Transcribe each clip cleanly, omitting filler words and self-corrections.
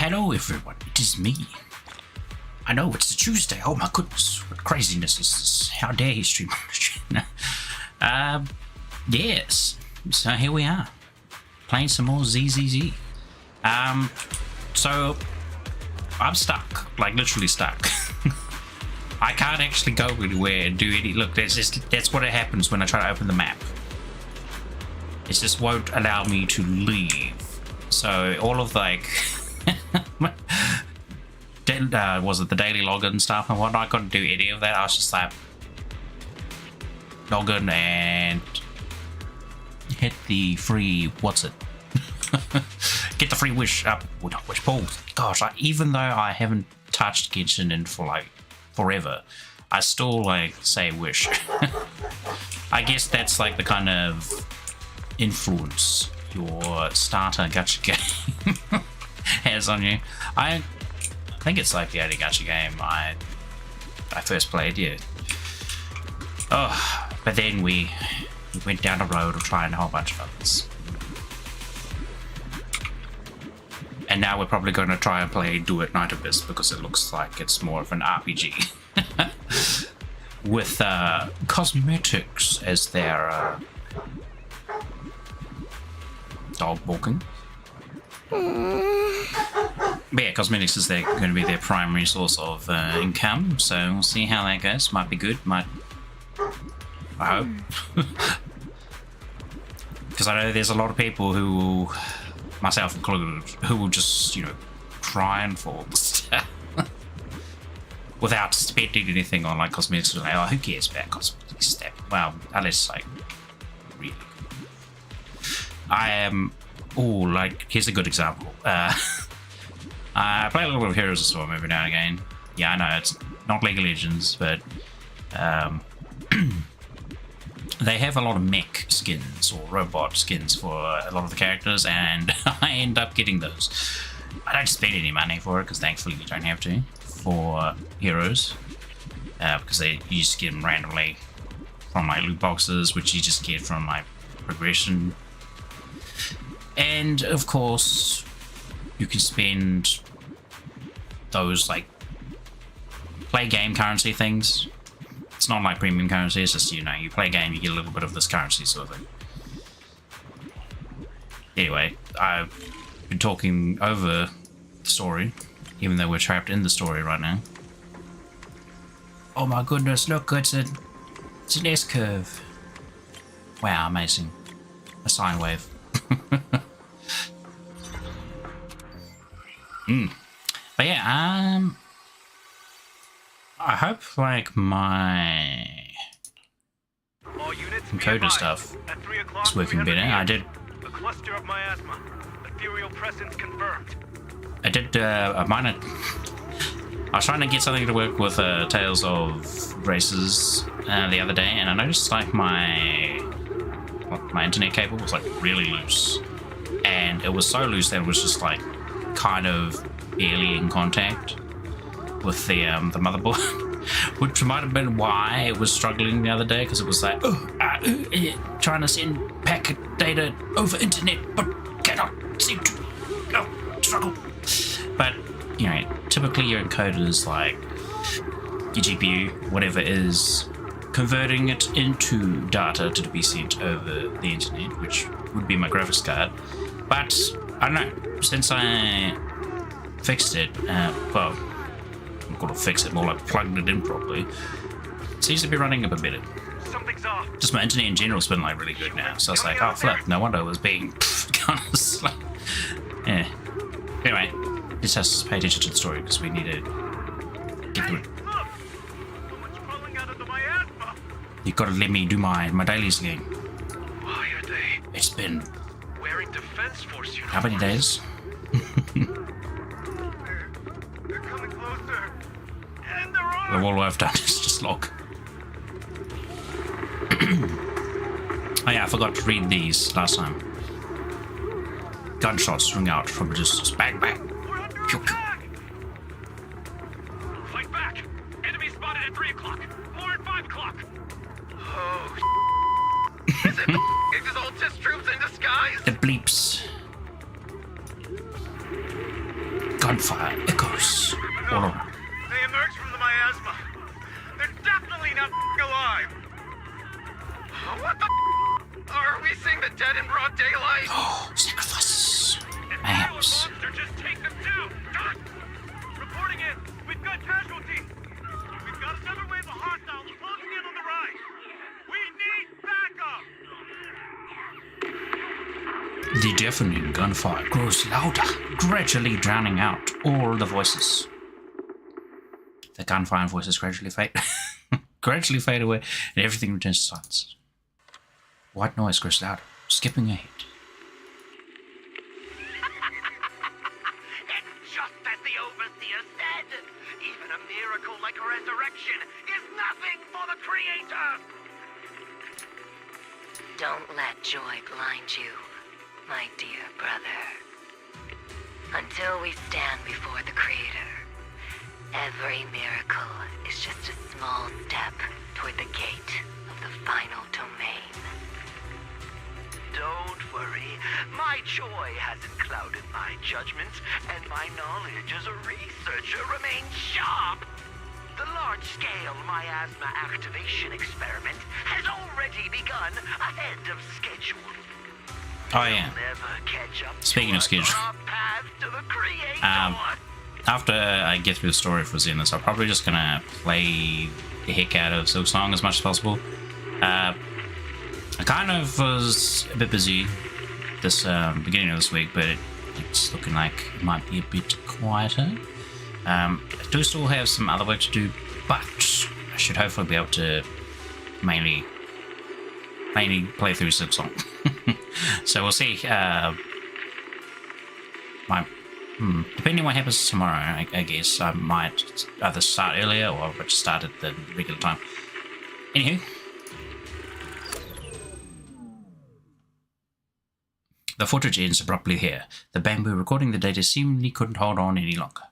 Hello everyone, it is me. I know it's a Tuesday. Oh my goodness, what craziness is this? How dare he stream? Yes. So here we are, playing some more ZZZ. So I'm stuck, like literally stuck. I can't actually go anywhere and do any. Look, that's what happens when I try to open the map. It just won't allow me to leave. So all of like, was it the daily login stuff and whatnot? I couldn't do any of that. I was just like, login and hit the free. What's it? Get the free wish up. Well, not wish pool. Gosh, even though I haven't touched Genshin in for like forever, I still like say wish. I guess that's like the kind of influence your starter gacha game has on you. I think it's like the only gacha game I first played, yeah. Oh, but then we went down the road of trying a whole bunch of others. And now we're probably going to try and play Do It Night Abyss because it looks like it's more of an RPG. With cosmetics as their dog walking. But yeah, cosmetics is going to be their primary source of income, so we'll see how that goes. Might be good, I hope. Because I know there's a lot of people who, myself included, who will just, you know, try and fall stuff without spending anything on like cosmetics. Like, oh, who cares about cosmetics stuff? Well, unless like really. I am. Oh, like here's a good example. I play a little bit of Heroes of Storm every now and again. Yeah, I know it's not League of Legends, but they have a lot of mech skins or robot skins for a lot of the characters, and I end up getting those. I don't spend any money for it because thankfully you don't have to for heroes, because you just get them randomly from my loot boxes, which you just get from my progression. And of course, you can spend those like play game currency things. It's not like premium currency, it's just, you know, you play a game, you get a little bit of this currency sort of thing. Anyway, I've been talking over the story, even though we're trapped in the story right now. Oh my goodness, look, it's an S-curve. Wow, amazing. A sine wave. But yeah, I hope like my encoder stuff is working better. I did. A cluster of miasma. Ethereal presence confirmed. I did a minor. I was trying to get something to work with Tales of Races the other day, and I noticed like my internet cable was like really loose, and it was so loose that it was just like kind of barely in contact with the motherboard, which might have been why it was struggling the other day, because it was like trying to send packet data over internet but cannot seem to struggle. But you know, typically your encoder is like your GPU, whatever, is converting it into data to be sent over the internet, which would be my graphics card. But I don't know, since I fixed it, well, I'm gonna fix it, more like plugged it in properly, it seems to be running a bit better. Something's off. Just my internet in general has been like really good now, so I was like, oh flip, no wonder it was being kind of slow. Yeah. Anyway, just has to pay attention to the story because we need to get through it. Look! Someone's crawling out of the miasma. You gotta let me do my dailies again. Why are they It's been wearing defense force uniforms? how many days? They're coming closer. And they're The on. all I've done is just log. Oh yeah, I forgot to read these last time. Gunshots ring out from a distance. Bang, bang. We're under Pew, pew. attack. Fight back. Enemy spotted at 3 o'clock. More at 5 o'clock. Oh, is it the Exaltist troops in disguise? The bleeps. gunfire echoes all around. They emerged from the miasma. They're definitely not alive. What the are we seeing the dead in broad daylight? Oh, sacrifices. If Perhaps. they're a monster, just take them down. Reporting in. We've got casualties. We've got another wave of hostiles closing in on the right. We need backup. The deafening gunfire grows louder, gradually drowning out all the voices. The gunfire and voices gradually fade away, and everything returns to silence. White noise grows louder, skipping ahead. It's just as the Overseer said. Even a miracle like resurrection is nothing for the Creator. Don't let joy blind you, my dear brother. Until we stand before the Creator, every miracle is just a small step toward the gate of the final domain. Don't worry. My joy hasn't clouded my judgment, and my knowledge as a researcher remains sharp. The large-scale miasma activation experiment has already begun ahead of schedule. Oh yeah. Never catch up Speaking of schedule. on our path to the Creator. After I get through the story for Zenith, I'm probably just gonna play the heck out of Silk Song as much as possible. I kind of was a bit busy this beginning of this week, but it's looking like it might be a bit quieter. I do still have some other work to do, but I should hopefully be able to mainly play through Silk Song. So we'll see. Depending on what happens tomorrow, I guess I might either start earlier or just start at the regular time. Anywho. The footage ends abruptly here. The bamboo recording the data seemingly couldn't hold on any longer.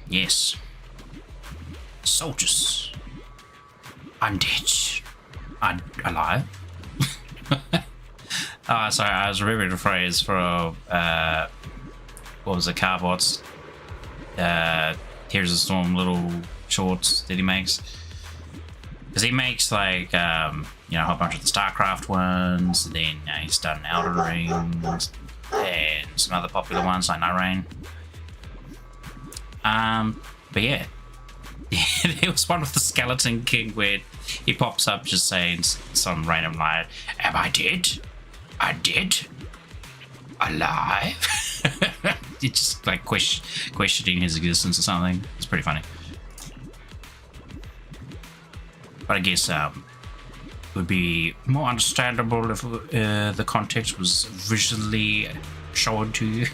Yes. Soldiers. Undead. Alive. Sorry, I was remembering the phrase for what was it, Carbots? Here's a Storm little shorts that he makes. Because he makes like you know, a whole bunch of the StarCraft ones, and then he's done Elden Rings and some other popular ones like Night Rain. But yeah, there was one with the Skeleton King where he pops up just saying some random line, "Am I dead? I dead? Alive?" It's just like questioning his existence or something. It's pretty funny. But I guess it would be more understandable if the context was visually shown to you.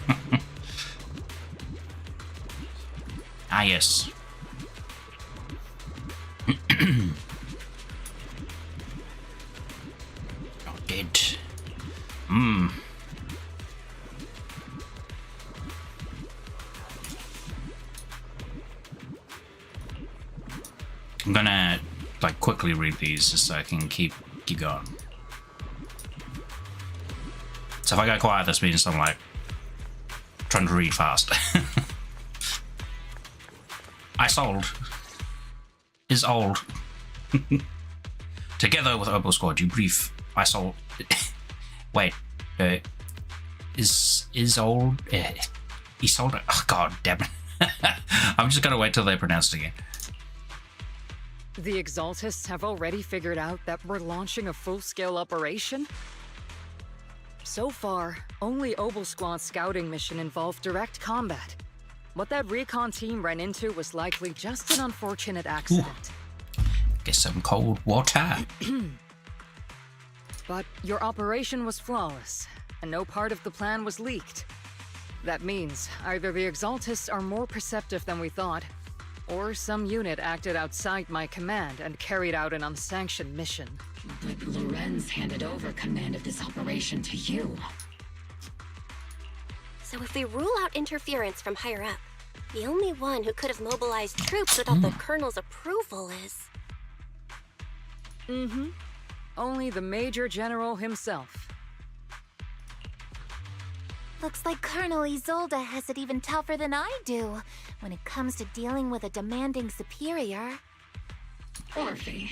Ah, yes. You're dead. I'm gonna like quickly read these just so I can keep going. So if I go quiet, this means I'm like trying to read fast. Is old. Together with Obol Squad, you brief Isold. Wait, is old? Isold? Oh god damn it! I'm just gonna wait till they pronounce it again. The Exaltists have already figured out that we're launching a full-scale operation? So far, only Obol Squad's scouting mission involved direct combat. What that recon team ran into was likely just an unfortunate accident. Get some cold water. But your operation was flawless, and no part of the plan was leaked. That means either the Exaltists are more perceptive than we thought, or some unit acted outside my command and carried out an unsanctioned mission. But Lorenz handed over command of this operation to you. So if we rule out interference from higher up, the only one who could have mobilized troops without the Colonel's approval is... Only the Major General himself. Looks like Colonel Isolde has it even tougher than I do when it comes to dealing with a demanding superior. Orphe,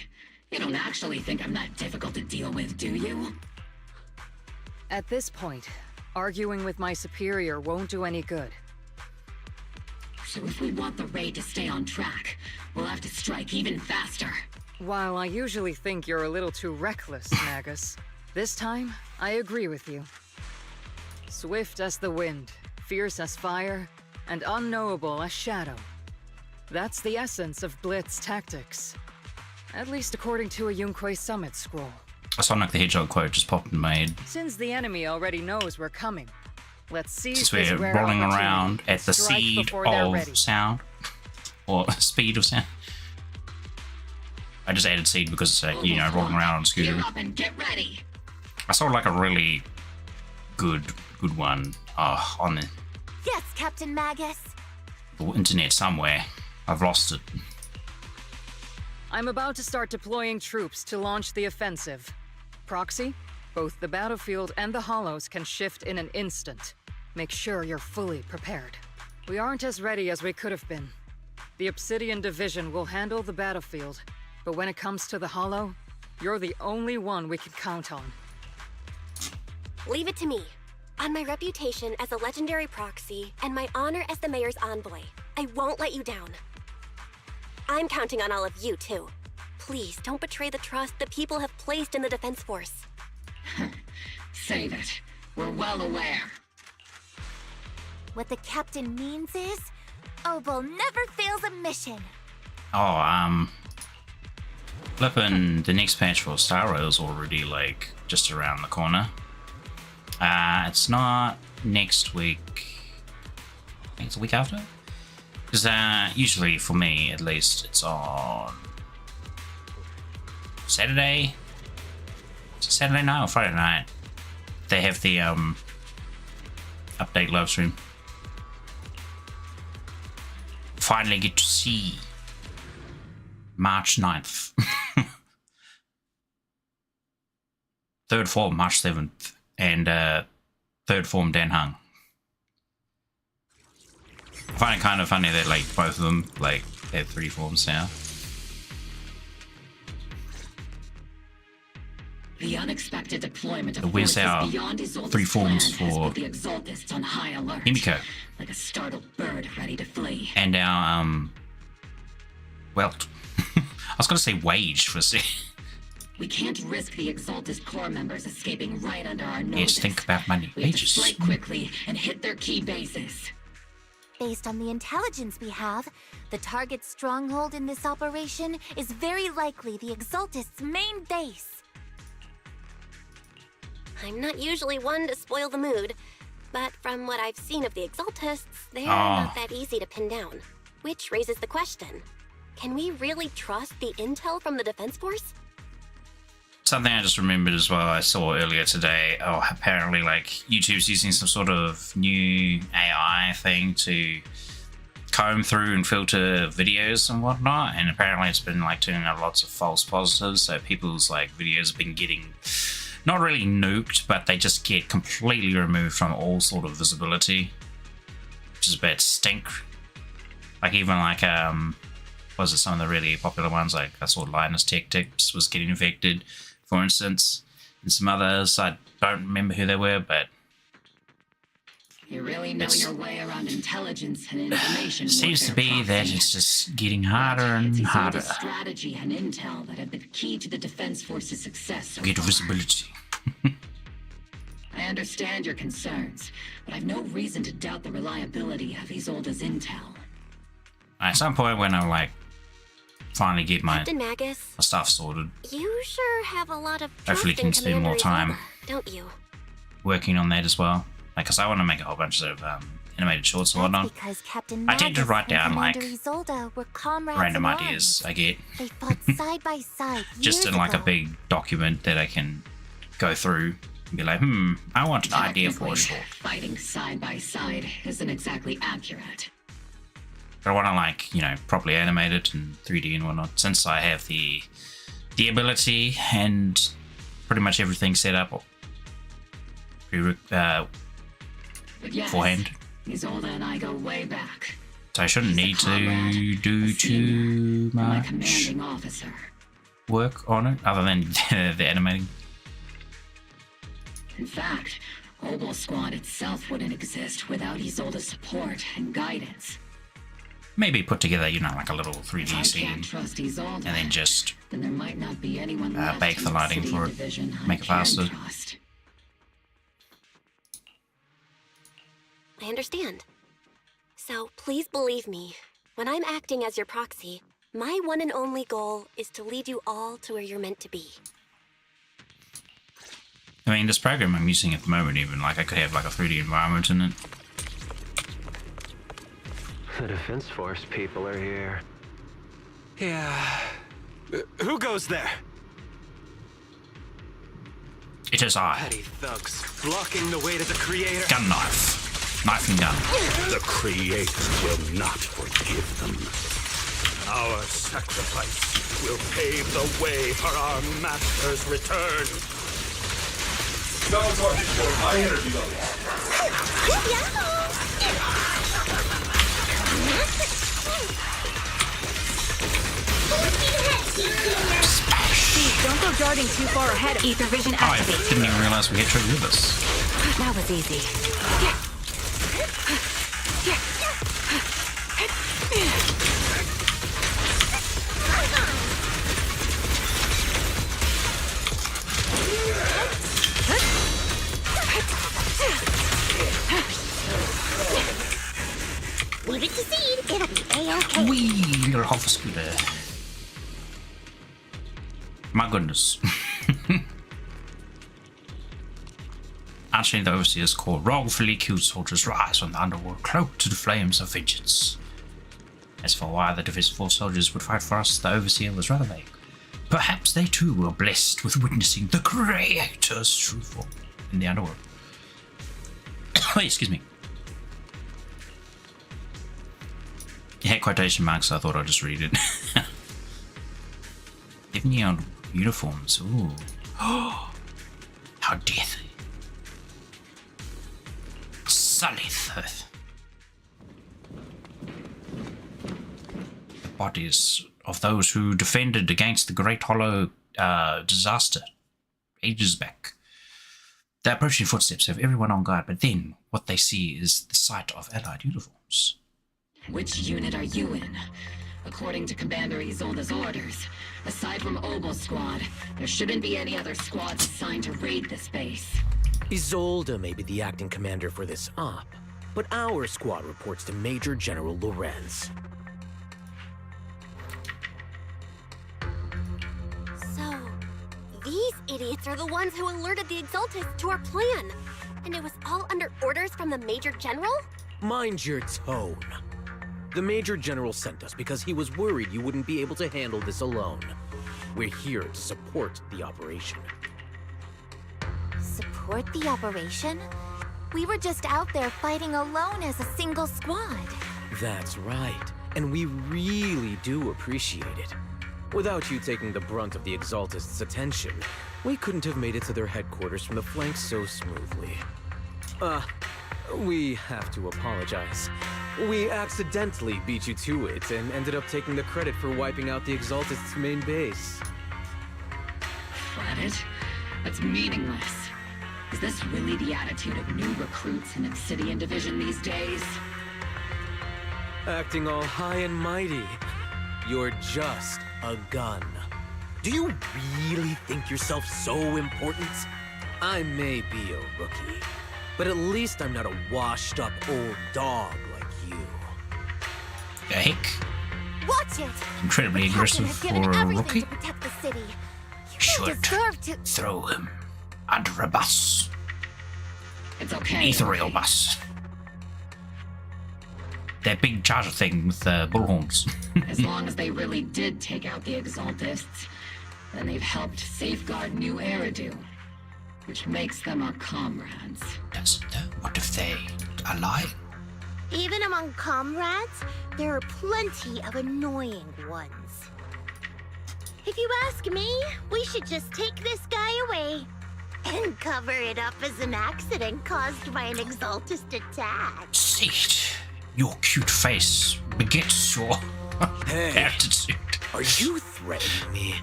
you don't actually think I'm that difficult to deal with, do you? At this point, arguing with my superior won't do any good. So if we want the raid to stay on track, we'll have to strike even faster. While I usually think you're a little too reckless, Magus, this time, I agree with you. Swift as the wind, fierce as fire, and unknowable as shadow. That's the essence of Blitz tactics. At least according to a Yunque Summit scroll. A Sonic the Hedgehog quote just popped in my head. Since the enemy already knows we're coming, let's seize Since this we're rare rolling opportunity around at the and strike seed before they're of ready. sound. Or speed of sound. I just added seed because it's like, you know, rolling around on a scooter. Gear up and get ready. I saw like a really good one on the Yes, Captain Magus. internet somewhere. I've lost it. I'm about to start deploying troops to launch the offensive. Proxy, both the battlefield and the hollows can shift in an instant. Make sure you're fully prepared. We aren't as ready as we could have been. The Obsidian Division will handle the battlefield, but when it comes to the hollow, you're the only one we can count on. Leave it to me. On my reputation as a legendary proxy and my honor as the mayor's envoy, I won't let you down. I'm counting on all of you, too. Please don't betray the trust the people have placed in the Defense Force. Save it. We're well aware. What the captain means is, Obol never fails a mission. Oh, flipping the next patch for Star Rail's already like just around the corner. It's not next week. I think it's a week after. Because usually for me, at least, it's on Saturday. Is it Saturday night or Friday night? They have the update live stream. Finally get to see March 9th. Third form March 7th. And third form Dan Hung. I find it kind of funny that like both of them like have 3 forms now. The unexpected deployment of Where's forces our beyond Isolde's 3 forms plan has for put the Exaltists on high alert, Himiko like a startled bird ready to flee. and our Welt. I was gonna say Wage for a second. We can't risk the Exaltist core members escaping right under our noses. Yes, think about money. We have to Wages. strike quickly and hit their key bases. Based on the intelligence we have, the target's stronghold in this operation is very likely the Exaltist's main base. I'm not usually one to spoil the mood, but from what I've seen of the Exaltists, they're Oh. not that easy to pin down. Which raises the question, can we really trust the intel from the Defense Force? Something I just remembered as well, I saw earlier today. Oh, apparently, like, YouTube's using some sort of new AI thing to comb through and filter videos and whatnot. And apparently, it's been like turning out lots of false positives. So people's like videos have been getting not really nuked, but they just get completely removed from all sort of visibility, which is a bit stink. Like even like was it some of the really popular ones? Like I saw Linus Tech Tips was getting infected, for instance, and some others. I don't remember who they were, but You really know It's- your way around intelligence and information. it seems to warfare, be that Proxy. it's just getting harder It's and Isolde's harder strategy and intel that have been key to the Defense Force's success so to get far. visibility. I understand your concerns, but I've no reason to doubt the reliability of Isolde's intel. At some point when I like finally get my Captain Magus, stuff sorted, you sure have a lot of trust Hopefully in can spend Commander more time. Isolde, don't you? working on that as well. Like, cause I want to make a whole bunch of animated shorts and That's whatnot. because Captain I tend to Magus write and down, like, Commander Isolde were comrades Random in ideas arms. I get They fought side by side just years in like a ago. big document that I can go through and be like, I want an idea for a Technically, short. fighting side by side isn't exactly accurate. But I want to like, you know, properly animate it in 3D and whatnot. Since I have the ability and pretty much everything set up. But yes, beforehand. Isolde and I go way back. So I shouldn't need to do too My much commanding officer. work on it, other than the animating. In fact, Obol Squad itself wouldn't exist without Isolde's support and guidance. Maybe put together, you know, like a little If 3D I scene, can't trust Isolde, and then just then there might not be anyone left bake the in lighting city for it, division I make it can faster. trust. I understand. So please believe me, when I'm acting as your proxy, my one and only goal is to lead you all to where you're meant to be. I mean, this program I'm using at the moment, even, like, I could have, like, a 3D environment in it. The Defense Force people are here. Yeah. Who goes there? It is I. Petty thugs blocking the way to the Creator. Gun knife. Knife and gun. The Creator will not forgive them. Our sacrifice will pave the way for our Master's return. Don't go darting too far ahead. Ether vision Oh, I activated. didn't even realize we had to do this. That was easy. Leave it to Seed. It'll be A-OK. Wee, little hover scooter. My goodness. Actually, the Overseer's Corps, wrongfully accused soldiers rise from the underworld, cloaked to the flames of vengeance. As for why the Defense Force soldiers would fight for us, the Overseer was rather vague. Perhaps they too were blessed with witnessing the Creator's true form in the underworld. Excuse me. It had quotation marks, so I thought I'd just read it. Give me our uniforms. Ooh. How dare they? Sullieth. The bodies of those who defended against the Great Hollow disaster ages back. The approaching footsteps of everyone on guard, but then what they see is the sight of allied uniforms. Which unit are you in? According to Commander Isolde's orders, aside from Obol Squad, there shouldn't be any other squads assigned to raid this base. Isolde may be the acting commander for this op, but our squad reports to Major General Lorenz. So, these idiots are the ones who alerted the Exaltists to our plan. And it was all under orders from the Major General? Mind your tone. The Major General sent us because he was worried you wouldn't be able to handle this alone. We're here to support the operation. Support the operation? We were just out there fighting alone as a single squad. That's right, and we really do appreciate it. Without you taking the brunt of the Exaltists' attention, we couldn't have made it to their headquarters from the flank so smoothly. We have to apologize. We accidentally beat you to it and ended up taking the credit for wiping out the Exaltists' main base. Flat it? That's meaningless. Is this really the attitude of new recruits in Obsidian Division these days? Acting all high and mighty. You're just a gun. Do you really think yourself so important? I may be a rookie, but at least I'm not a washed-up old dog like you. The heck? Watch it! Incredibly The captain aggressive has given for a everything rookie? to protect the city. You Should don't deserve to. throw him under a bus. It's okay. Ethereal bus. That big charger thing with the bullhorns. As long as they really did take out the Exaltists, then they've helped safeguard New Eridu, which makes them our comrades. Does it though? What if they are lying? Even among comrades, there are plenty of annoying ones. If you ask me, we should just take this guy away. And cover it up as an accident caused by an exaltist attack. Seat, your cute face begets your attitude. Are you threatening me?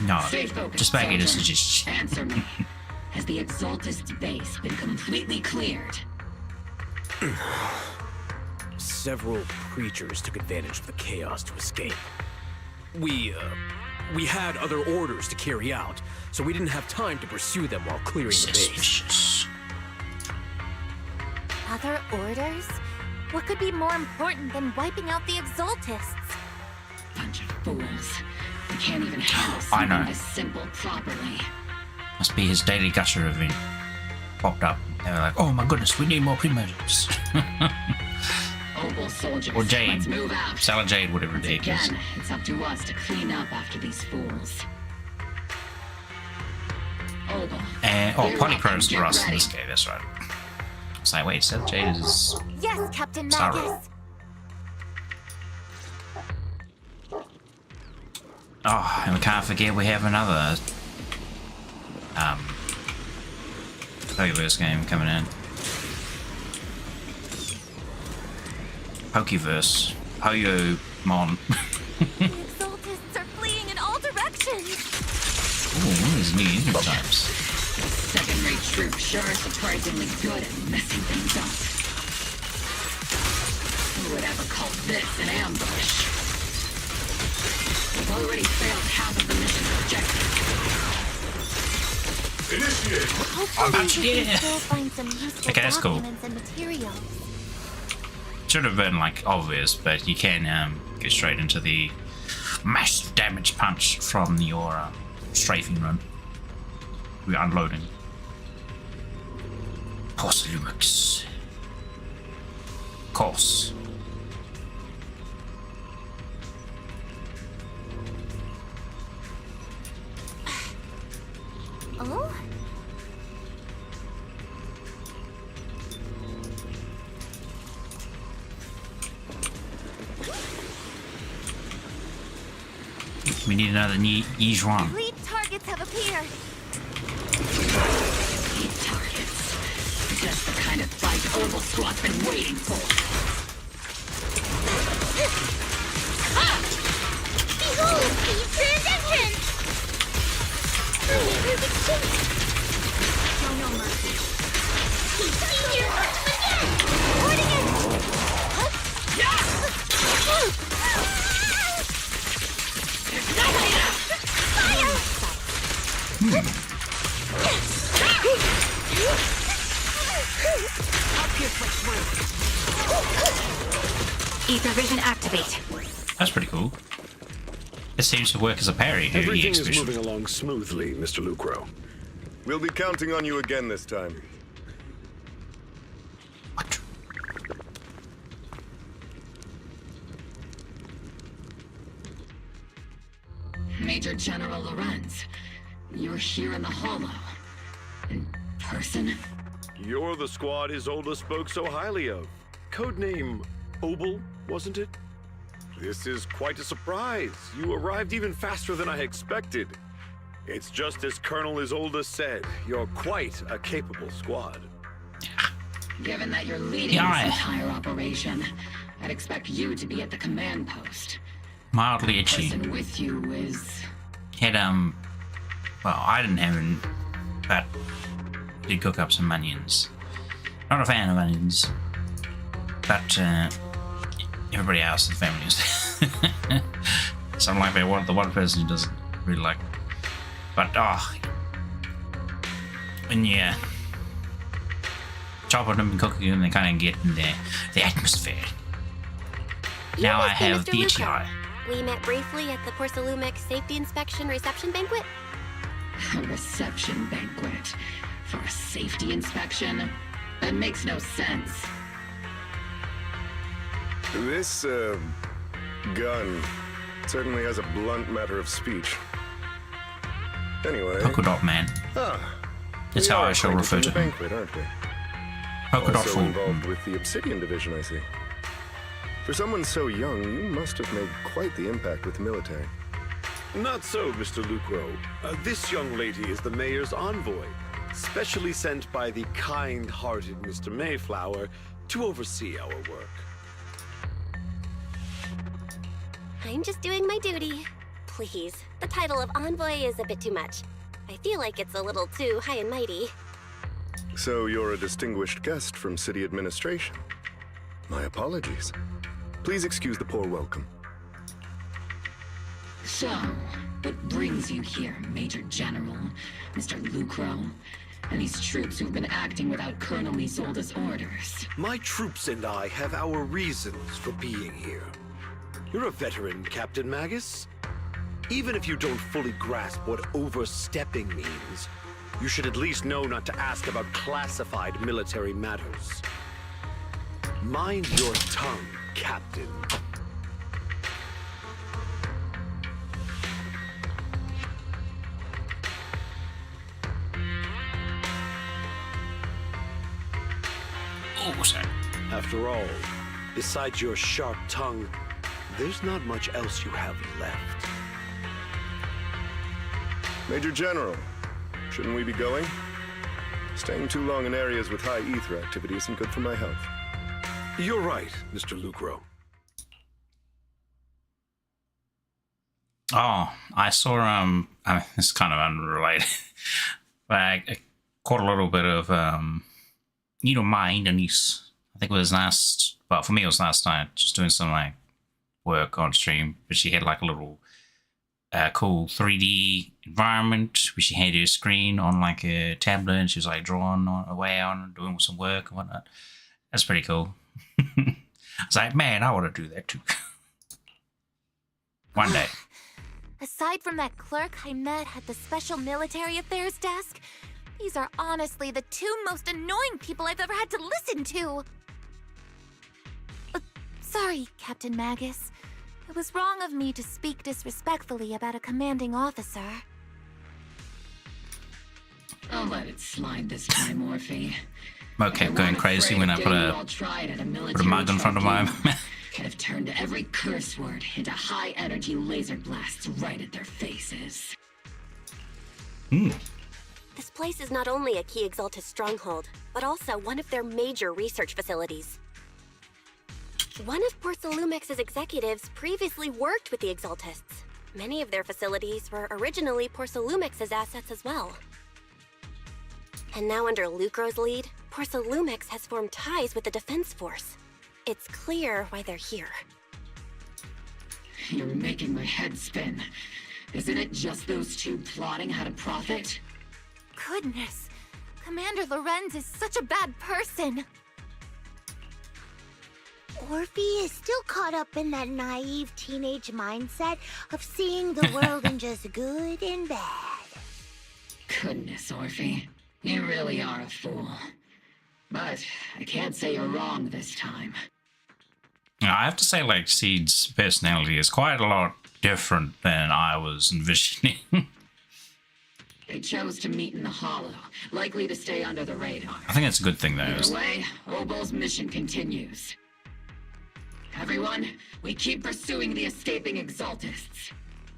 No, Stay focused, just making a Soldier. suggestion. Answer me. Has the exaltist's base been completely cleared? Several creatures took advantage of the chaos to escape. We had other orders to carry out, so we didn't have time to pursue them while clearing the base. Suspicious. Other orders? What could be more important than wiping out the exaltists? Bunch of fools. They can't even handle I know. something this simple properly. Must be his daily gutter event popped up. They were like, oh my goodness, we need more primitives. Obol soldiers, Or Jade. let's move out. Salad Jade, whatever the heck it is. Again, it's up to us to clean up after these fools. Obol. And, oh, gear up Polychrome's and get for us in ready. this game, that's right. It's like, wait, Salad Jade is... Yes, Captain Sorry. Magus. Oh, and we can't forget we have another... Pokeverse game coming in. Pokeverse. Poyomon. The exaltists are fleeing in all directions. Ooh, one of these new unit types. Second-rate troops sure are surprisingly good at messing things up. Who would ever call this an ambush? We've already failed half of the mission's objective. Initiate! Hopefully, we can still find some useful Okay, that's cool. documents and materials. Should have been like obvious, but you can get straight into the massive damage punch from your strafing run. We're unloading. Porcelumix. Course. Oh? We need another Yizhuan. Lead targets have appeared. Lead targets. Just the kind of fight Obol Squad's been waiting for. Behold, speed transition! Show no mercy. Senior, again! Hoarding it! There's no way out! Fire! Ether vision activate. That's pretty cool. It seems to work as a parry to Everything EX is vision. moving along smoothly, Mr. Lucro. We'll be counting on you again this time. What? Major General Lorenz, you're here in the Hollow. In person? You're the squad Isolde spoke so highly of. Codename Obol, wasn't it? This is quite a surprise. You arrived even faster than I expected. It's just as Colonel Isolde said, you're quite a capable squad. Given that you're leading Yeah. this entire operation, I'd expect you to be at the command post. Mildly The itchy. person with you is... Had well, I didn't have any, but did cook up some onions. Not a fan of onions, but everybody else in the family is. So I'm like the one person who doesn't really like. But when you chop them and cook them, they kind of get in the atmosphere. You Now I must be have Mr. the Lucro. itchy eye. We met briefly at the Porcelumix Safety Inspection Reception Banquet. A reception banquet for a safety inspection? That makes no sense. This, gun certainly has a blunt matter of speech. Anyway. Polka Dot Man. That's we how are I shall acquainted refer in to the him. banquet, aren't we? Polka Dot Also Fool. involved with the Obsidian Division, I see. For someone so young, you must have made quite the impact with the military. Not so, Mr. Lucro. This young lady is the mayor's envoy, specially sent by the kind-hearted Mr. Mayflower to oversee our work. I'm just doing my duty. Please, the title of envoy is a bit too much. I feel like it's a little too high and mighty. So you're a distinguished guest from city administration. My apologies. Please excuse the poor welcome. So, what brings you here, Major General, Mr. Lucro, and these troops who've been acting without Colonel Isolde's orders? My troops and I have our reasons for being here. You're a veteran, Captain Magus. Even if you don't fully grasp what overstepping means, you should at least know not to ask about classified military matters. Mind your tongue, Captain. After all, besides your sharp tongue, there's not much else you have left. Major General, shouldn't we be going? Staying too long in areas with high ether activity isn't good for my health. You're right, Mr. Lucro. Oh, I saw, I mean, it's kind of unrelated, but I caught a little bit of, my Denise. I think it was last, well, for me it was last night, just doing some, like, work on stream, but she had, like, a little cool 3D environment where she had her screen on, like, a tablet, and she was, like, drawing away on, doing some work and whatnot. That's pretty cool. I was like, man, I want to do that, too. One day. Aside from that clerk I met at the Special Military Affairs desk, these are honestly the two most annoying people I've ever had to listen to. Sorry, Captain Magus. It was wrong of me to speak disrespectfully about a commanding officer. I'll let it slide this time, Morphe. Mo kept going crazy when I put a mug in front of my mouth. Could have turned every curse word into high-energy laser blasts right at their faces. This place is not only a key Exaltus stronghold, but also one of their major research facilities. One of Porcelumex's executives previously worked with the Exaltists. Many of their facilities were originally Porcelumex's assets as well. And now under Lucro's lead, Porcelumex has formed ties with the Defense Force. It's clear why they're here. You're making my head spin. Isn't it just those two plotting how to profit? Goodness, Commander Lorenz is such a bad person. Orphe is still caught up in that naive teenage mindset of seeing the world in just good and bad. Goodness, Orphe. You really are a fool. But I can't say you're wrong this time. I have to say, like, Seed's personality is quite a lot different than I was envisioning. They chose to meet in the Hollow, likely to stay under the radar. I think that's a good thing, though. Either way, Obol's mission continues. Everyone, we keep pursuing the escaping Exaltists.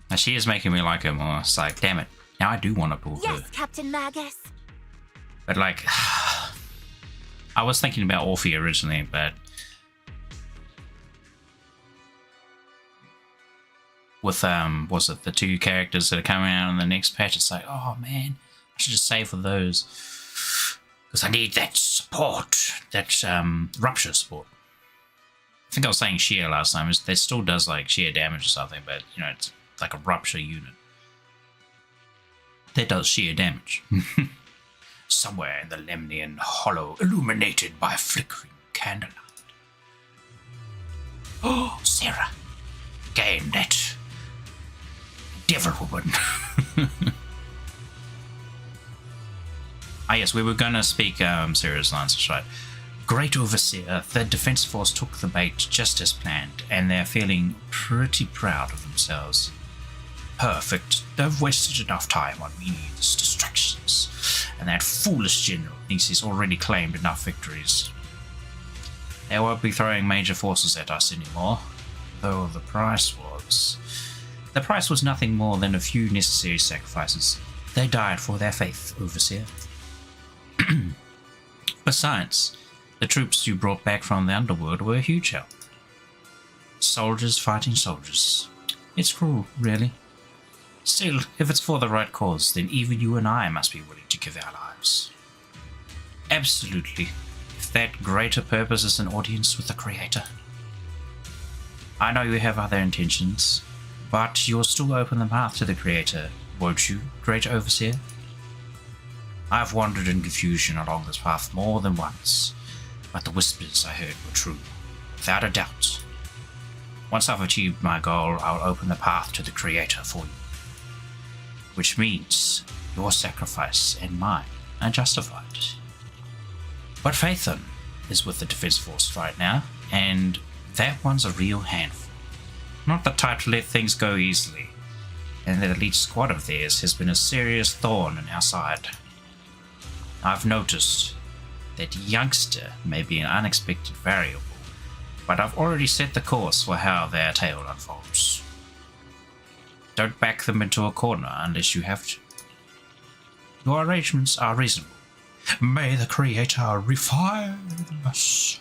Now, she is making me like her more. It's like, damn it, now I do want to pull her. Yes, Captain Magus. But, like, I was thinking about Orphe originally, but with, was it the two characters that are coming out in the next patch, it's like, oh, man, I should just save for those. Because I need that support, that, rupture support. I think I was saying sheer last time. It still does, like, sheer damage or something, but, you know, it's like a rupture unit. That does sheer damage. Somewhere in the Lemnian Hollow, illuminated by flickering candlelight. Oh, Sarah. Again, that devil woman. Yes, we were gonna speak Sarah's lines, that's right. Great Overseer, the Defense Force took the bait just as planned, and they're feeling pretty proud of themselves. Perfect. They've wasted enough time on meaningless distractions, and that foolish general thinks he's already claimed enough victories. They won't be throwing major forces at us anymore, though the price was The price was nothing more than a few necessary sacrifices. They died for their faith, Overseer. Besides, the troops you brought back from the underworld were a huge help. Soldiers fighting soldiers. It's cruel, really. Still, if it's for the right cause, then even you and I must be willing to give our lives. Absolutely. If that greater purpose is an audience with the Creator. I know you have other intentions, but you'll still open the path to the Creator, won't you, Great Overseer? I've wandered in confusion along this path more than once, but the whispers I heard were true, without a doubt. Once I've achieved my goal, I'll open the path to the Creator for you. Which means your sacrifice and mine are justified. But Phaethon is with the Defense Force right now, and that one's a real handful. Not the type to let things go easily, and that elite squad of theirs has been a serious thorn in our side. I've noticed that youngster may be an unexpected variable, but I've already set the course for how their tale unfolds. Don't back them into a corner unless you have to. Your arrangements are reasonable. May the Creator refine us.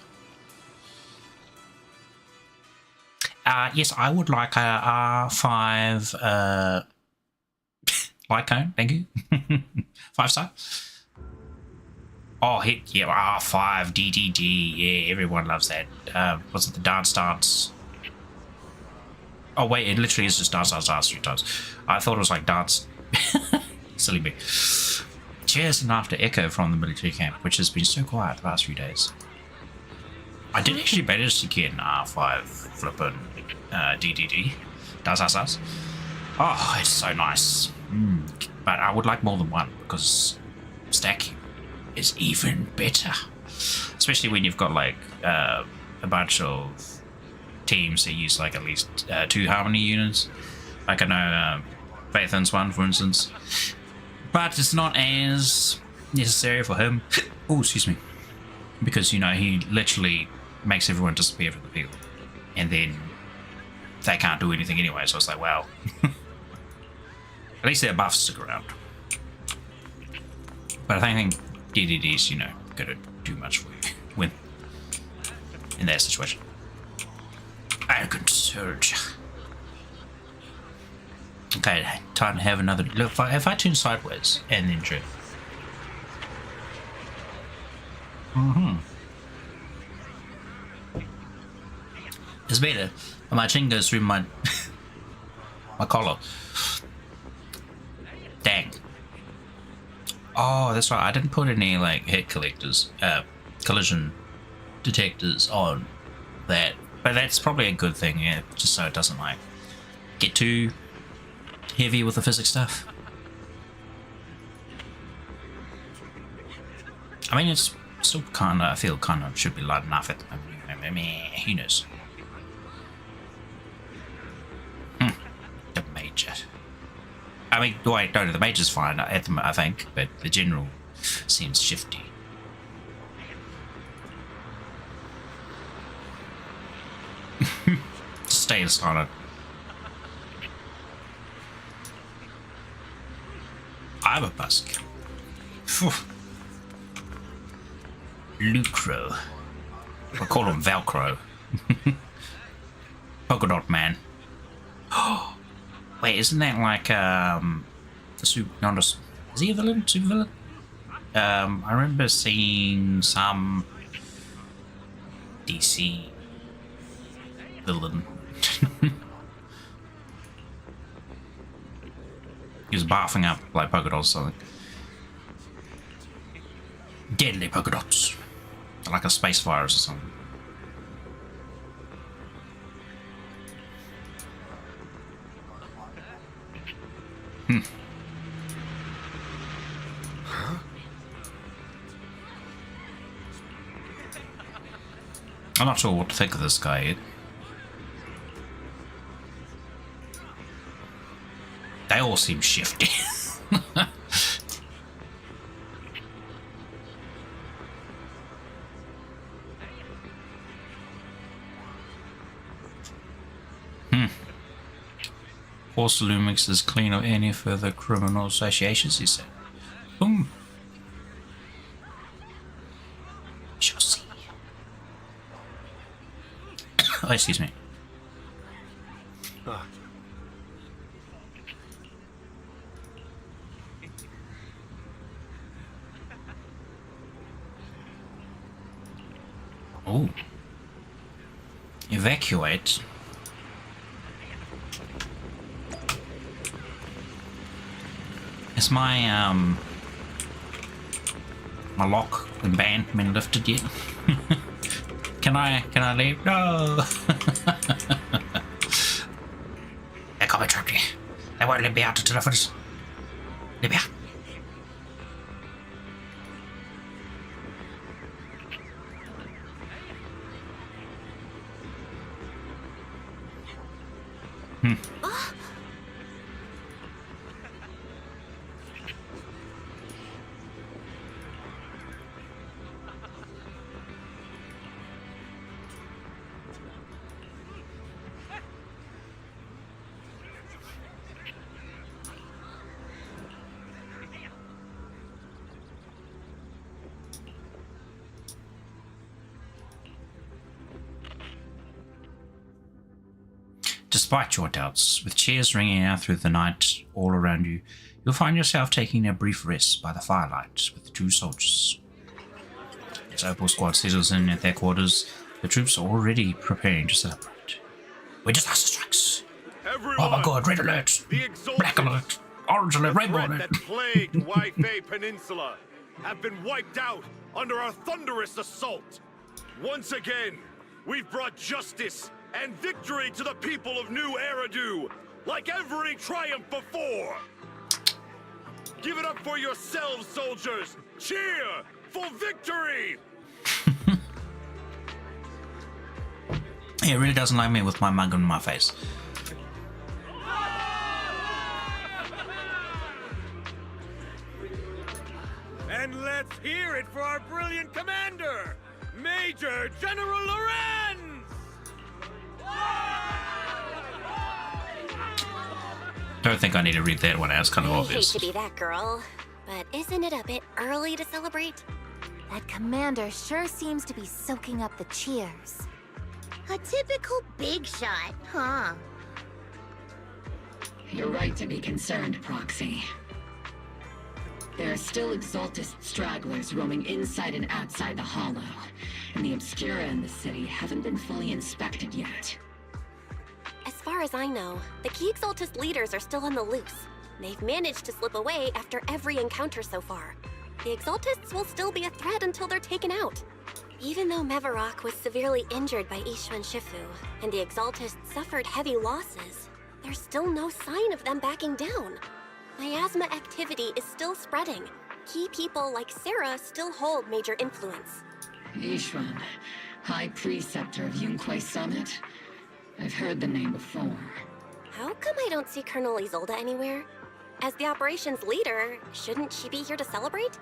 Yes, I would like a R5 light cone, thank you. 5-star. Oh, hit, yeah, R5 DDD, yeah, everyone loves that. Was it the dance? Oh wait, it literally is just dance 3 times. I thought it was like dance. Silly me. Cheers and after echo from the military camp, which has been so quiet the past few days. I did actually manage to get an R5 flippin' DDD. Dance. Oh, it's so nice. But I would like more than one, because stacking is even better. Especially when you've got like a bunch of teams that use like at least 2 harmony units. Like I know Phaethon's one, for instance. But it's not as necessary for him. Oh, excuse me. Because, you know, he literally makes everyone disappear from the field. And then they can't do anything anyway, so it's like, well. At least their buffs stick around. But I think DDD's, you know, gonna do much for you when in that situation. Arrogant surge. Okay, time to have another look. If I turn sideways and then drift. It's better. My chin goes through my my collar. Dang. Oh, that's right. I didn't put any like hit collectors, collision detectors on that, but that's probably a good thing, yeah. Just so it doesn't like get too heavy with the physics stuff. I mean, it's still kind of, I feel kind of should be light enough at the moment. Who knows? The major. I mean, wait, no, the major's fine at the, I think, but the general seems shifty. Stay silent. I'm a busk. Lucro. I call him Velcro. Polka Dot Man. Wait, isn't that like is he a villain? Super villain? I remember seeing some DC villain. He was barfing up like polka dots or something. Deadly polka dots. Like a space virus or something. I'm not sure what to think of this guy yet. They all seem shifty. Force Lumix is clean of any further criminal associations, he said. Boom. Shall see. Oh, excuse me. Ah. Oh. Evacuate. Is my my lock and ban been lifted yet? Can I leave? No. They got me trapped here. They won't let me out until I finish. Let me out. Despite your doubts, with cheers ringing out through the night all around you, you'll find yourself taking a brief rest by the firelight with the two soldiers. As Obol squad settles in at their quarters, the troops are already preparing to celebrate. We're disaster strikes. Everyone, Oh my god, red alert, black alert, orange alert, rainbow alert. that plagued Waifei Peninsula have been wiped out under our thunderous assault. Once again, we've brought justice and victory to the people of New Eridu, like every triumph before. Give it up for yourselves, soldiers. Cheer for victory. He really doesn't like me with my mug on my face. And let's hear it for our brilliant commander, Major General Lorenz! Don't think I need to read that one out, it's kind of I obvious. hate to be that girl, but isn't it a bit early to celebrate? That commander sure seems to be soaking up the cheers. A typical big shot, huh? You're right to be concerned, Proxy. There are still Exaltist stragglers roaming inside and outside the Hollow, and the Obscura in the city haven't been fully inspected yet. As far as I know, the key Exaltist leaders are still on the loose. They've managed to slip away after every encounter so far. The Exaltists will still be a threat until they're taken out. Even though Mevarok was severely injured by Ishuan Shifu, and the Exaltists suffered heavy losses, there's still no sign of them backing down. Miasma activity is still spreading. Key people like Sarah still hold major influence. Ishuan, High Preceptor of Yunquai Summit? I've heard the name before. How come I don't see Colonel Isolde anywhere? As the operations leader, shouldn't she be here to celebrate?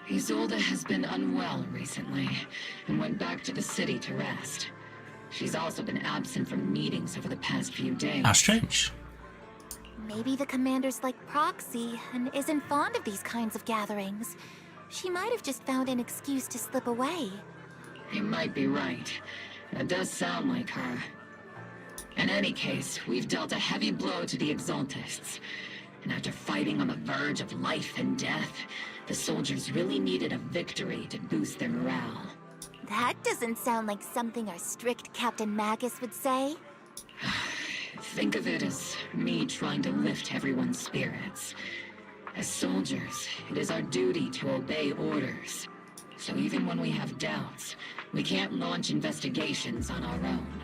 Isolde has been unwell recently, and went back to the city to rest. She's also been absent from meetings over the past few days. How strange. Maybe the commander's like Proxy and isn't fond of these kinds of gatherings. She might have just found an excuse to slip away. You might be right. That does sound like her. In any case, we've dealt a heavy blow to the Exaltists. And after fighting on the verge of life and death, the soldiers really needed a victory to boost their morale. That doesn't sound like something our strict Captain Magus would say. Think of it as me trying to lift everyone's spirits. As soldiers, it is our duty to obey orders. So even when we have doubts, we can't launch investigations on our own.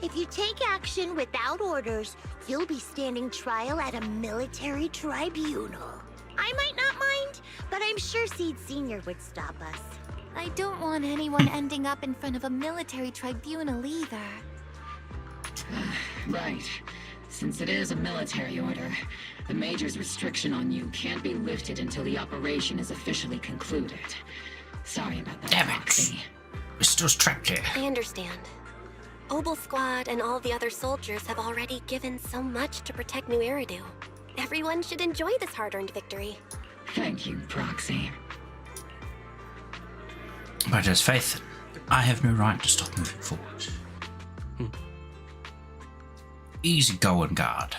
If you take action without orders, you'll be standing trial at a military tribunal. I might not mind, but I'm sure Seed Sr. would stop us. I don't want anyone ending up in front of a military tribunal either. Right. Since it is a military order, the Major's restriction on you can't be lifted until the operation is officially concluded. Sorry about that, Damn it. Proxy. We're still trapped here. I understand. Obol Squad and all the other soldiers have already given so much to protect New Eridu. Everyone should enjoy this hard-earned victory. Thank you, Proxy. But as Faith, I have no right to stop moving forward. Easy going, guard.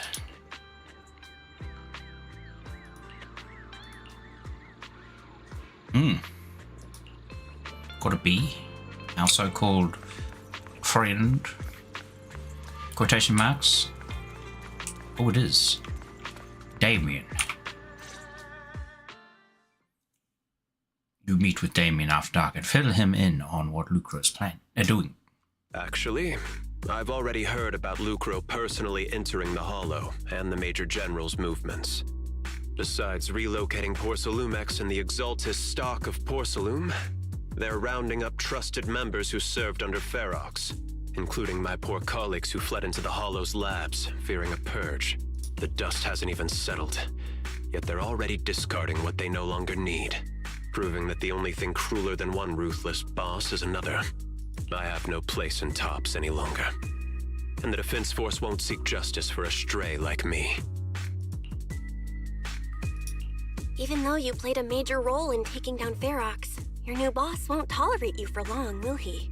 Got a B, also called friend, quotation marks. Oh, it is. Damien. You meet with Damien after dark and fill him in on what Lucro's doing. Actually, I've already heard about Lucro personally entering the Hollow and the Major General's movements. Besides relocating Porcelumex and the Exaltis stock of Porcelume, they're rounding up trusted members who served under Ferox, including my poor colleagues who fled into the Hollow's labs, fearing a purge. The dust hasn't even settled, yet they're already discarding what they no longer need, proving that the only thing crueler than one ruthless boss is another. I have no place in Tops any longer, and the Defense Force won't seek justice for a stray like me. Even though you played a major role in taking down Ferox, your new boss won't tolerate you for long, will he?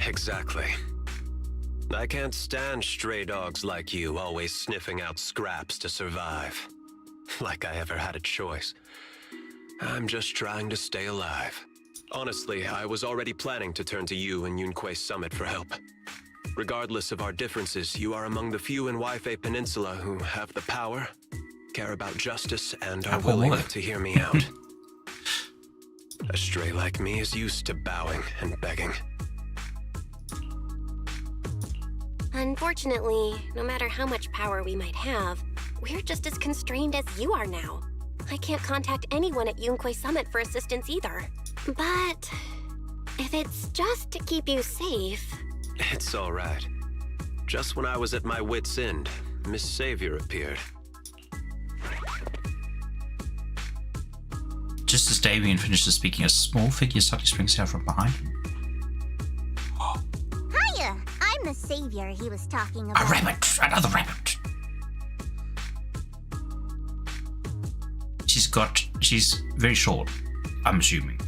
Exactly. I can't stand stray dogs like you always sniffing out scraps to survive. Like I ever had a choice. I'm just trying to stay alive. Honestly, I was already planning to turn to you and Yunque Summit for help. Regardless of our differences, you are among the few in Waifei Peninsula who have the power, care about justice, and are willing to hear me out. A stray like me is used to bowing and begging. Unfortunately, no matter how much power we might have, we're just as constrained as you are now. I can't contact anyone at Yunque Summit for assistance either. But if it's just to keep you safe... It's all right. Just when I was at my wit's end, Miss Savior appeared. Just as Damien finishes speaking, a small figure suddenly springs out from behind him. Hiya! I'm the savior he was talking about. A rabbit! Another rabbit! She's very short, I'm assuming.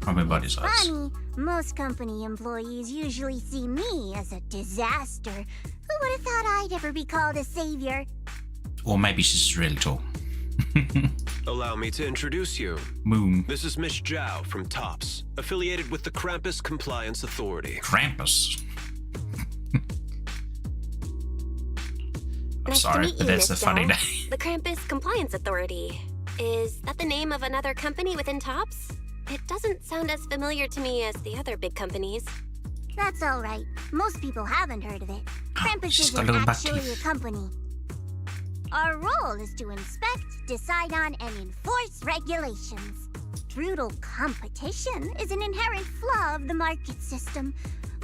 From her body size. Funny, most company employees usually see me as a disaster. Who would have thought I'd ever be called a savior? Or maybe she's really tall. Allow me to introduce you. Moon. This is Miss Zhao from Tops, affiliated with the Krampus Compliance Authority. Krampus? I'm Nice sorry, to meet but you, that's a Miss funny Zhao. name. The Krampus Compliance Authority. Is that the name of another company within Tops? It doesn't sound as familiar to me as the other big companies. That's all right. Most people haven't heard of it. Krampus She's got isn't little actually bucky. a company. Our role is to inspect, decide on, and enforce regulations. Brutal competition is an inherent flaw of the market system.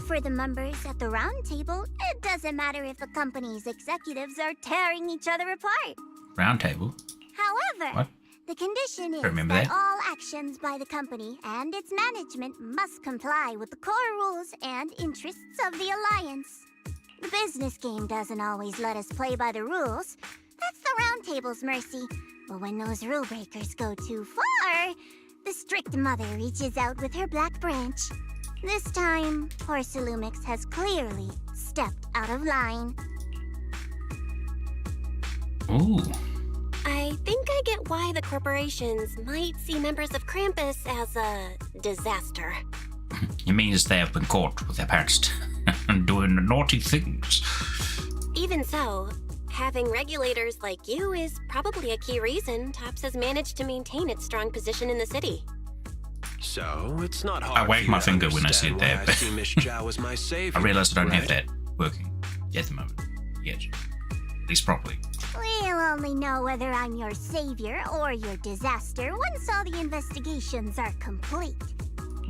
For the members at the round table, it doesn't matter if the company's executives are tearing each other apart. Round table? However, What? the condition is Remember that that? all actions by the company and its management must comply with the core rules and interests of the Alliance. The business game doesn't always let us play by the rules. That's the round table's mercy. But when those rule breakers go too far, the strict mother reaches out with her black branch. This time, Porcelumix has clearly stepped out of line. Ooh. I think I get why the corporations might see members of Krampus as a disaster. It means they have been caught with their parents doing naughty things. Even so, having regulators like you is probably a key reason Tops has managed to maintain its strong position in the city. So, it's not hard I wag for my you to finger when I see it understand there, why I but see Miss Zhao as my savior, I realize I don't have right? that working at the moment. Yet. At least properly. We'll only know whether I'm your savior or your disaster once all the investigations are complete.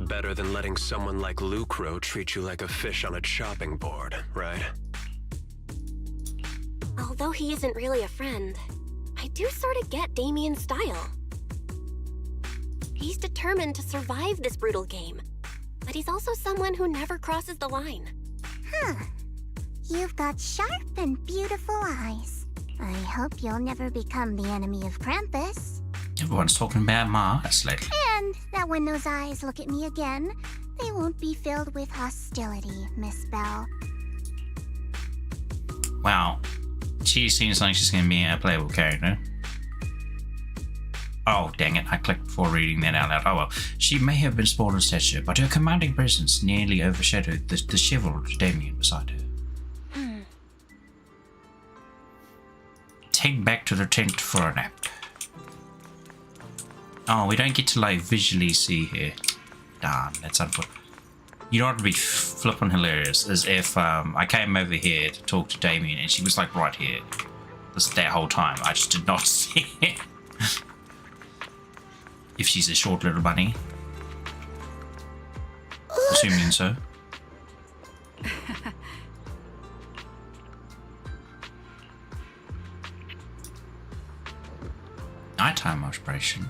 Better than letting someone like Lucro treat you like a fish on a chopping board, right? Although he isn't really a friend, I do sort of get Damien's style. He's determined to survive this brutal game, but he's also someone who never crosses the line. Huh. You've got sharp and beautiful eyes. I hope you'll never become the enemy of Krampus. Everyone's talking about my eyes lately. And that when those eyes look at me again, they won't be filled with hostility, Miss Bell. Wow. She seems like she's going to be a playable character. Oh, dang it. I clicked before reading that out loud. Oh well. She may have been small in stature, but her commanding presence nearly overshadowed the disheveled Damien beside her. Take back to the tent for a nap. Oh, we don't get to like visually see here. Darn, that's unfortunate. You know what would be flippin' hilarious is if I came over here to talk to Damien and she was like right here. That whole time. I just did not see it. If she's a short little bunny. Assuming so. Nighttime operation.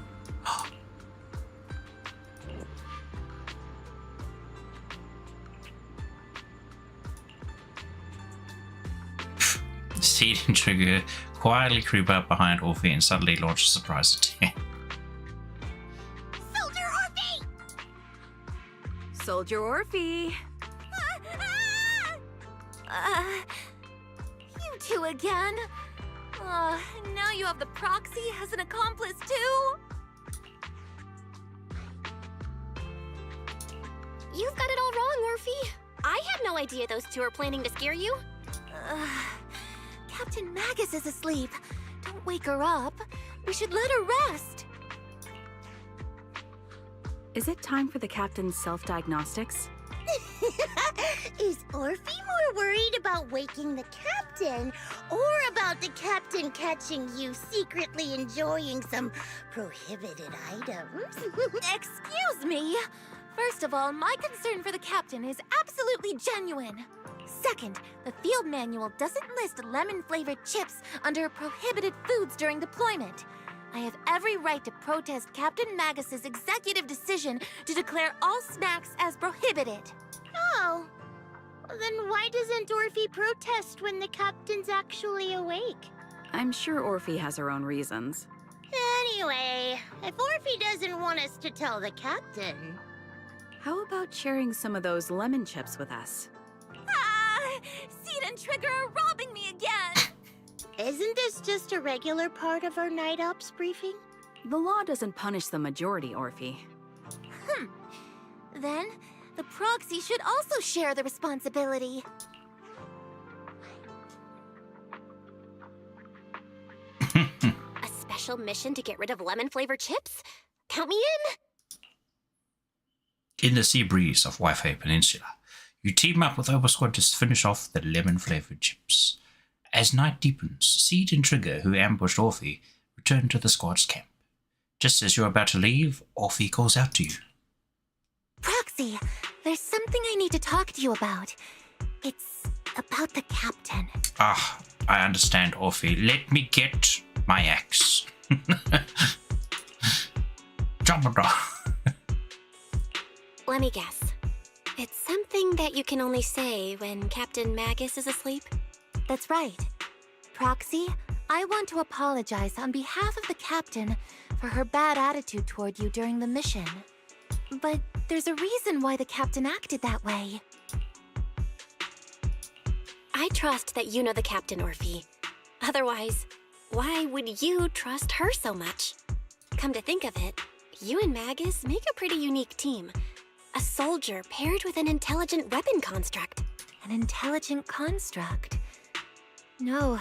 Seed and Trigger quietly creep up behind Orphe and suddenly launch a surprise attack. Soldier Orphe! Soldier Orphe! You two again? Now you have the proxy as an accomplice too? You've got it all wrong, Orphe. I had no idea those two were planning to scare you. Captain Magus is asleep. Don't wake her up. We should let her rest. Is it time for the captain's self-diagnostics? Is Orphe more worried about waking the captain, or about the captain catching you secretly enjoying some prohibited items? Excuse me. First of all, my concern for the captain is absolutely genuine. Second, the field manual doesn't list lemon-flavored chips under prohibited foods during deployment. I have every right to protest Captain Magus's executive decision to declare all snacks as prohibited. Oh. Then why doesn't Orphe protest when the captain's actually awake? I'm sure Orphe has her own reasons. Anyway, if Orphe doesn't want us to tell the captain... How about sharing some of those lemon chips with us? Seed and Trigger are robbing me again! Isn't this just a regular part of our night ops briefing? The law doesn't punish the majority, Orphe. Then, the proxy should also share the responsibility. A special mission to get rid of lemon-flavored chips? Count me in! In the sea breeze of Wi-Fi Peninsula, you team up with Obol Squad to finish off the lemon-flavored chips. As night deepens, Seed and Trigger, who ambushed Orphe, return to the squad's camp. Just as you're about to leave, Orphe calls out to you. Proxy, there's something I need to talk to you about. It's about the captain. Ah, I understand, Orphe. Let me get my axe. Let me guess. It's something that you can only say when Captain Magus is asleep? That's right. Proxy, I want to apologize on behalf of the captain for her bad attitude toward you during the mission. But there's a reason why the captain acted that way. I trust that you know the captain, Orphe. Otherwise, why would you trust her so much? Come to think of it, you and Magus make a pretty unique team. A soldier paired with an intelligent weapon construct. An intelligent construct? No,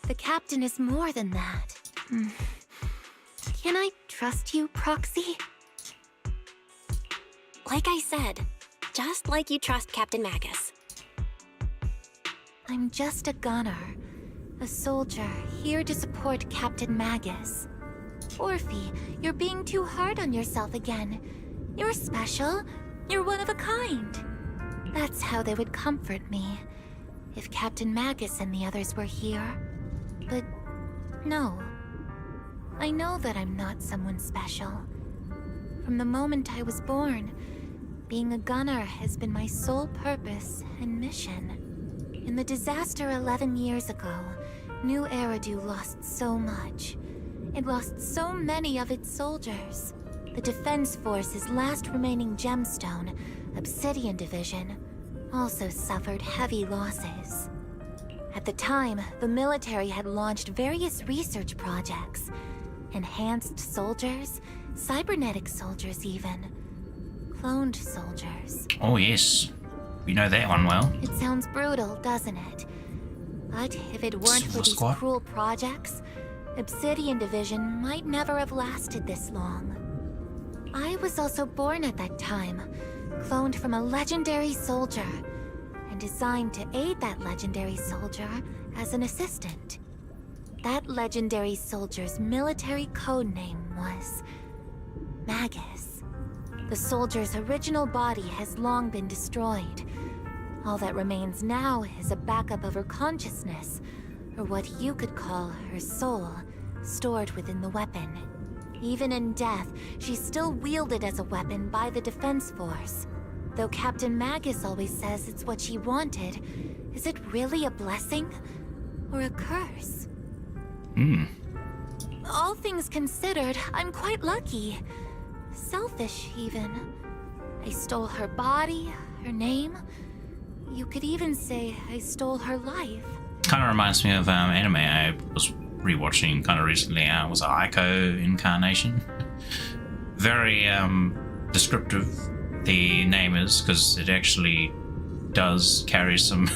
the captain is more than that. Can I trust you, Proxy? Like I said, just like you trust Captain Magus. I'm just a gunner. A soldier, here to support Captain Magus. Orphe, you're being too hard on yourself again. You're special. You're one of a kind. That's how they would comfort me, if Captain Magus and the others were here. But no. I know that I'm not someone special. From the moment I was born, being a gunner has been my sole purpose and mission. In the disaster 11 years ago, New Eridu lost so much. It lost so many of its soldiers. The Defense Force's last remaining gemstone, Obsidian Division, also suffered heavy losses. At the time, the military had launched various research projects. Enhanced soldiers, cybernetic soldiers even. Cloned soldiers. Oh yes, we know that one well. It sounds brutal, doesn't it? But if it weren't for these cruel projects, Obsidian Division might never have lasted this long. I was also born at that time, cloned from a legendary soldier, and designed to aid that legendary soldier as an assistant. That legendary soldier's military code name was Magus. The soldier's original body has long been destroyed. All that remains now is a backup of her consciousness, or what you could call her soul, stored within the weapon. Even in death, she's still wielded as a weapon by the Defense Force. Though Captain Magus always says it's what she wanted, is it really a blessing or a curse? All things considered, I'm quite lucky. Selfish, even. I stole her body, her name. You could even say I stole her life. Kind of reminds me of anime I was rewatching kind of recently. It was an Aiko incarnation. Very descriptive, the name is, because it actually does carry some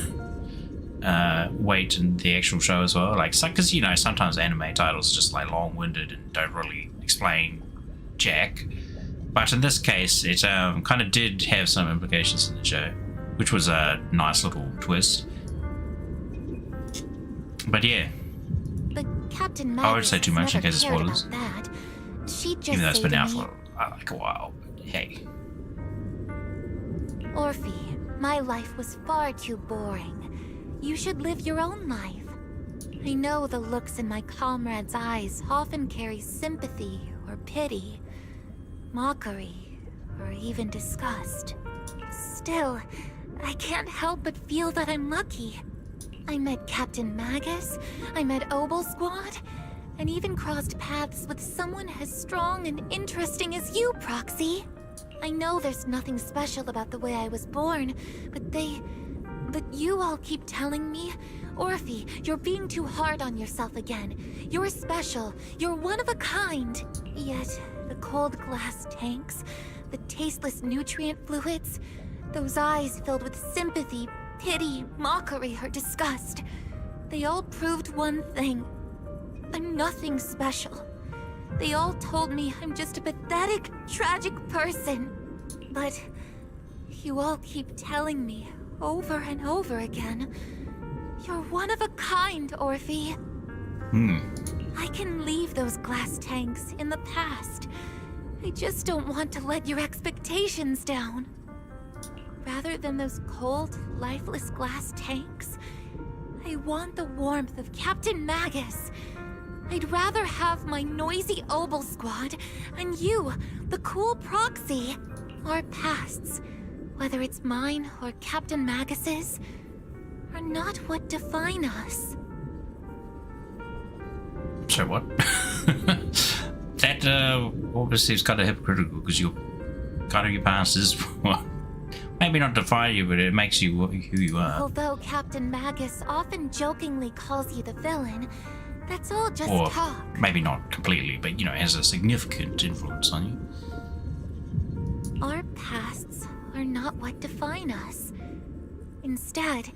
weight in the actual show as well. Like, because you know, sometimes anime titles are just like long-winded and don't really explain jack. But in this case, it kind of did have some implications in the show, which was a nice little twist. But yeah. But Captain Magus I won't say too much in case of spoilers. That. She just Even though it's been out me, for like a while. But hey. Orphe, my life was far too boring. You should live your own life. I know the looks in my comrades' eyes often carry sympathy or pity, mockery, or even disgust. Still, I can't help but feel that I'm lucky. I met Captain Magus, I met Obol Squad, and even crossed paths with someone as strong and interesting as you, Proxy. I know there's nothing special about the way I was born, but you all keep telling me, Orphe, you're being too hard on yourself again. You're special, you're one of a kind. Yet, the cold glass tanks, the tasteless nutrient fluids, those eyes filled with sympathy, pity, mockery, or disgust. They all proved one thing. I'm nothing special. They all told me I'm just a pathetic, tragic person. But you all keep telling me over and over again, you're one of a kind, Orphe. I can leave those glass tanks in the past. I just don't want to let your expectations down. Rather than those cold, lifeless glass tanks, I want the warmth of Captain Magus. I'd rather have my noisy Obol Squad and you, the cool Proxy. Our pasts, whether it's mine or Captain Magus's, are not what define us. So what? That obviously is kind of hypocritical, because your past is maybe not define you, but it makes you who you are. Although Captain Magus often jokingly calls you the villain, that's all just or talk. Maybe not completely, but you know, has a significant influence on you. Our pasts are not what define us. Instead,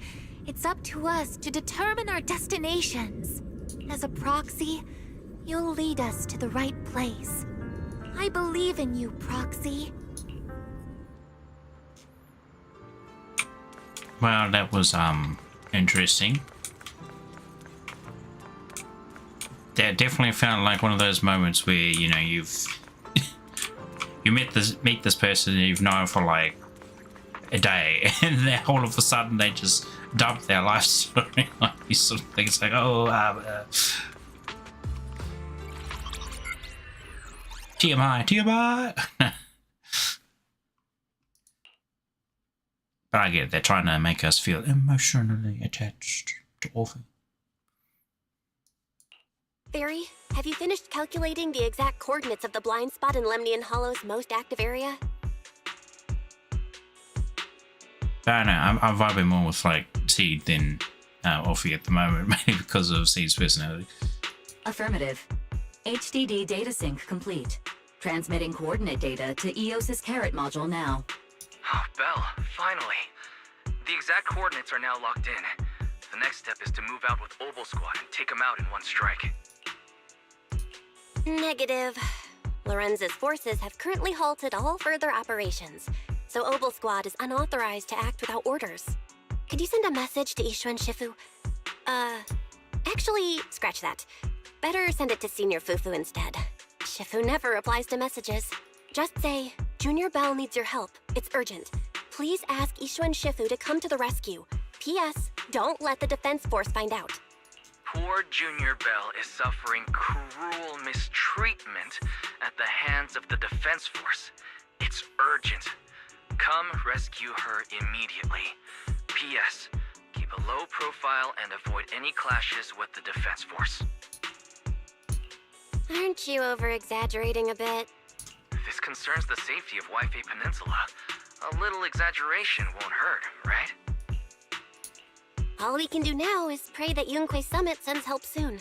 it's up to us to determine our destinations. As a Proxy, you'll lead us to the right place. I believe in you, Proxy. Well, that was interesting. That definitely felt like one of those moments where, you know, you meet this person and you've known for like a day, and then all of a sudden they just dump their life story. Like these sort of things, like, oh, TMI. But I get it, they're trying to make us feel emotionally attached to Orphe. Barry, have you finished calculating the exact coordinates of the blind spot in Lemnian Hollow's most active area? I don't know, I'm vibing more with like Seed than Orphe at the moment, mainly because of Seed's personality. Affirmative. HDD data sync complete. Transmitting coordinate data to EOS's Carrot module now. Oh, Belle, finally. The exact coordinates are now locked in. The next step is to move out with Obol Squad and take them out in one strike. Negative. Lorenz's forces have currently halted all further operations, so Obol Squad is unauthorized to act without orders. Could you send a message to Ishu and Shifu? Actually, scratch that. Better send it to Senior Fufu instead. Shifu never replies to messages. Just say, Junior Belle needs your help. It's urgent. Please ask Ishu and Shifu to come to the rescue. P.S. Don't let the defense force find out. Poor Junior Belle is suffering cruel mistreatment at the hands of the defense force. It's urgent. Come rescue her immediately. P.S. Keep a low profile and avoid any clashes with the defense force. Aren't you over-exaggerating a bit? This concerns the safety of Waifei Peninsula. A little exaggeration won't hurt, right? All we can do now is pray that Yunque Summit sends help soon.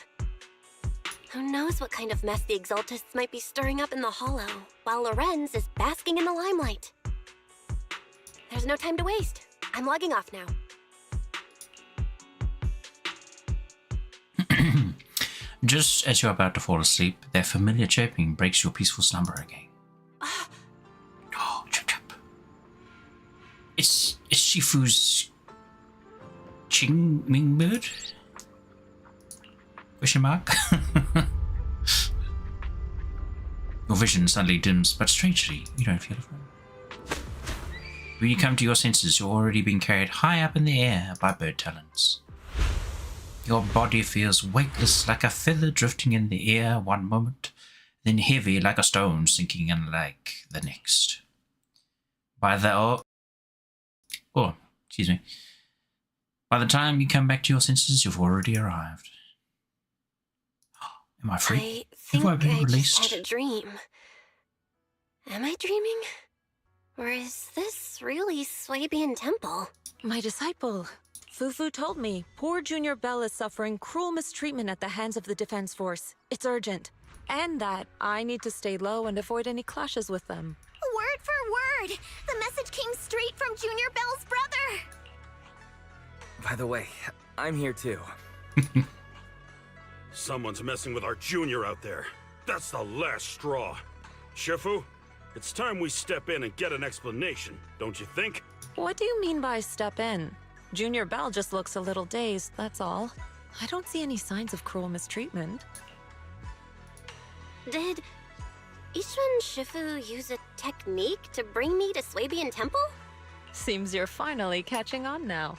Who knows what kind of mess the Exaltists might be stirring up in the Hollow, while Lorenz is basking in the limelight. There's no time to waste. I'm logging off now. Just as you're about to fall asleep, their familiar chirping breaks your peaceful slumber again. Oh, chip chip. It's Shifu's Ching Ming bird? Question mark? Your vision suddenly dims, but strangely, you don't feel afraid. When you come to your senses, you're already being carried high up in the air by bird talons. Your body feels weightless like a feather drifting in the air one moment, then heavy like a stone sinking in the lake the next. By the time you come back to your senses, you've already arrived. Am I free? I think Have I been I released? just had a dream. Am I dreaming? Or is this really Swabian Temple? My disciple. Fufu told me poor Junior Belle is suffering cruel mistreatment at the hands of the defense force. It's urgent. And that I need to stay low and avoid any clashes with them. Word for word! The message came straight from Junior Belle's brother! By the way, I'm here too. Someone's messing with our junior out there. That's the last straw. Shifu, it's time we step in and get an explanation, don't you think? What do you mean by step in? Junior Belle just looks a little dazed, that's all. I don't see any signs of cruel mistreatment. Did Ishu and Shifu use a technique to bring me to Swabian Temple? Seems you're finally catching on now.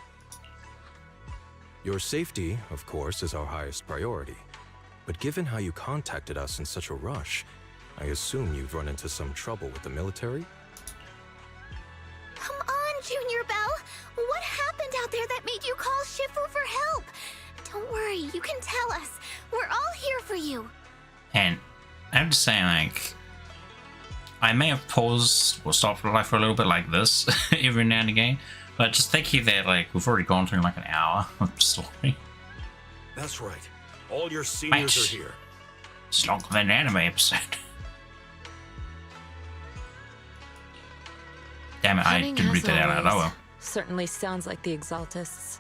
Your safety, of course, is our highest priority. But given how you contacted us in such a rush, I assume you've run into some trouble with the military? Come on, Junior Belle! What happened out there that made you call Shifu for help? Don't worry, you can tell us. We're all here for you. And I'm just saying, like, I may have paused or stopped life for a little bit like this every now and again, but just thinking that, like, we've already gone through like an hour of story. That's right. All your seniors Mate, are here. It's longer than an anime episode. Damn it, I Cunning didn't read as that out loud. Oh always. well. Certainly sounds like the Exaltists.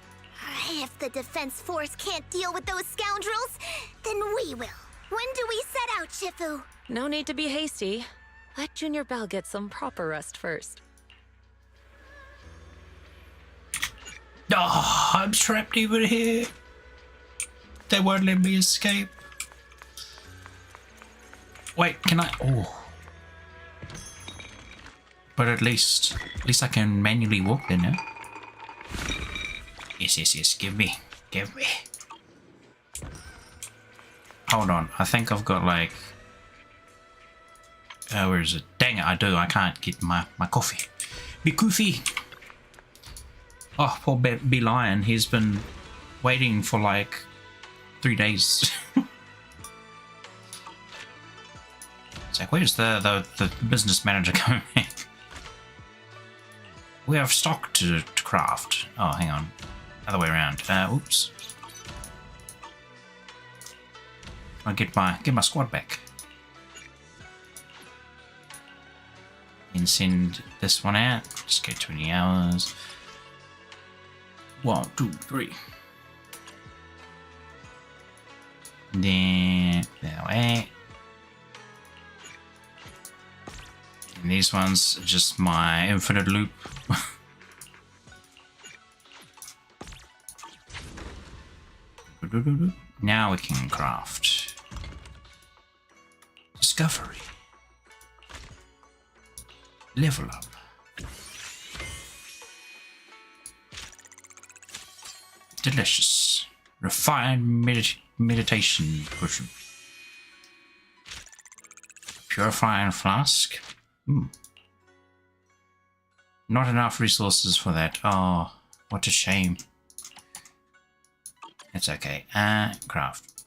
If the defense force can't deal with those scoundrels, then we will. When do we set out, Shifu? No need to be hasty. Let Junior Belle get some proper rest first. Oh, I'm trapped even here. They won't let me escape. Wait, can I? Oh. But at least I can manually walk there now. Yes, give me. Hold on, I think I've got like... where is it? Dang it, I can't get my coffee. Me coffee! Oh, poor B Lion. He's been waiting for like 3 days. It's like, where's the business manager coming back? We have stock to craft. Oh, hang on. Other way around. Oops. I'll get my squad back. And send this one out. Just go 20 hours. 1, 2, 3. Then that way. And these ones are just my infinite loop. Now we can craft. Discovery. Level up. Delicious. Refined meditation potion. Purifying flask. Not enough resources for that. Oh, what a shame. It's okay. Craft.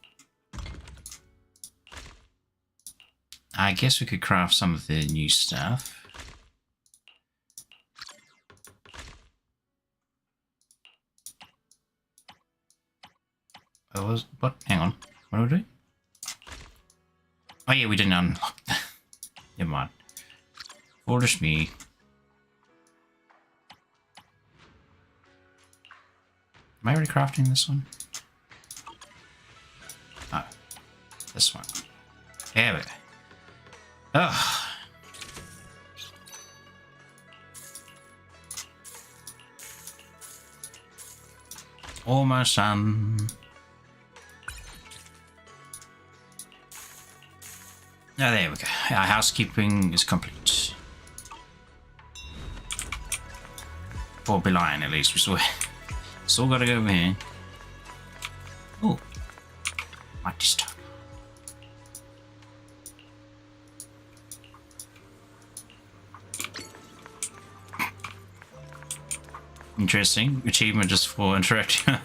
I guess we could craft some of the new stuff. What? Hang on. What do we do? Oh yeah, we didn't unlock that. Never mind. Foolish me. Am I already crafting this one? Oh. This one. There we go. Ugh. Almost done. Oh, there we go. Our housekeeping is complete. For Belian, at least. We still gotta go over here. Oh. Mighty stuff. Interesting. Achievement just for interacting.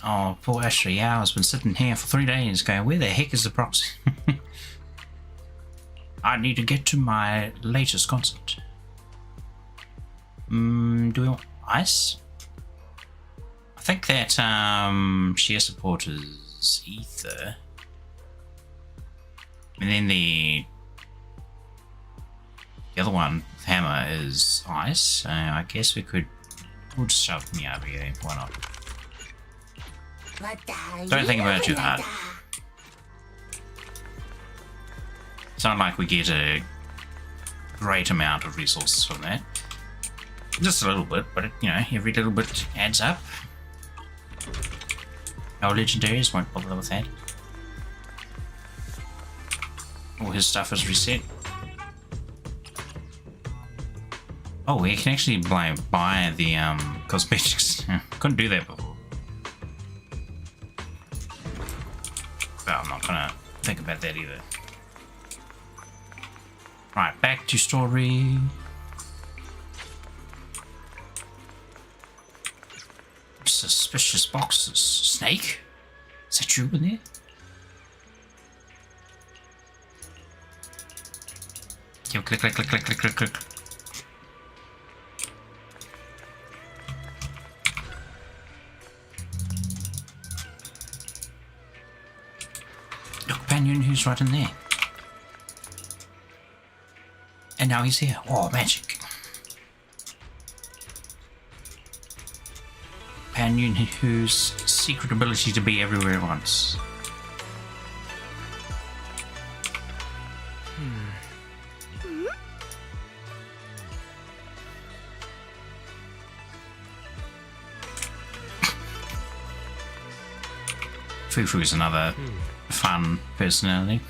Oh, poor Ashley. Yeah, I've been sitting here for 3 days going, where the heck is the proxy? I need to get to my latest concert. Do we want ice? I think that share support is ether. And then the other one, hammer, is ice. So I guess we'll just shove me over here. Why not? Don't think about it too hard. It's not like we get a great amount of resources from that. Just a little bit, but you know, every little bit adds up. Our legendaries won't bother with that. All his stuff is reset. Oh, we can actually buy the cosmetics. Couldn't do that before. But I'm not gonna think about that either. Right, back to story. Suspicious boxes. Snake? Is that you in there? Yo, click, click, click, click, click, click, click. Look, companion who's right in there. And now he's here. Oh, magic. Companion whose secret ability to be everywhere at once. Fufu is another fun personality.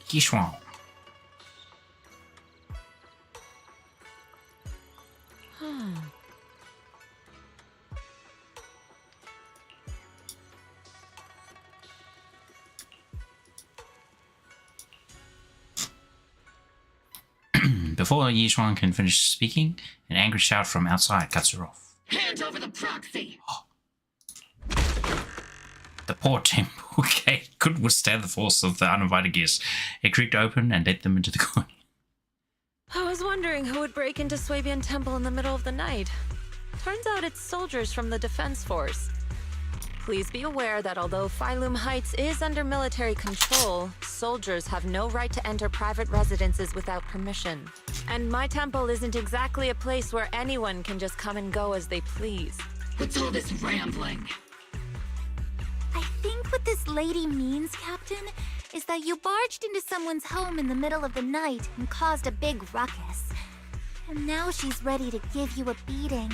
Yishuan. Before Yishuan can finish speaking, an angry shout from outside cuts her off. Hand over the proxy! The poor temple gate couldn't withstand the force of the uninvited guests. It creaked open and let them into the colony. I was wondering who would break into Swabian Temple in the middle of the night. Turns out it's soldiers from the Defense Force. Please be aware that although Phylum Heights is under military control, soldiers have no right to enter private residences without permission. And my temple isn't exactly a place where anyone can just come and go as they please. What's all this rambling? I think what this lady means, Captain, is that you barged into someone's home in the middle of the night and caused a big ruckus. And now she's ready to give you a beating.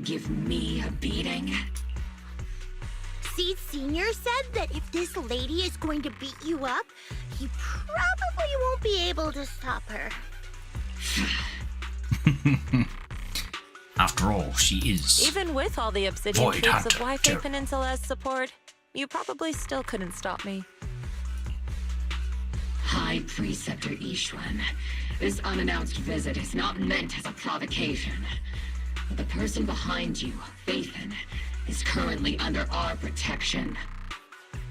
Give me a beating? Seed Senior said that if this lady is going to beat you up, he probably won't be able to stop her. After all, she is. Even with all the obsidian Void troops of Hunter, Wi-Fi Peninsula's support, you probably still couldn't stop me. High Preceptor Yishuan, this unannounced visit is not meant as a provocation. But the person behind you, Phaethon, is currently under our protection.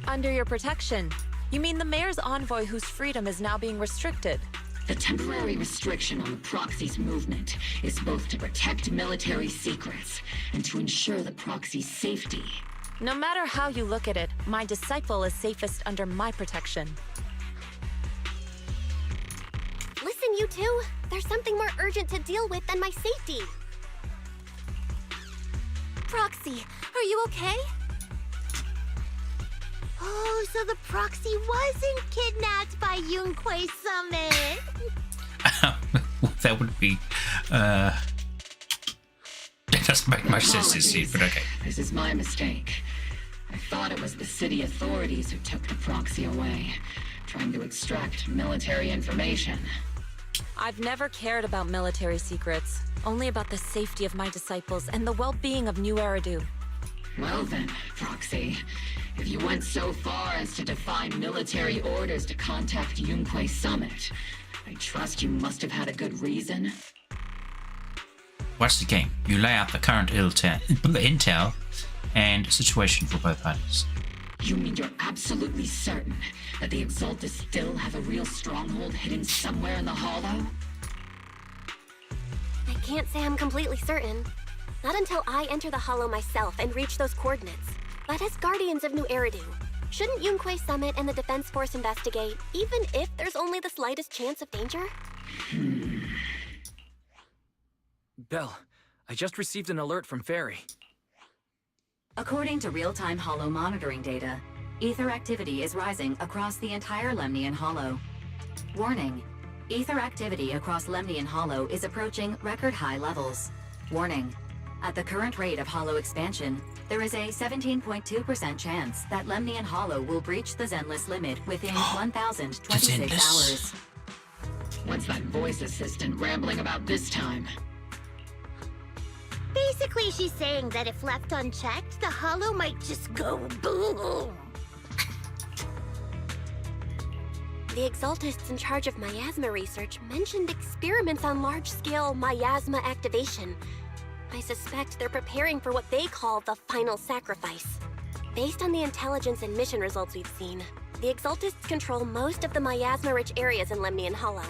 Under your protection? You mean the mayor's envoy whose freedom is now being restricted? The temporary restriction on the proxy's movement is both to protect military secrets and to ensure the proxy's safety. No matter how you look at it, my disciple is safest under my protection. Listen, you two. There's something more urgent to deal with than my safety. Proxy, are you okay? Oh, so the proxy wasn't kidnapped by Yunquei Summit. That would be, that doesn't make much sense to see, but okay. This is my mistake. I thought it was the city authorities who took the proxy away, trying to extract military information. I've never cared about military secrets, only about the safety of my disciples and the well-being of New Eridu. Well then, Proxy, if you went so far as to defy military orders to contact Yunquei Summit, I trust you must have had a good reason. Watch the game. You lay out the current intel and situation for both parties. You mean you're absolutely certain that the Exaltus still have a real stronghold hidden somewhere in the Hollow? I can't say I'm completely certain. Not until I enter the Hollow myself and reach those coordinates. But as Guardians of New Eridu, shouldn't Yunquei Summit and the Defense Force investigate, even if there's only the slightest chance of danger? Belle, I just received an alert from Fairy. According to real-time Hollow monitoring data, ether activity is rising across the entire Lemnian Hollow. Warning: ether activity across Lemnian Hollow is approaching record-high levels. Warning: at the current rate of Hollow expansion, there is a 17.2% chance that Lemnian Hollow will breach the Zenless limit within 1,026 hours. What's that voice assistant rambling about this time? Basically, she's saying that if left unchecked, the Hollow might just go boom. The Exaltists in charge of miasma research mentioned experiments on large-scale miasma activation. I suspect they're preparing for what they call the final sacrifice. Based on the intelligence and mission results we've seen, the Exaltists control most of the miasma-rich areas in Lemnian Hollow.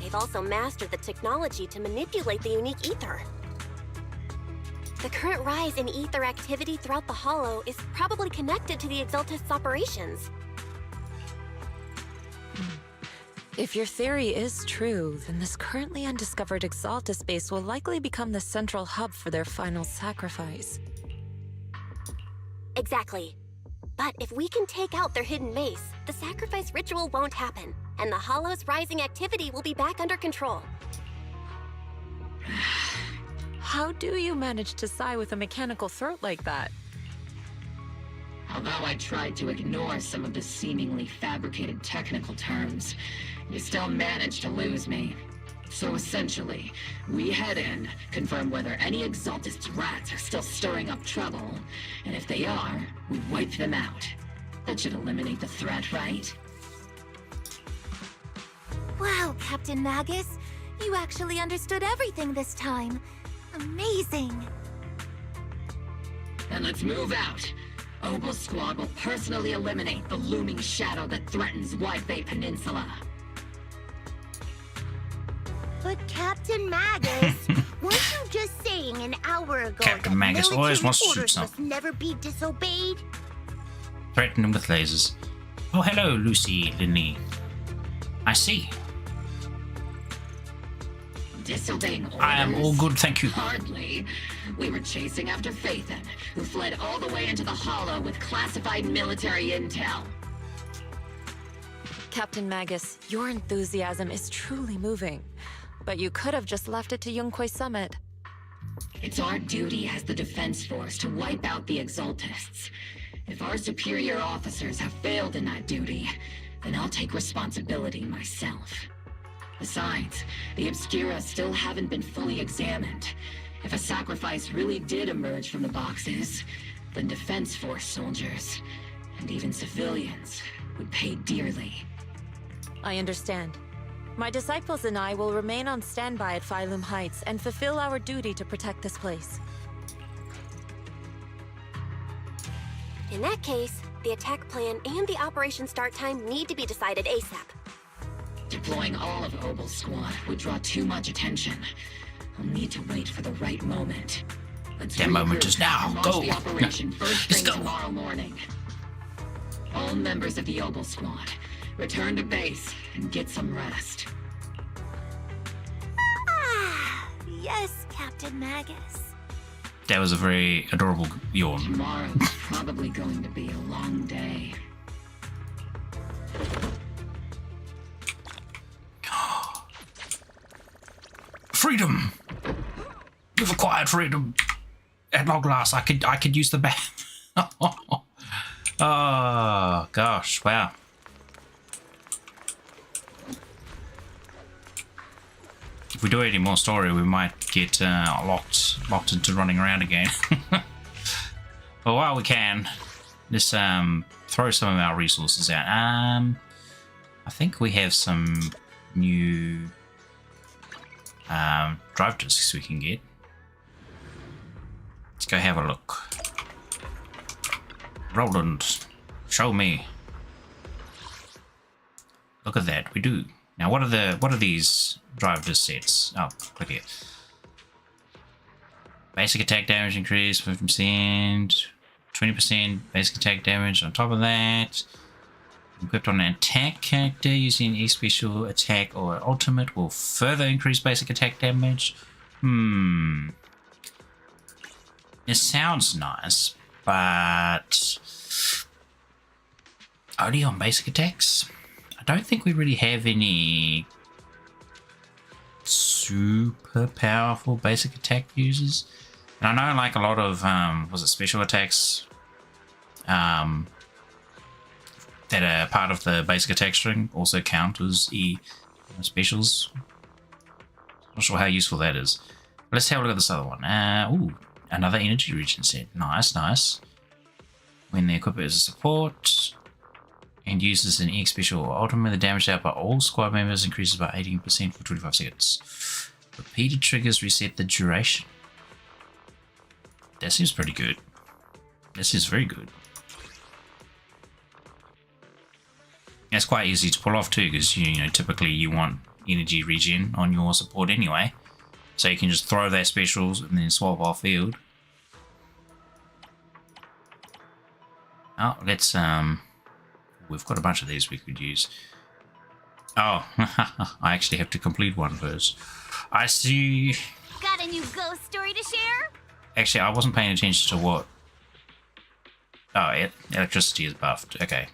They've also mastered the technology to manipulate the unique ether. The current rise in ether activity throughout the Hollow is probably connected to the Exaltists' operations. If your theory is true, then this currently undiscovered Exaltus base will likely become the central hub for their final sacrifice. Exactly. But if we can take out their hidden base, the sacrifice ritual won't happen, and the Hollow's rising activity will be back under control. How do you manage to sigh with a mechanical throat like that? Although I tried to ignore some of the seemingly fabricated technical terms, you still managed to lose me. So essentially, we head in, confirm whether any Exaltist rats are still stirring up trouble, and if they are, we wipe them out. That should eliminate the threat, right? Wow, Captain Magus. You actually understood everything this time. Amazing. Then let's move out. Obol Squad will personally eliminate the looming shadow that threatens White Bay Peninsula. But Captain Magus, weren't you just saying an hour ago Captain that Magus always military wants to shoot orders must something. never be disobeyed? Threaten them with lasers. Oh, hello, Lucy Linney. I see. Disobeying orders? I am all good, thank you. Hardly. We were chasing after Phaethon, who fled all the way into the Hollow with classified military intel. Captain Magus, your enthusiasm is truly moving. But you could have just left it to Yunquay Summit. It's our duty as the Defense Force to wipe out the Exaltists. If our superior officers have failed in that duty, then I'll take responsibility myself. Besides, the Obscura still haven't been fully examined. If a sacrifice really did emerge from the boxes, then Defense Force soldiers, and even civilians, would pay dearly. I understand. My disciples and I will remain on standby at Phylum Heights and fulfill our duty to protect this place. In that case, the attack plan and the operation start time need to be decided ASAP. Deploying all of Obol Squad would draw too much attention. I'll need to wait for the right moment. That moment is now. And launch Go. the operation first Let's thing go. tomorrow morning. All members of the Obol Squad, return to base and get some rest. Ah, yes, Captain Magus. That was a very adorable yawn. Tomorrow's probably going to be a long day. Freedom! We've acquired freedom. At long last, I could use the bath. Oh gosh, wow. If we do any more story, we might get locked into running around again. But while we can, let's throw some of our resources out. I think we have some new drive discs we can get. Let's go have a look. Roland, show me. Look at that, we do. Now what are these drive disc sets? Oh, click here. Basic attack damage increase 50%, 20% basic attack damage on top of that. Equipped on an attack character using a special attack or ultimate will further increase basic attack damage. It sounds nice, but only on basic attacks. I don't think we really have any super powerful basic attack users. And I know like a lot of was it special attacks that are part of the basic attack string also count as specials. Not sure how useful that is. Let's have a look at this other one. Ooh, another energy regen set. Nice, nice. When the equipment is a support and uses an EX special or ultimate, the damage dealt by all squad members increases by 18% for 25 seconds. Repeated triggers reset the duration. That seems pretty good. This is very good. It's quite easy to pull off too, because you know typically you want energy regen on your support anyway, so you can just throw their specials and then swap off field. Oh, let's we've got a bunch of these we could use. Oh, I actually have to complete one first. I see. Got a new ghost story to share? Actually, I wasn't paying attention to what. Oh, electricity is buffed. Okay.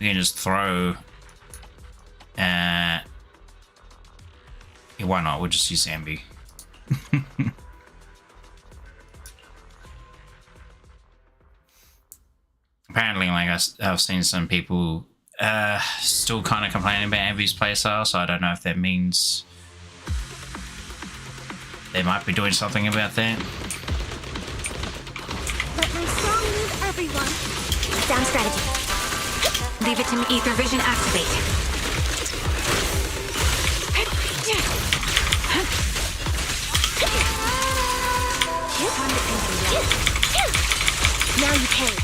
We can just throw. Yeah, why not? We'll just use Zambi. apparently, like I've seen some people still kind of complaining about Envy's playstyle, so I don't know if that means they might be doing something about that. Let my song move everyone. Down strategy. Leave it to me. Ether vision activate. Time to pin them down. Now you pay.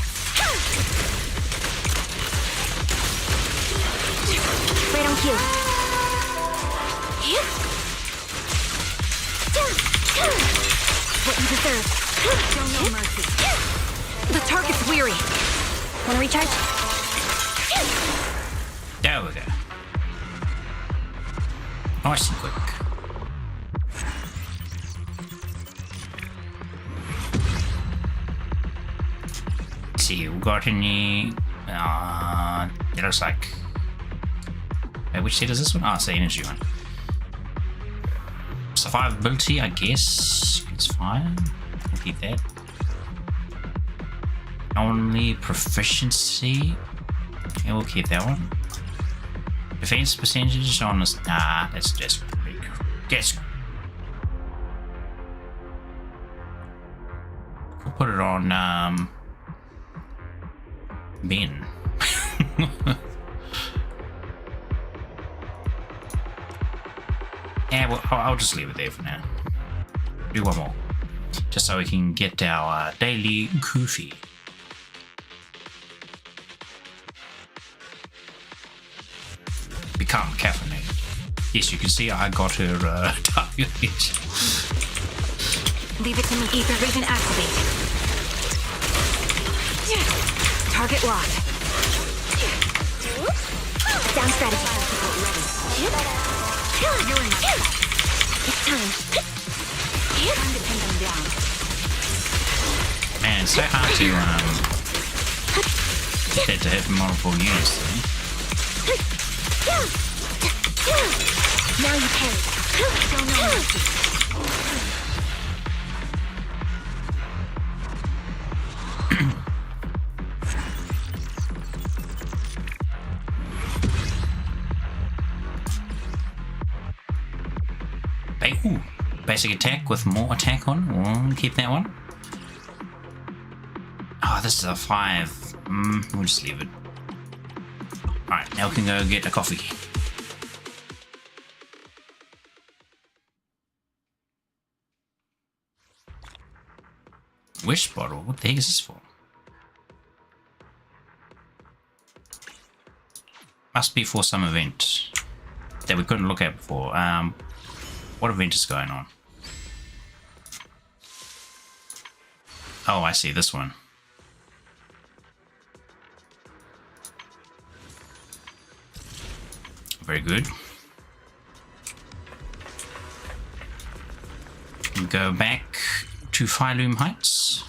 Right on cue. What you deserve. Show no mercy. The target's weary. Wanna recharge? There we go. Nice and quick. Let's see, we got any... it looks like... Wait, which set is this one? Oh, it's the energy one. Survivability, I guess. It's fine. We'll keep that. Only proficiency. Yeah, we'll keep that one. Defense percentage on this. Nah, that's pretty good. Guess. We'll put it on Ben. Yeah, well, I'll just leave it there for now. Do one more. Just so we can get our daily coffee. Become caffeinated. Yes, you can see I got her target. Leave it to me. Ether vision activate. Target locked. Down strategy. You're in my sight. It's time. Time to pin them down. Man, it's so hard to hit multiple units there. Now you pay. Show no mercy. Ooh, basic attack with more attack on. We'll keep that one. Oh, this is a 5. We'll just leave it. Alright, now we can go get a coffee. Wish bottle? What the heck is this for? Must be for some event that we couldn't look at before. What event is going on? Oh, I see this one. Very good. We go back to Phylum Heights.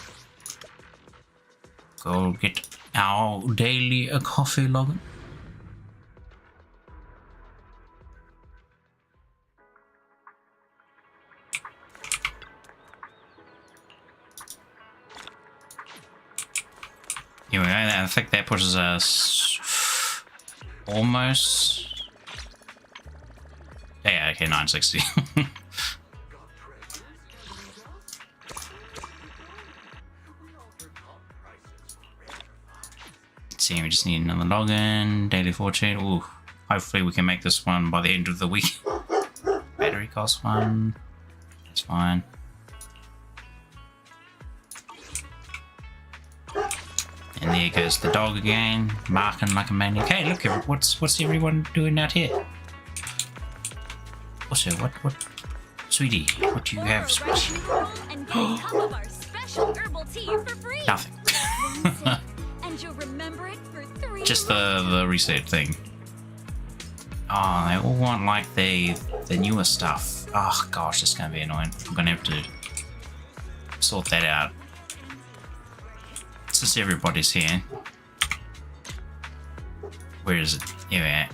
Go get our daily coffee login. Here we go. I think that pushes us almost. Yeah, okay, 960. Let's see, we just need another login, daily fortune. Ooh, hopefully we can make this one by the end of the week. Battery cost 1. That's fine. And there goes the dog again, barking like a maniac. Hey, look, what's everyone doing out here? Also, what, sweetie, what do you have special? Nothing. Just the reset thing. Oh, they all want like the newer stuff. Oh gosh, this is gonna be annoying. I'm gonna have to sort that out. Since everybody's here. Where is it? Here we are.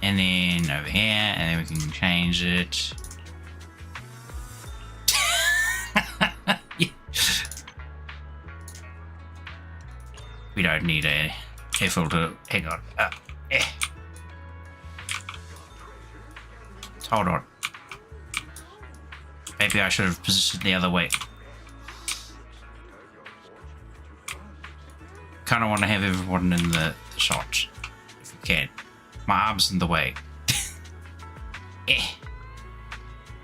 And then over here, and then we can change it. We don't need a careful to hang on. Hold on. Maybe I should have positioned the other way. Kind of want to have everyone in the shot, if we can. My arm's in the way.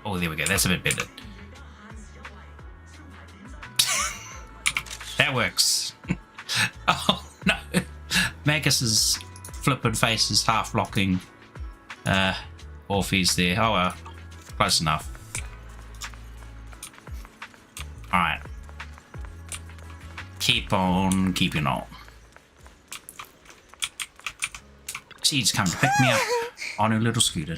Oh, there we go. That's a bit better. That works. Oh no, Magus's flippin' face is half blocking Orpheus there. Oh well, close enough. Alright. Keep on keeping on. She's come to pick me up on her little scooter.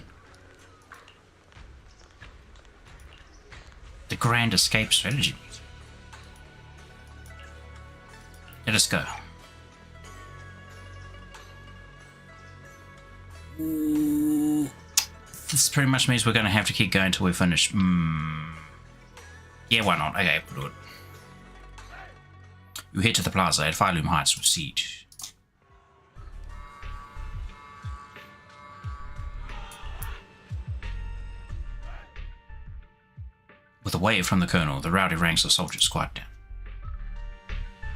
The grand escape strategy. Let us go. Ooh. This pretty much means we're going to have to keep going until we finish. Yeah, why not? Okay, good. You head to the plaza at Phylum Heights with siege. With a wave from the colonel, the rowdy ranks of soldiers quiet down.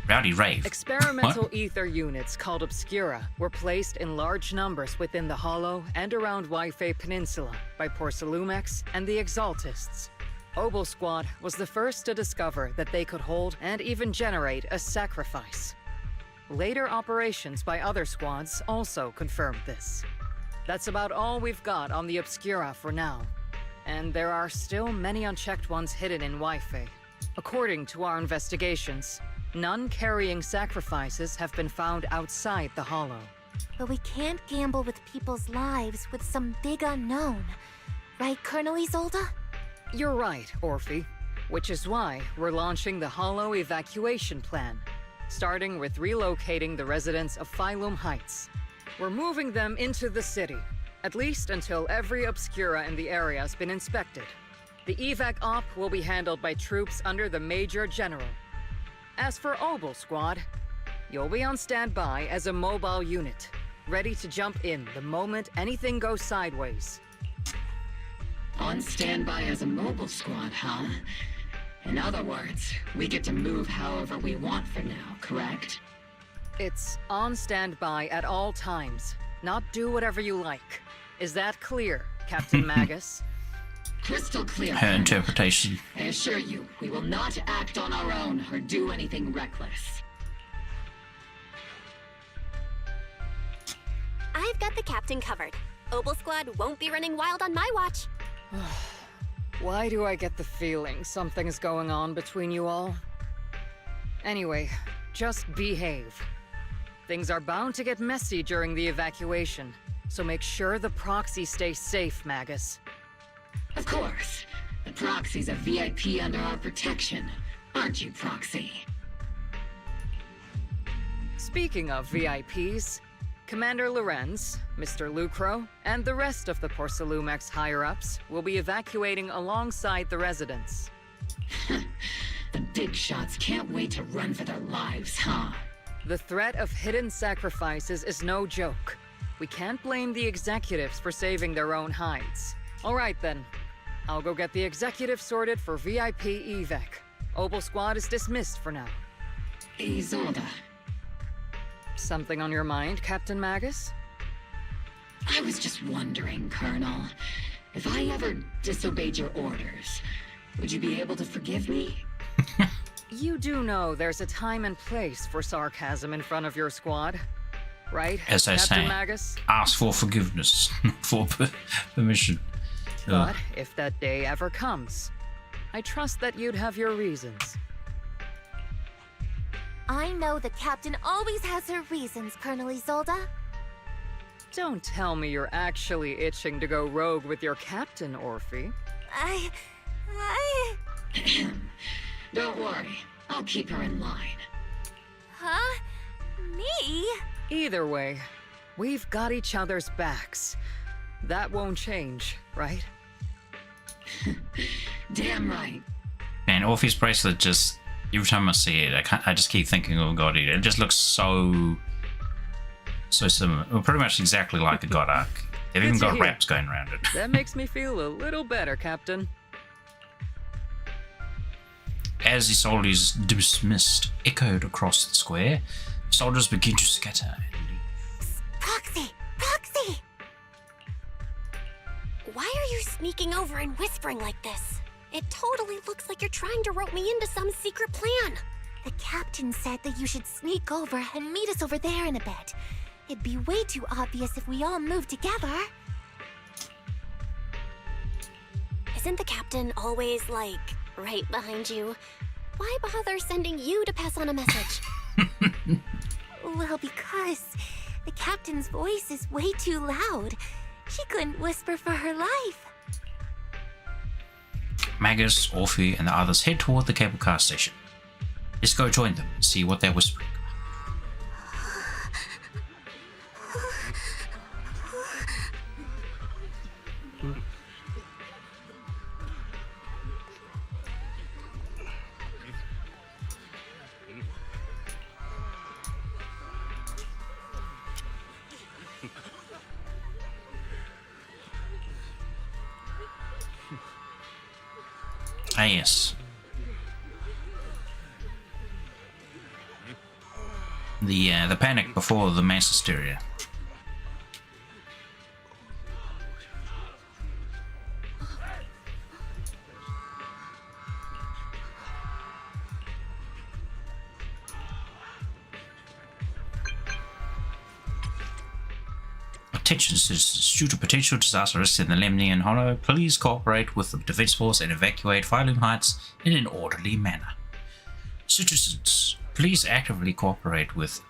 Rowdy rave. Experimental ether units called Obscura were placed in large numbers within the Hollow and around Waifei Peninsula by Porcelumex and the Exaltists. Obol Squad was the first to discover that they could hold and even generate a sacrifice. Later operations by other squads also confirmed this. That's about all we've got on the Obscura for now. And there are still many unchecked ones hidden in Waifei. According to our investigations, none carrying sacrifices have been found outside the Hollow. But we can't gamble with people's lives with some big unknown. Right, Colonel Isolde? You're right, Orphe. Which is why we're launching the Hollow evacuation plan, starting with relocating the residents of Phylum Heights. We're moving them into the city, at least until every Obscura in the area has been inspected. The evac op will be handled by troops under the Major General. As for Obol Squad, you'll be on standby as a mobile unit, ready to jump in the moment anything goes sideways. On standby as a mobile squad, huh? In other words, we get to move however we want for now, correct? It's on standby at all times, not do whatever you like. Is that clear, Captain Magus? Crystal clear. Her interpretation. I assure you, we will not act on our own or do anything reckless. I've got the captain covered. Obol Squad won't be running wild on my watch. Why do I get the feeling something's going on between you all? Anyway, just behave. Things are bound to get messy during the evacuation, so make sure the proxy stays safe, Magus. Of course. The proxy's a VIP under our protection. Aren't you, Proxy? Speaking of VIPs, Commander Lorenz, Mr. Lucro, and the rest of the Porcelumex higher-ups will be evacuating alongside the residents. The big shots can't wait to run for their lives, huh? The threat of hidden sacrifices is no joke. We can't blame the executives for saving their own hides. All right then. I'll go get the executive sorted for VIP evac. Obol Squad is dismissed for now. Isolde. Something on your mind, Captain Magus? I was just wondering, Colonel. If I ever disobeyed your orders, would you be able to forgive me? You do know there's a time and place for sarcasm in front of your squad, right, As I Captain say, Magus? ask for forgiveness, for permission. But if that day ever comes, I trust that you'd have your reasons. I know the captain always has her reasons, Colonel Isolde. Don't tell me you're actually itching to go rogue with your captain, Orphe. Don't worry. I'll keep her in line. Huh? Me? Either way, we've got each other's backs. That won't change, right? Damn right. And Orpheus bracelet just Every time I see it, I just keep thinking, oh god, it just looks so similar. Well, pretty much exactly like a god arc. They've even got wraps going around it. That makes me feel a little better, Captain. As the soldiers dismissed echoed across the square, soldiers begin to scatter and leave. Proxy! Proxy! Why are you sneaking over and whispering like this? It totally looks like you're trying to rope me into some secret plan. The captain said that you should sneak over and meet us over there in a bit. It'd be way too obvious if we all moved together. Isn't the captain always, like, right behind you? Why bother sending you to pass on a message? Well, because the captain's voice is way too loud. She couldn't whisper for her life. Magus, Orphe, and the others head toward the cable car station. Let's go join them and see what they're whispering. Ah, yes. The panic before the mass hysteria. Attention citizens, due to potential disaster risks in the Lemnian Hollow, please cooperate with the Defense Force and evacuate Phylum Heights in an orderly manner. Citizens, please actively cooperate with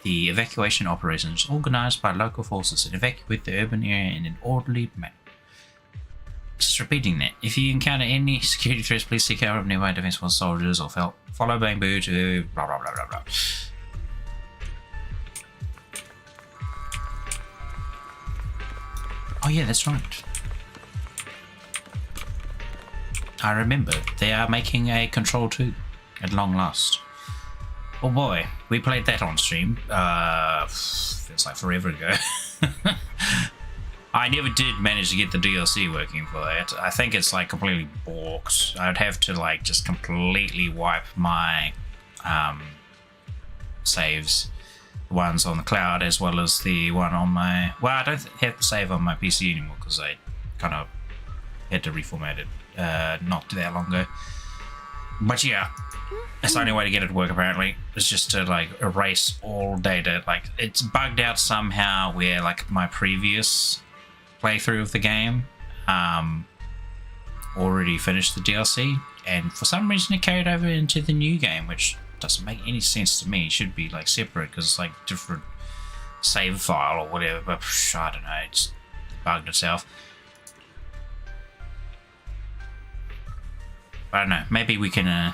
the evacuation operations organized by local forces and evacuate the urban area in an orderly manner. Just repeating that. If you encounter any security threats, please seek out nearby Defense Force soldiers or follow Bamboo to blah blah blah blah blah. Oh yeah, that's right. I remember, they are making a Control 2 at long last. Oh boy, we played that on stream. Feels like forever ago. I never did manage to get the DLC working for that. I think it's like completely borked. I'd have to like just completely wipe my saves. Ones on the cloud as well as the one on my... Well, I don't have to save on my PC anymore because I kind of had to reformat it not that long ago. But yeah, that's the only way to get it to work apparently. It's just to like erase all data. Like it's bugged out somehow where like my previous playthrough of the game already finished the DLC and for some reason it carried over into the new game, which doesn't make any sense to me. It should be like separate because it's like different save file or whatever, but I don't know, it's bugged itself. I don't know, maybe we can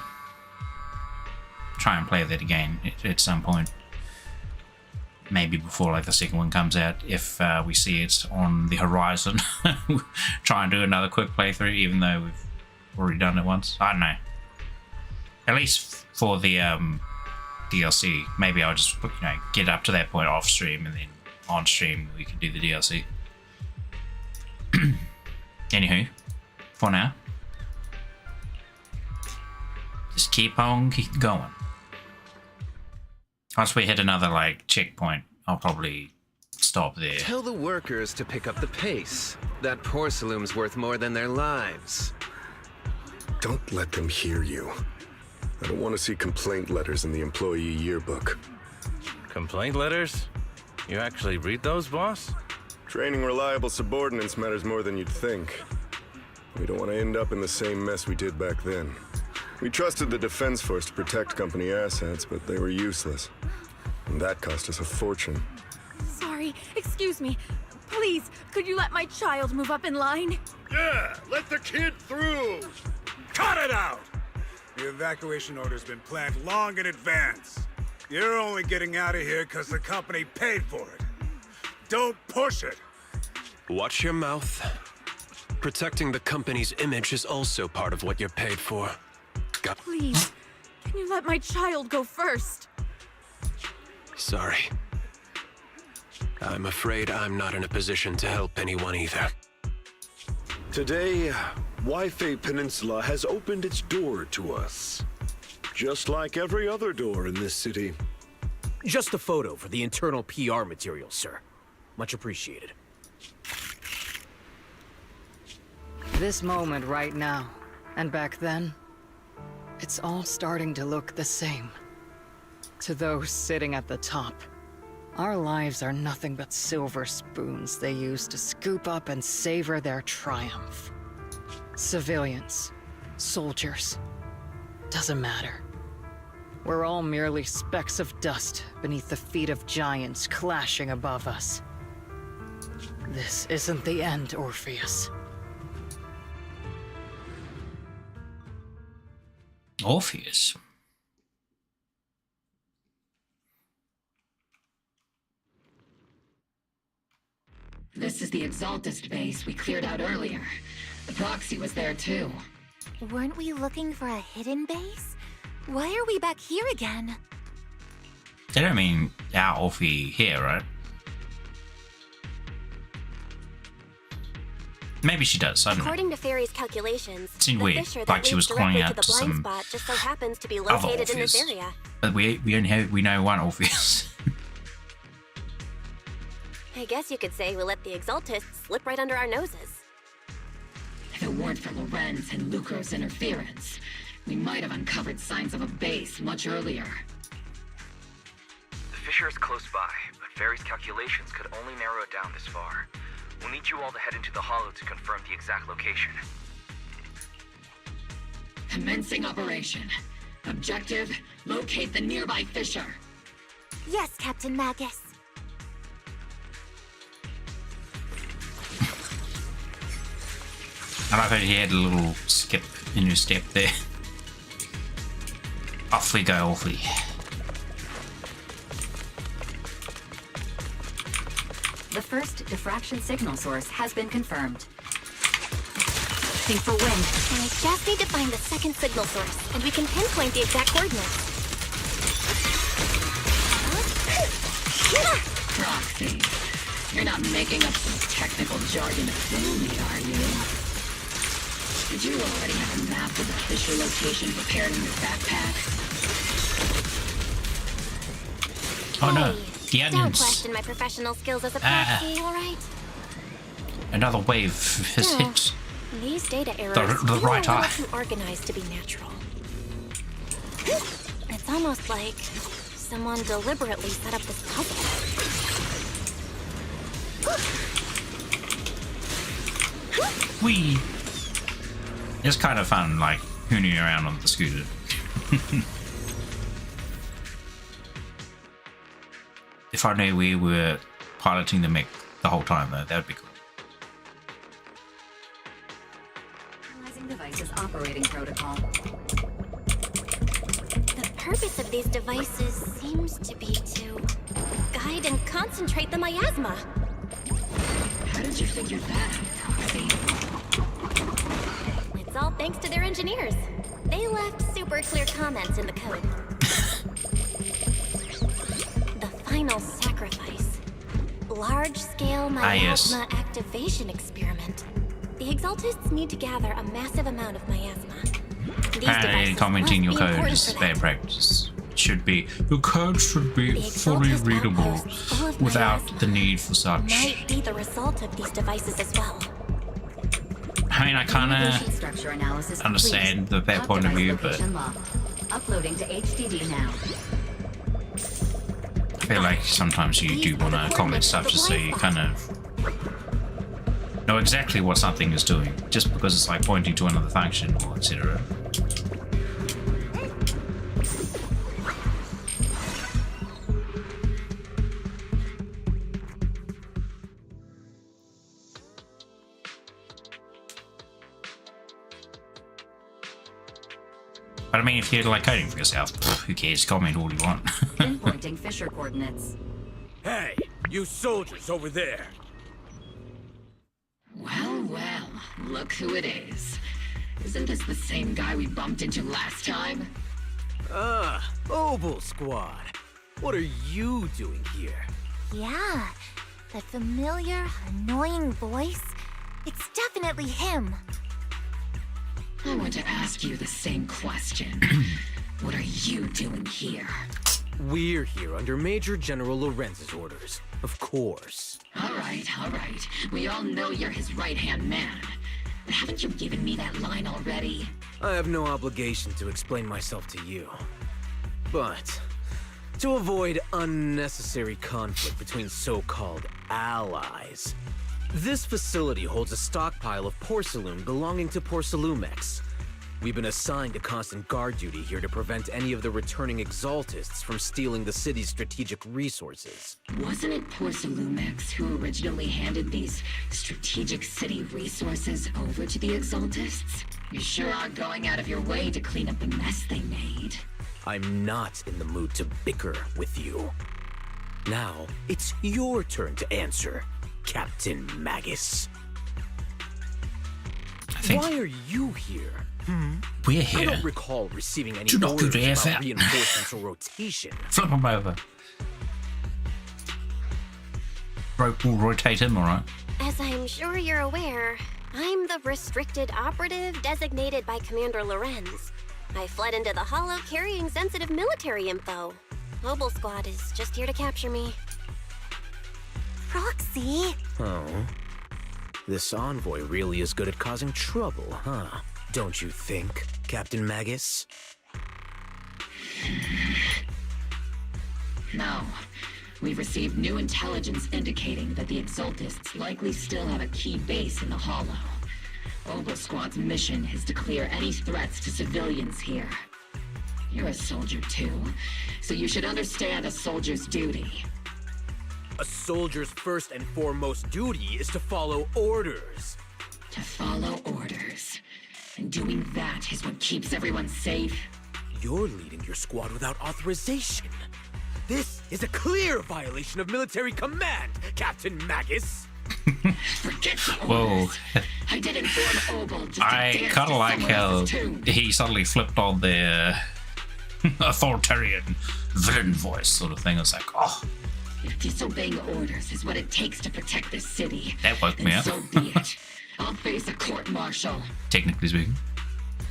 try and play that again at some point. Maybe before like the second one comes out, if we see it's on the horizon. Try and do another quick playthrough even though we've already done it once. I don't know. At least for the DLC, maybe I'll just get up to that point off stream and then on stream we can do the DLC. Anywho, for now, just keep on going. Once we hit another like checkpoint, I'll probably stop there. Tell the workers to pick up the pace. That porcelain's worth more than their lives. Don't let them hear you. I don't want to see complaint letters in the employee yearbook. Complaint letters? You actually read those, boss? Training reliable subordinates matters more than you'd think. We don't want to end up in the same mess we did back then. We trusted the Defense Force to protect company assets, but they were useless. And that cost us a fortune. Sorry, excuse me. Please, could you let my child move up in line? Yeah, let the kid through! Cut it out! The evacuation order's been planned long in advance. You're only getting out of here because the company paid for it. Don't push it! Watch your mouth. Protecting the company's image is also part of what you're paid for. Please, Can you let my child go first? Sorry. I'm afraid I'm not in a position to help anyone either. Today, Waifei Peninsula has opened its door to us. Just like every other door in this city. Just a photo for the internal PR material, sir. Much appreciated. This moment right now, and back then, it's all starting to look the same. To those sitting at the top, our lives are nothing but silver spoons they use to scoop up and savor their triumph. Civilians, soldiers, doesn't matter. We're all merely specks of dust beneath the feet of giants clashing above us. This isn't the end, Orpheus. Orpheus? This is the Exaltist base we cleared out earlier. The proxy was there too. Weren't we looking for a hidden base? Why are we back here again? They don't mean our Orphe here, right? Maybe she does, I don't know. According to Fairy's calculations, It seemed the weird, fissure that like she leads was calling directly out to the to blind some spot just so happens to be other located in this Orpheus. area. But we know one Orpheus. I guess you could say we let the Exaltists slip right under our noses. If it weren't for Lorenz and Lucro's interference, we might have uncovered signs of a base much earlier. The fissure is close by, but Fairy's calculations could only narrow it down this far. We'll need you all to head into the hollow to confirm the exact location. Commencing operation. Objective, locate the nearby fissure. Yes, Captain Magus. I like that he had a little skip in his step there. Off we go, Orphe. The first diffraction signal source has been confirmed. Think for wind. I just need to find the second signal source, and we can pinpoint the exact coordinates. Proxy. You're not making up some technical jargon to fool me, are you? Did you already have a map of the fissure location prepared in your backpack? Oh no, the Don't onions. question my professional skills as a proxy, alright? Another wave has Still, hit these data errors the feel right a little eye. too organized to be natural. It's almost like someone deliberately set up this puzzle. Whee! It's kind of fun, like, hooning around on the scooter. If I knew we were piloting the mech the whole time, though, that would be cool. Analyzing devices operating protocol. The purpose of these devices seems to be to guide and concentrate the miasma. How did you figure that out, Proxy? It's all thanks to their engineers. They left super clear comments in the code. The final sacrifice. Large-scale miasma activation experiment. The Exaltists need to gather a massive amount of miasma. Apparently, commenting your code is bad practice. Your code should be fully readable without the need for such. Might be the result of these devices as well. I mean, I kind of understand their point of view, but Uploading to HDD now. I feel like sometimes you do want to comment stuff just so you kind of know exactly what something is doing, just because it's like pointing to another function or etc. But I mean, if you're like coding for yourself, who cares? Comment all you want. Pinpointing fissure coordinates. Hey, you soldiers over there. Well, well, look who it is. Isn't this the same guy we bumped into last time? Obol Squad. What are you doing here? Yeah, that familiar, annoying voice. It's definitely him. I want to ask you the same question. What are you doing here? We're here under Major General Lorenz's orders, of course. All right. We all know you're his right-hand man. But haven't you given me that line already? I have no obligation to explain myself to you. But to avoid unnecessary conflict between so-called allies, this facility holds a stockpile of porcelain belonging to Porcelumex. We've been assigned to constant guard duty here to prevent any of the returning Exaltists from stealing the city's strategic resources. Wasn't it Porcelumex who originally handed these strategic city resources over to the Exaltists? You sure are going out of your way to clean up the mess they made. I'm not in the mood to bicker with you. Now, it's your turn to answer, Captain Magus. Why are you here? We're here. I don't recall receiving any Do not go orders to about AFL. reinforcements or rotation. Flip him over. We'll rotate him, alright? As I'm sure you're aware, I'm the restricted operative designated by Commander Lorenz. I fled into the Hollow carrying sensitive military info. Obol Squad is just here to capture me. Proxy? Oh. This envoy really is good at causing trouble, huh? Don't you think, Captain Magus? No. We've received new intelligence indicating that the Exaltists likely still have a key base in the Hollow. Obol Squad's mission is to clear any threats to civilians here. You're a soldier too, so you should understand a soldier's duty. A soldier's first and foremost duty is to follow orders. To follow orders. And doing that is what keeps everyone safe. You're leading your squad without authorization. This is a clear violation of military command, Captain Magus. Forget the Whoa. orders. I did inform Obol just I to dance kind to of like someone how else's tune. he suddenly flipped on the authoritarian villain voice sort of thing. It's like, oh, If disobeying orders is what it takes to protect this city, that woke me then up. so be it. I'll face a court-martial. Technically speaking.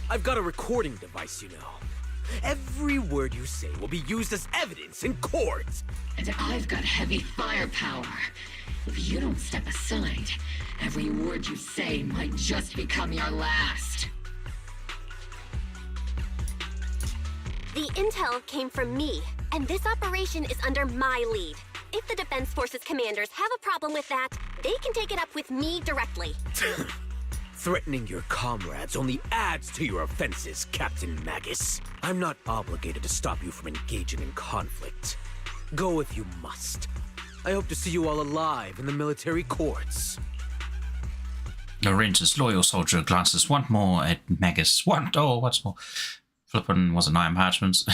I've got a recording device, you know. Every word you say will be used as evidence in court. And I've got heavy firepower. If you don't step aside, every word you say might just become your last. The intel came from me, and this operation is under my lead. If the Defense Forces commanders have a problem with that, they can take it up with me directly. Threatening your comrades only adds to your offenses, Captain Magus. I'm not obligated to stop you from engaging in conflict. Go if you must. I hope to see you all alive in the military courts. Lorenz's loyal soldier glances once more at Magus. What's more? Flippin' was it 9 parchments?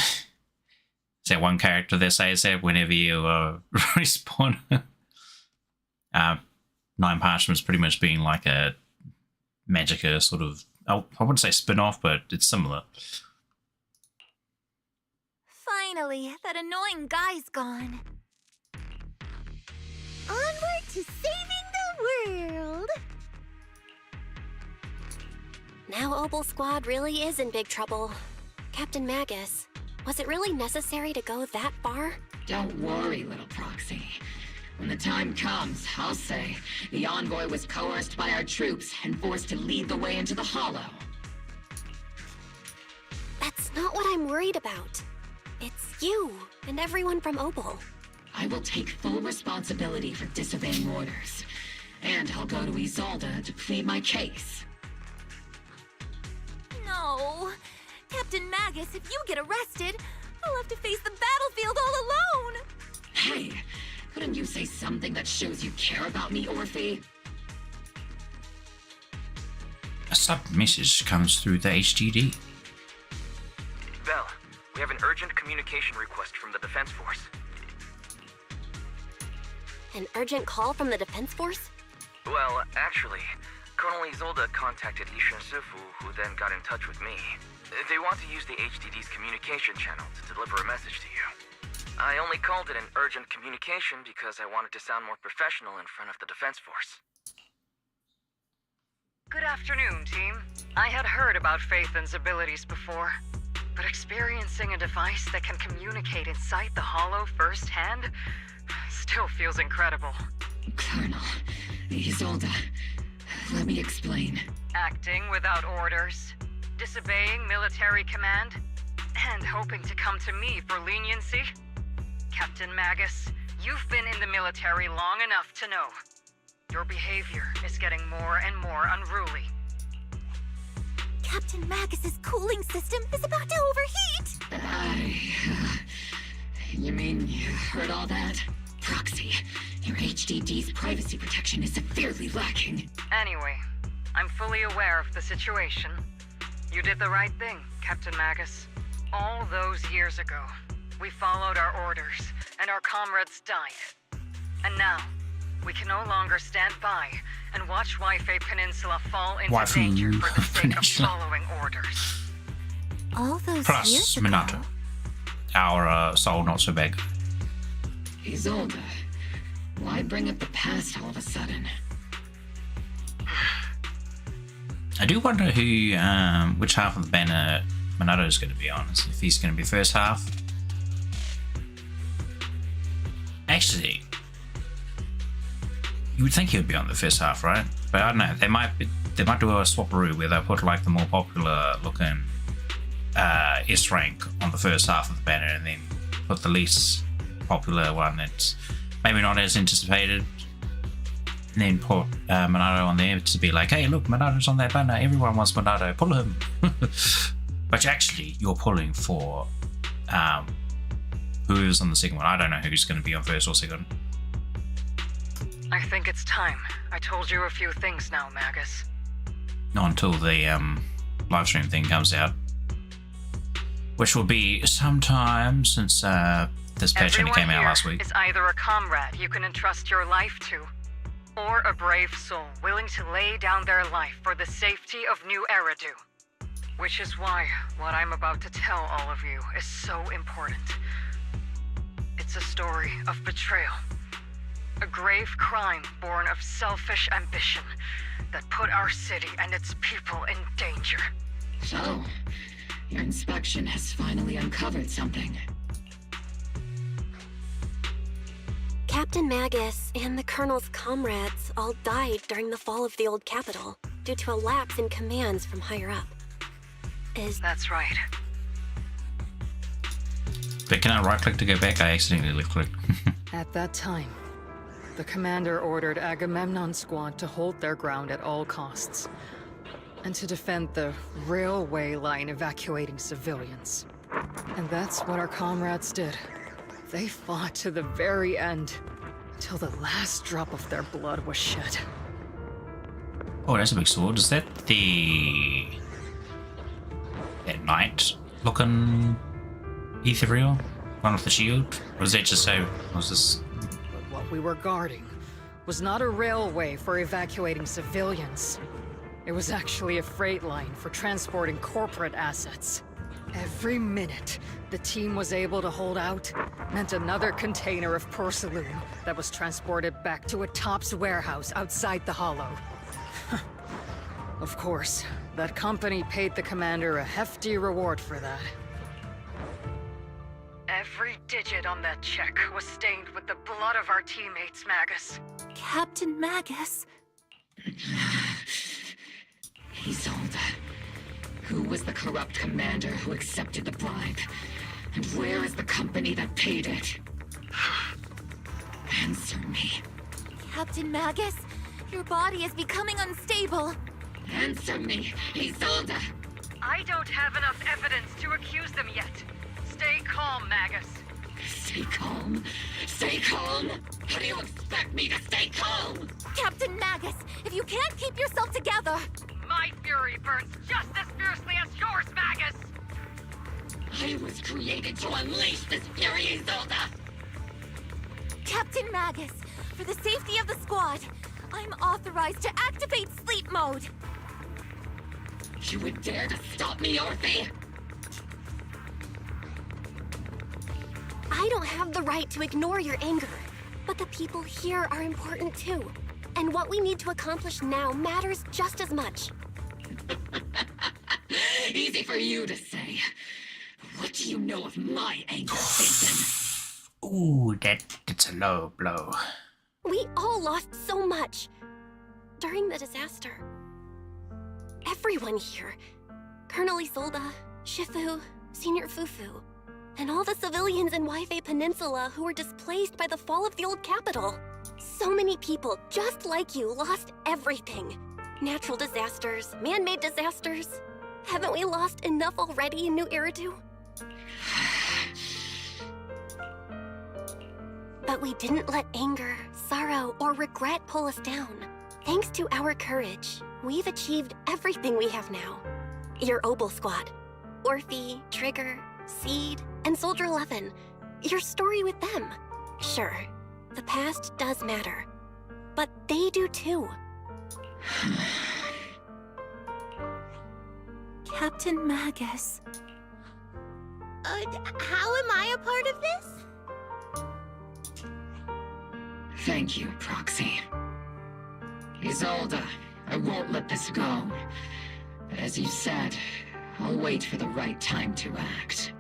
Is that one character that says that whenever you respawn? 9 parchments pretty much being like a Magicka sort of, I wouldn't say spin-off, but it's similar. Finally, that annoying guy's gone. Onward to saving the world! Now Obol Squad really is in big trouble. Captain Magus, was it really necessary to go that far? Don't worry, little proxy. When the time comes, I'll say the envoy was coerced by our troops and forced to lead the way into the Hollow. That's not what I'm worried about. It's you and everyone from Obol. I will take full responsibility for disobeying orders. And I'll go to Isolde to plead my case. No. Captain Magus, if you get arrested, I'll have to face the battlefield all alone. Hey, couldn't you say something that shows you care about me, Orphe? A sub-message comes through the HDD. Bell, we have an urgent communication request from the Defense Force. An urgent call from the Defense Force? Well, actually, Colonel Isolde contacted Ishin Sifu, who then got in touch with me. They want to use the HDD's communication channel to deliver a message to you. I only called it an urgent communication because I wanted to sound more professional in front of the Defense Force. Good afternoon, team. I had heard about Phaethon's abilities before, but experiencing a device that can communicate inside the Hollow firsthand still feels incredible. Colonel, Isolde, let me explain. Acting without orders, disobeying military command, and hoping to come to me for leniency? Captain Magus, you've been in the military long enough to know. Your behavior is getting more and more unruly. Captain Magus's cooling system is about to overheat! You mean you heard all that? Proxy, your HDD's privacy protection is severely lacking. Anyway, I'm fully aware of the situation. You did the right thing, Captain Magus. All those years ago, we followed our orders, and our comrades died. And now, we can no longer stand by and watch Wi-Fi Peninsula fall into danger for the sake of following orders. All those Plus, years ago... Minato. Our soul not so big. Isolde, why bring up the past all of a sudden? I do wonder who, which half of the banner Minato is going to be on. If he's going to be first half. Actually, you would think he would be on the first half, right? But I don't know. They might do a swapperoo where they put like the more popular looking S rank on the first half of the banner, and then put the least popular one that's maybe not as anticipated, and then put Minato on there to be like, hey, look, Minato's on that banner. Everyone wants Minato. Pull him. But actually, you're pulling for whoever's on the second one. I don't know who's going to be on first or second. I think it's time. I told you a few things now, Magus. Not until the live stream thing comes out, which will be sometime since this patch only came out last week. Is either a comrade you can entrust your life to, or a brave soul willing to lay down their life for the safety of New Eridu. Which is why what I'm about to tell all of you is so important. It's a story of betrayal. A grave crime born of selfish ambition that put our city and its people in danger. So, your inspection has finally uncovered something. Captain Magus and the Colonel's comrades all died during the fall of the old capital due to a lapse in commands from higher up. That's right. But can I right-click to go back? I accidentally clicked. At that time, the commander ordered Agamemnon's squad to hold their ground at all costs, and to defend the railway line evacuating civilians. And that's what our comrades did. They fought to the very end, until the last drop of their blood was shed. Oh, that's a big sword. Is that that knight-looking ethereal one with the shield? Or was that just so? Was this? But what we were guarding was not a railway for evacuating civilians. It was actually a freight line for transporting corporate assets. Every minute the team was able to hold out meant another container of porcelain that was transported back to a Topps warehouse outside the Hollow. Of course, that company paid the commander a hefty reward for that. Every digit on that check was stained with the blood of our teammates, Magus. Captain Magus? Isolde. Who was the corrupt commander who accepted the bribe? And where is the company that paid it? Answer me. Captain Magus, your body is becoming unstable. Answer me, Isolde! I don't have enough evidence to accuse them yet. Stay calm, Magus. Stay calm? Stay calm? How do you expect me to stay calm? Captain Magus, if you can't keep yourself together... My fury burns just as fiercely as yours, Magus! I was created to unleash this fury, Isolde! Captain Magus, for the safety of the squad, I'm authorized to activate sleep mode. You would dare to stop me, Orphe? I don't have the right to ignore your anger. But the people here are important too. And what we need to accomplish now matters just as much. Easy for you to say. What do you know of my anger, Phaethon? Ooh, that's a low blow. We all lost so much. During the disaster. Everyone here. Colonel Isolde, Shifu, Senior Fufu, and all the civilians in Waifei Peninsula who were displaced by the fall of the old capital. So many people, just like you, lost everything. Natural disasters, man-made disasters. Haven't we lost enough already in New Eridu? But we didn't let anger, sorrow, or regret pull us down. Thanks to our courage, we've achieved everything we have now. Your Obol squad, Orphe, Trigger, Seed, and Soldier 11. Your story with them. Sure, the past does matter, but they do too. Captain Magus. How am I a part of this? Thank you, Proxy. Isolde, I won't let this go. But as you said, I'll wait for the right time to act.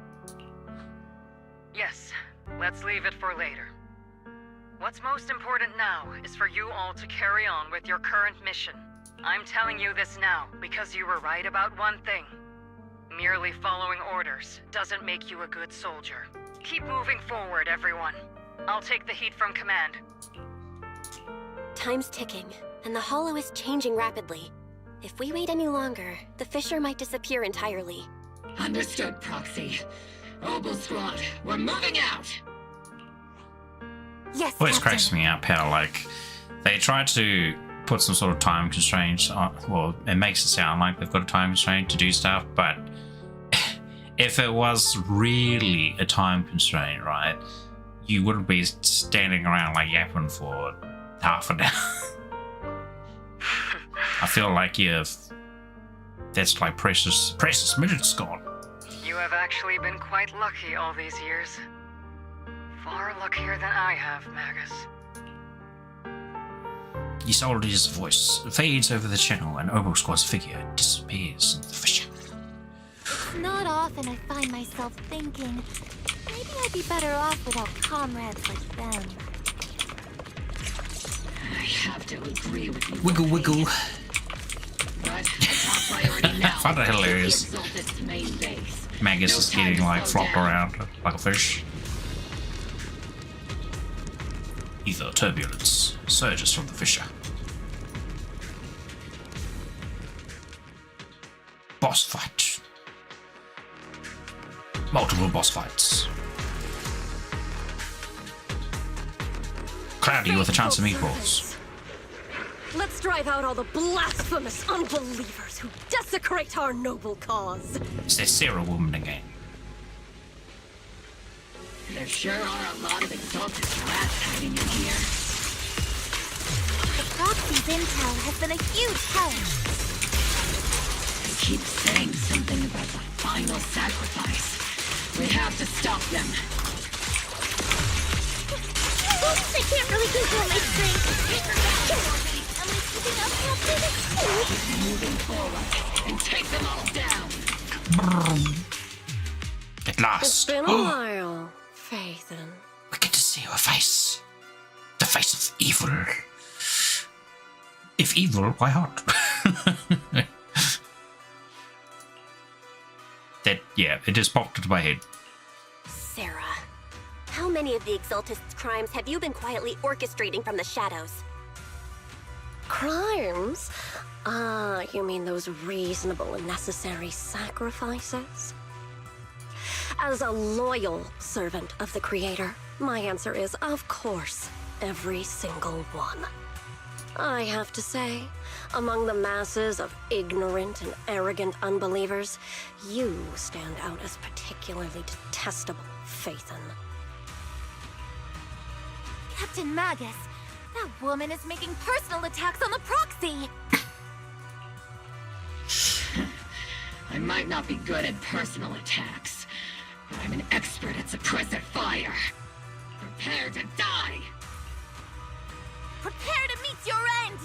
Yes, let's leave it for later. What's most important now is for you all to carry on with your current mission. I'm telling you this now because you were right about one thing. Merely following orders doesn't make you a good soldier. Keep moving forward, everyone. I'll take the heat from command. Time's ticking, and the Hollow is changing rapidly. If we wait any longer, the fissure might disappear entirely. Understood, Proxy. Obol squad, we're moving out! Yes, Always Captain. cracks me up how, like, they try to put some sort of time constraints on, well, it makes it sound like they've got a time constraint to do stuff, but if it was really a time constraint, right, you wouldn't be standing around like yapping for half an hour. I feel like that's like precious minutes gone. You have actually been quite lucky all these years. Far luckier than I have, Magus. Isolde's voice fades over the channel and Obol Squad's figure disappears in the fissure. It's not often I find myself thinking, maybe I'd be better off without comrades like them. I have to agree with you. Wiggle, wiggle. But top priority now. I found it hilarious. Exalted's main base. Magus is getting like flopped around like a fish. Ether turbulence surges from the fissure. Boss fight. Multiple boss fights. Cloudy with a chance of meatballs. Let's drive out all the blasphemous unbelievers who desecrate our noble cause. It's that Sarah woman again. There sure are a lot of exalted rats hiding in here. The Proxy's intel has been a huge help. They keep saying something about the final sacrifice. We have to stop them. Oops, I can't really control my strength. Am I keeping up, Captain? Keep moving forward and take them all down. At last. It's been a while, Phaethon. We get to see your face. The face of evil. If evil, why hot? It just popped into my head. Sarah, how many of the Exaltists' crimes have you been quietly orchestrating from the shadows? Crimes? Ah, you mean those reasonable and necessary sacrifices? As a loyal servant of the Creator, my answer is, of course, every single one. I have to say, among the masses of ignorant and arrogant unbelievers, you stand out as particularly detestable, Phaethon. Captain Magus, that woman is making personal attacks on the Proxy! I might not be good at personal attacks, I'm an expert at suppressive fire. Prepare to die! Prepare to meet your end!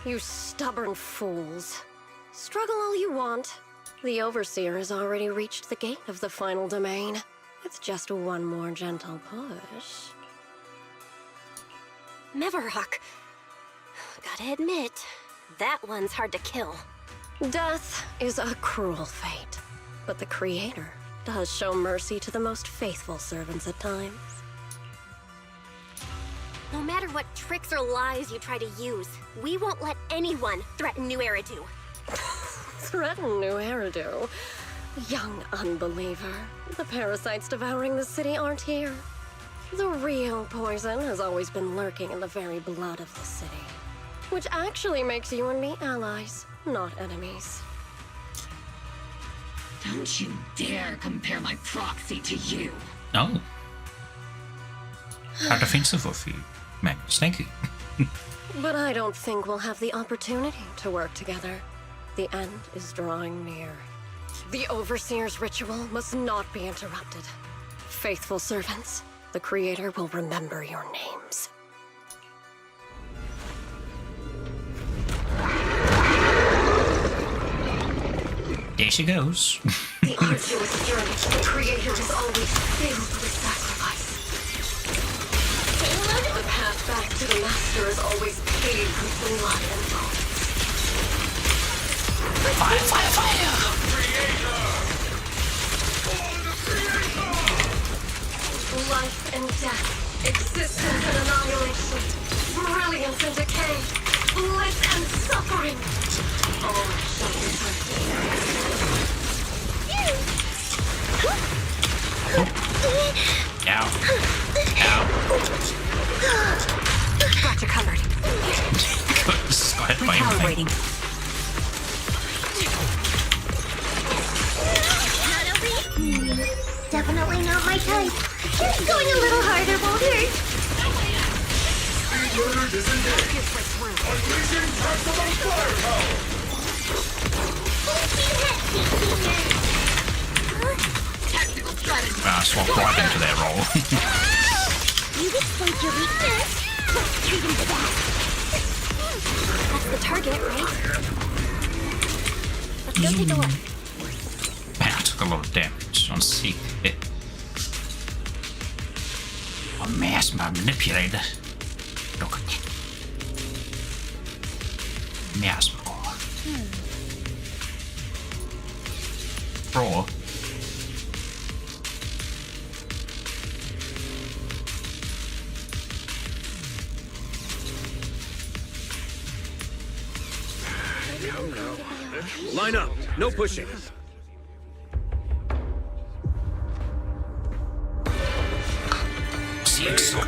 You stubborn fools. Struggle all you want. The Overseer has already reached the gate of the final domain. It's just one more gentle push. Mevarok. Gotta admit, that one's hard to kill. Death is a cruel fate, but the Creator does show mercy to the most faithful servants at times. No matter what tricks or lies you try to use, we won't let anyone threaten New Eridu. Threaten New Eridu? Young unbeliever. The parasites devouring the city aren't here. The real poison has always been lurking in the very blood of the city. Which actually makes you and me allies, not enemies. Don't you dare compare my proxy to you. Oh. How defensive of you, Magnus. Thank you. But I don't think we'll have the opportunity to work together. The end is drawing near. The Overseer's ritual must not be interrupted. Faithful servants, the Creator will remember your names. There she goes. The arduous journey to the Creator is always filled with sacrifice. The path back to the Master is always paved with blood and bones. Fire, fire, fire! Life and death, existence and annihilation, brilliance and decay, bliss and suffering. All shall Ow. Ow. Got you covered. This is quite funny. Recalibrating. Definitely not my type. Just going a little harder won't hurt. Speedrunner disengaged. Unleashing maximum firepower. Swap right into their role. You exploit your weakness. Let's treat him to that. That's the target, right? Let's go take a look. Man, I took a lot of damage on C. A mass manipulator. Look at it. Miasma. Bro. Line up. No pushing.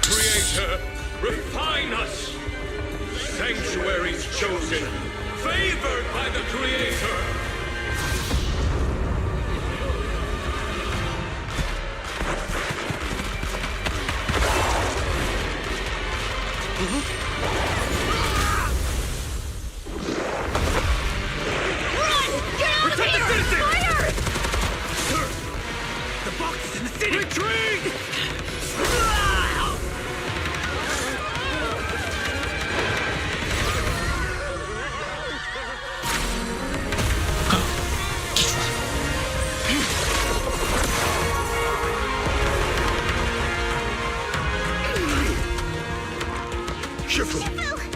Creator, refine us. Sanctuaries chosen, favored by the Creator.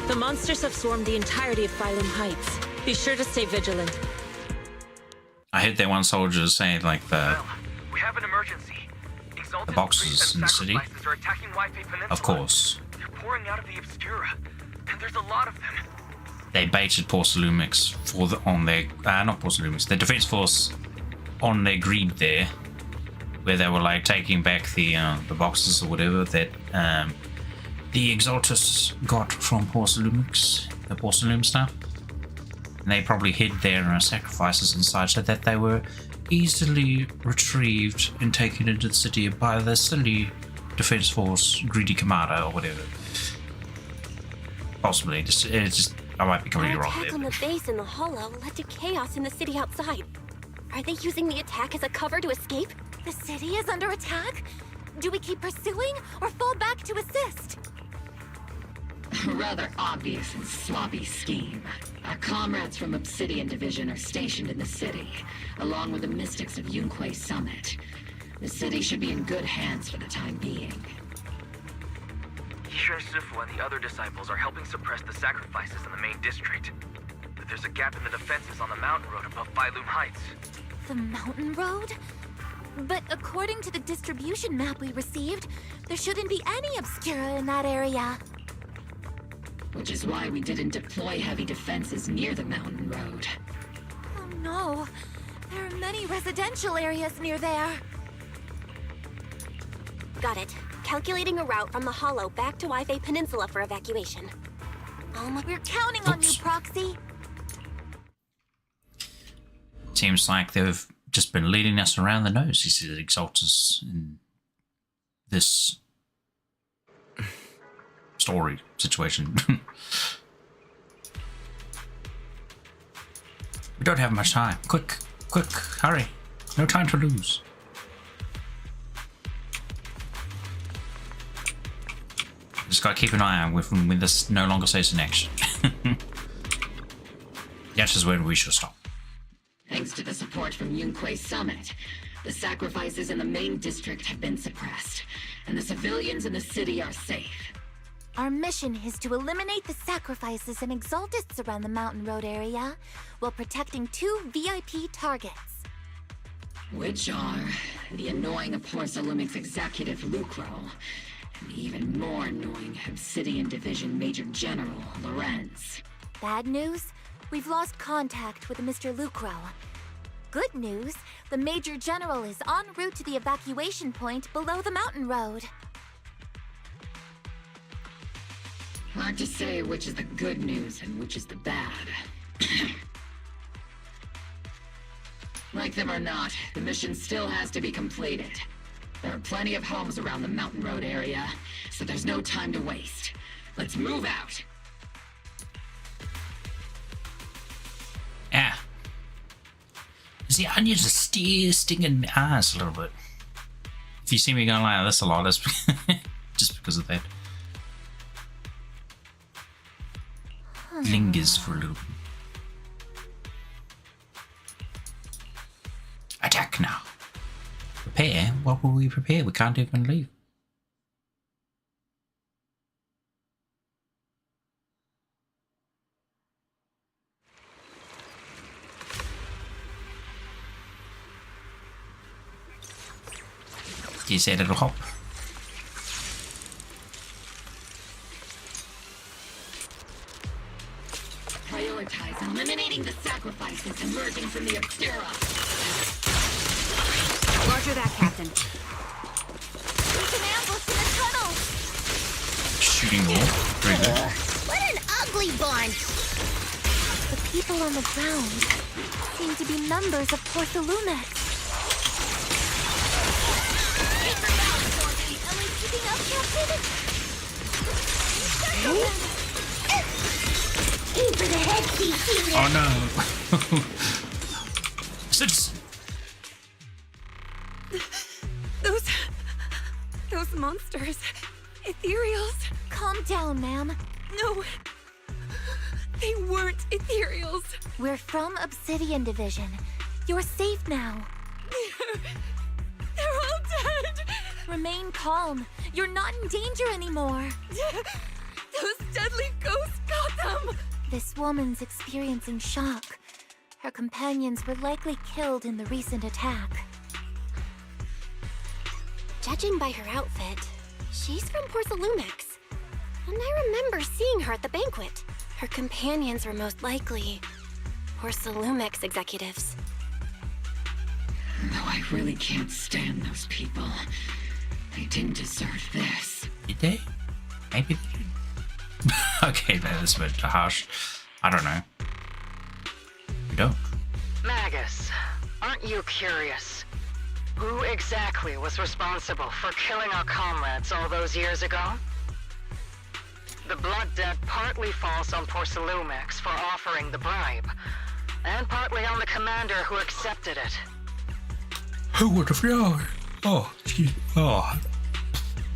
The monsters have swarmed the entirety of Phylum Heights. Be sure to stay vigilant. I heard that one soldier saying like We have an emergency. the boxes in the city. Are attacking Wi-Fi Peninsula. Of course. They're pouring out of the Obscura, and there's a lot of them. They baited Porcelumix for the not Porcelumix, the defense force on their greed there, where they were like taking back the boxes or whatever that the Exaltus got from Porcelumix, the Porcelum stuff. And they probably hid their sacrifices inside so that they were easily retrieved and taken into the city by the silly defense force greedy commander or whatever. Possibly, I might be completely wrong Attack there. on the base in the hollow led to chaos in the city outside. Are they using the attack as a cover to escape? The city is under attack? Do we keep pursuing or fall back to assist? A rather obvious and sloppy scheme. Our comrades from Obsidian Division are stationed in the city, along with the mystics of Yunquay Summit. The city should be in good hands for the time being. Yishun Sifu and the other disciples are helping suppress the sacrifices in the main district. But there's a gap in the defenses on the mountain road above Phylum Heights. The mountain road? But according to the distribution map we received, there shouldn't be any obscura in that area. Which is why we didn't deploy heavy defenses near the mountain road. Oh no, there are many residential areas near there. Got it. Calculating a route from the Hollow back to Waifei Peninsula for evacuation. We're counting on you, Proxy. Seems like they've just been leading us around the nose, these Exalters, in this story situation. We don't have much time. Quick, hurry. No time to lose. Just gotta keep an eye on when this no longer says an action. That is when we should stop. Thanks to the support from Yunquay Summit, the sacrifices in the main district have been suppressed, and the civilians in the city are safe. Our mission is to eliminate the sacrifices and exaltists around the mountain road area, while protecting 2 VIP targets. Which are the annoying Aporsalumix executive Lucro, and the even more annoying Obsidian Division Major General Lorenz. Bad news? We've lost contact with Mr. Lucro. Good news, the Major General is en route to the evacuation point below the mountain road. Hard to say which is the good news and which is the bad. Like them or not, the mission still has to be completed. There are plenty of homes around the mountain road area, so there's no time to waste. Let's move out! Ah. See, I need to sting in my eyes a little bit. If you see me going like this a lot, it's just because of that. Lingers for a little bit. Attack now. Prepare? What will we prepare? We can't even leave. You said it'll hop. Prioritize eliminating the sacrifices emerging from the Obscura. Roger that, Captain. There's an ambush in the tunnel! Shooting wall. Very good. What an ugly bunch! The people on the ground seem to be members of Porthalumex. Am I keeping up, Captain? Aim for the head piece. Oh no. Those monsters. Ethereals. Calm down, ma'am. No. They weren't ethereals. We're from Obsidian Division. You're safe now. They're all dead. Remain calm. You're not in danger anymore. Those deadly ghosts got them. This woman's experiencing shock. Her companions were likely killed in the recent attack. Judging by her outfit, she's from Porthalumex. And I remember seeing her at the banquet. Her companions were most likely Porthalumex executives. Though I really can't stand those people. They didn't deserve this. Did they? Maybe they did. Okay, that is a bit harsh. I don't know. We don't. Magus, aren't you curious? Who exactly was responsible for killing our comrades all those years ago? The blood debt partly falls on Porthalumex for offering the bribe, and partly on the commander who accepted it. Who would have known? Oh, excuse me. Oh,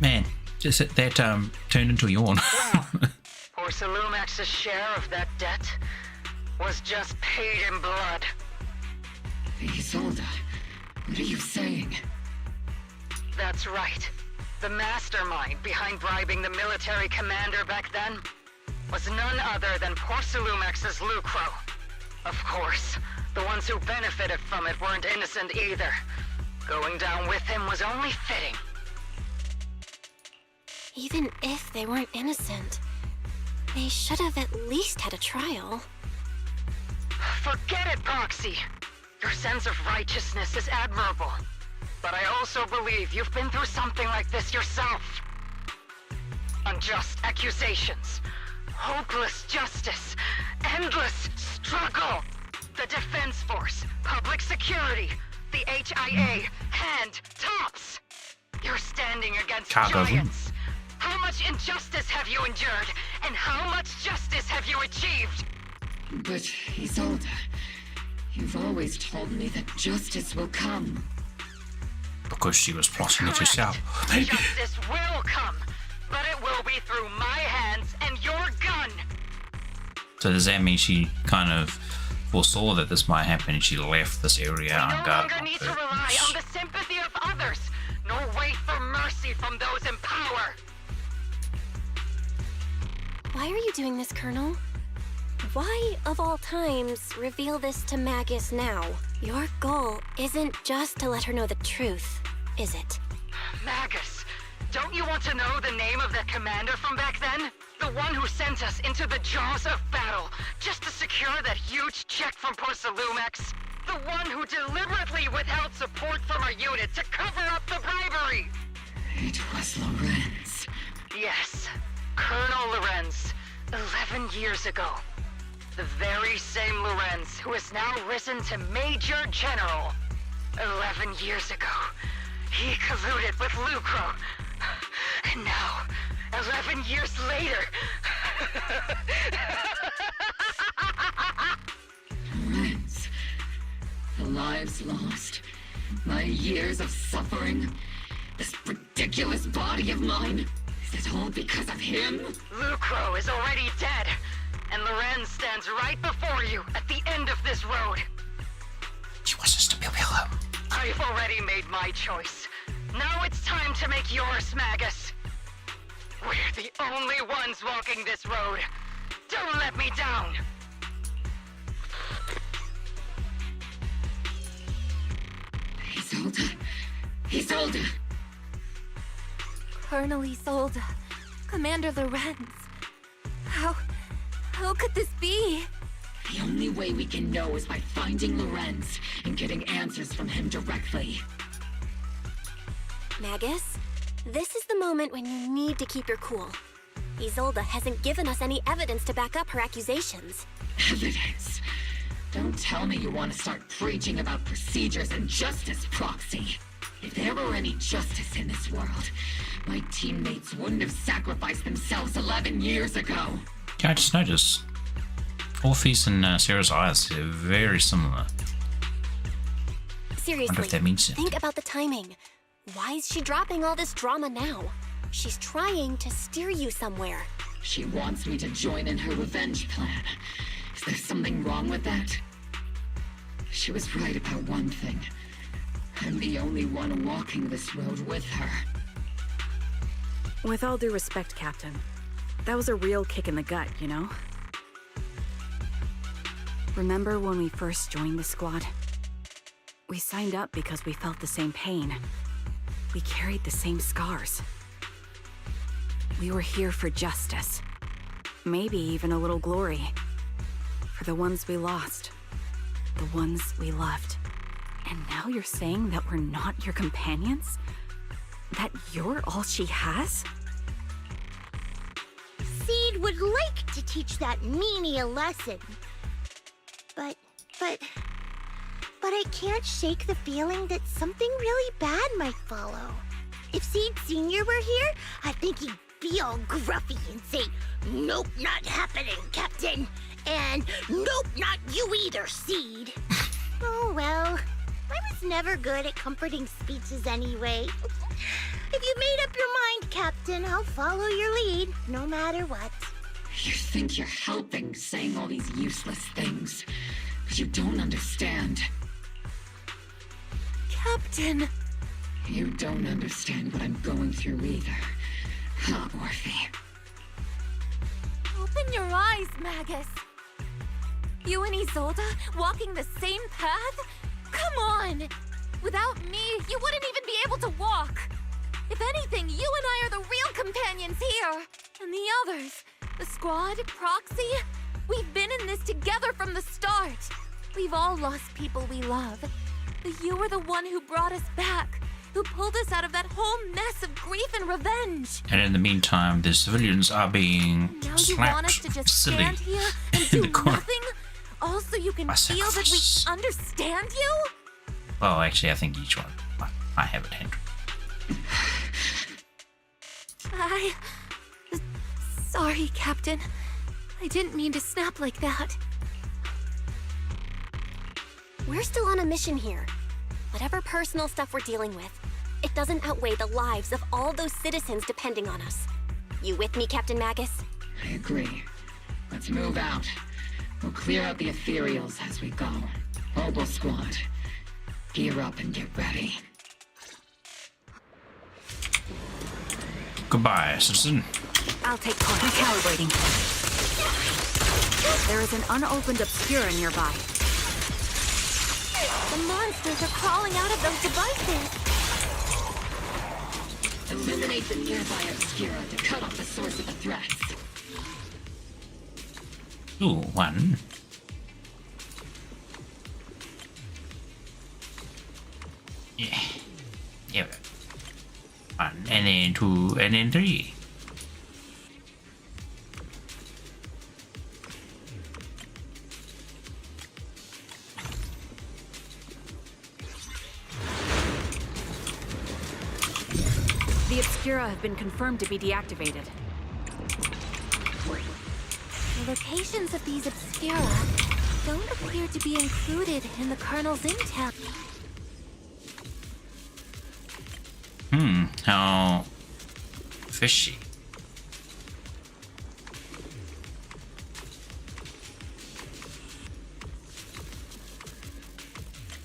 man. Just that turned into a yawn. Porcelumex's share of that debt was just paid in blood. Isolde, what are you saying? That's right. The mastermind behind bribing the military commander back then was none other than Porcelumex's Lucro. Of course, the ones who benefited from it weren't innocent either. Going down with him was only fitting. Even if they weren't innocent, they should have at least had a trial. Forget it, Proxy. Your sense of righteousness is admirable. But I also believe you've been through something like this yourself. Unjust accusations, hopeless justice, endless struggle. The Defense Force, public security, the HIA, and TOPS. You're standing against giants. How much injustice have you endured, and how much justice have you achieved? But, Isolde, you've always told me that justice will come. Because she was plotting it herself. Justice will come, but it will be through my hands and your gun. So does that mean she kind of foresaw that this might happen and she left this area unguarded? No longer need to rely on the sympathy of others, nor wait for mercy from those in power. Why are you doing this, Colonel? Why, of all times, reveal this to Magus now? Your goal isn't just to let her know the truth, is it? Magus, don't you want to know the name of that commander from back then? The one who sent us into the jaws of battle, just to secure that huge check from Porcelumex? The one who deliberately withheld support from our unit to cover up the bribery? It was Lorenz. Yes, Colonel Lorenz, 11 years ago. The very same Lorenz who has now risen to Major General. 11 years ago, he colluded with Lucro. And now, 11 years later... Lorenz, the lives lost, my years of suffering, this ridiculous body of mine, is it all because of him? Lucro is already dead, and Lorenz stands right before you at the end of this road. She wants us to kill him. I've already made my choice. Now it's time to make yours, Magus. We're the only ones walking this road. Don't let me down. Isolde. Isolde. Colonel Isolde. Commander Lorenz. How could this be? The only way we can know is by finding Lorenz and getting answers from him directly. Magus, this is the moment when you need to keep your cool. Isolde hasn't given us any evidence to back up her accusations. Evidence? Don't tell me you want to start preaching about procedures and justice, Proxy. If there were any justice in this world, my teammates wouldn't have sacrificed themselves 11 years ago. Yeah, I just noticed Orpheus and Sarah's eyes are very similar. Seriously, wonder if that means something. think about the timing. Why is she dropping all this drama now? She's trying to steer you somewhere. She wants me to join in her revenge plan. Is there something wrong with that? She was right about one thing. I'm the only one walking this road with her. With all due respect, Captain, that was a real kick in the gut, you know? Remember when we first joined the squad? We signed up because we felt the same pain. We carried the same scars. We were here for justice. Maybe even a little glory. For the ones we lost. The ones we loved. And now you're saying that we're not your companions? That you're all she has? Seed would like to teach that meanie a lesson. But I can't shake the feeling that something really bad might follow. If Seed Sr. were here, I think he'd be all gruffy and say, "Nope, not happening, Captain." And "Nope, not you either, Seed." Oh well, I was never good at comforting speeches anyway. If you made up your mind, Captain, I'll follow your lead, no matter what. You think you're helping saying all these useless things, but you don't understand. Captain! You don't understand what I'm going through either, huh, Orphe? Open your eyes, Magus. You and Isolde walking the same path? Come on! Without me, you wouldn't even be able to walk. If anything, you and I are the real companions here. And the others, the squad, Proxy, we've been in this together from the start. We've all lost people we love. But you were the one who brought us back, who pulled us out of that whole mess of grief and revenge. And in the meantime, the civilians are being Now you want us slapped to just silly stand here and in do the corner. nothing? All so you can By feel that we sacrifice. understand you? Well, actually, I think each one. I have it handled. Sorry, Captain. I didn't mean to snap like that. We're still on a mission here. Whatever personal stuff we're dealing with, it doesn't outweigh the lives of all those citizens depending on us. You with me, Captain Magus? I agree. Let's move out. We'll clear out the ethereals as we go. Obol Squad, gear up and get ready. Goodbye, citizen. I'll take point. Recalibrating. There is an unopened Obscura nearby. The monsters are crawling out of those devices. Eliminate the nearby Obscura to cut off the source of the threats. Ooh, one. Yeah. Yeah. One, and then two, and then three. The Obscura have been confirmed to be deactivated. The locations of these Obscura don't appear to be included in the Colonel's intel. How fishy.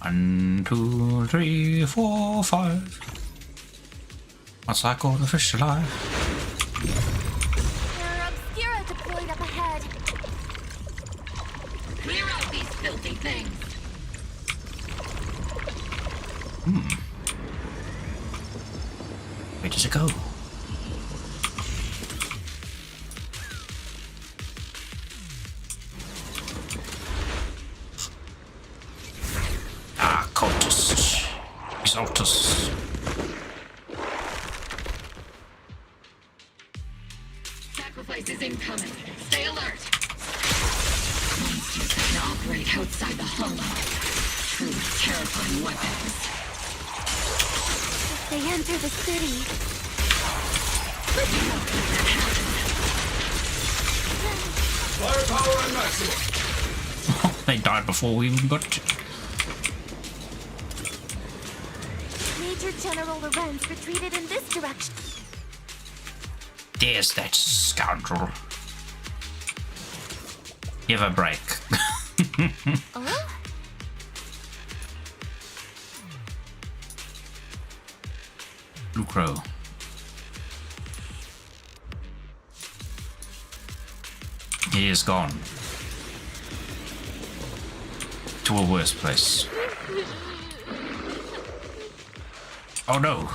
One, two, three, four, five. What's that called? The fish alive? There are Obscura deployed up ahead. Clear out these filthy things! Where does it go? Ah, cultist. Exaltus. Sacrifice is incoming. Stay alert! Monsters that can operate outside the hollow. Truly terrifying weapons. If they enter the city, Firepower on maximum. They died before we even got to. Major General Lorenz retreated in this direction. There's that scoundrel. Give a break. Oh? Blue Crow. He is gone. To a worse place. Oh no.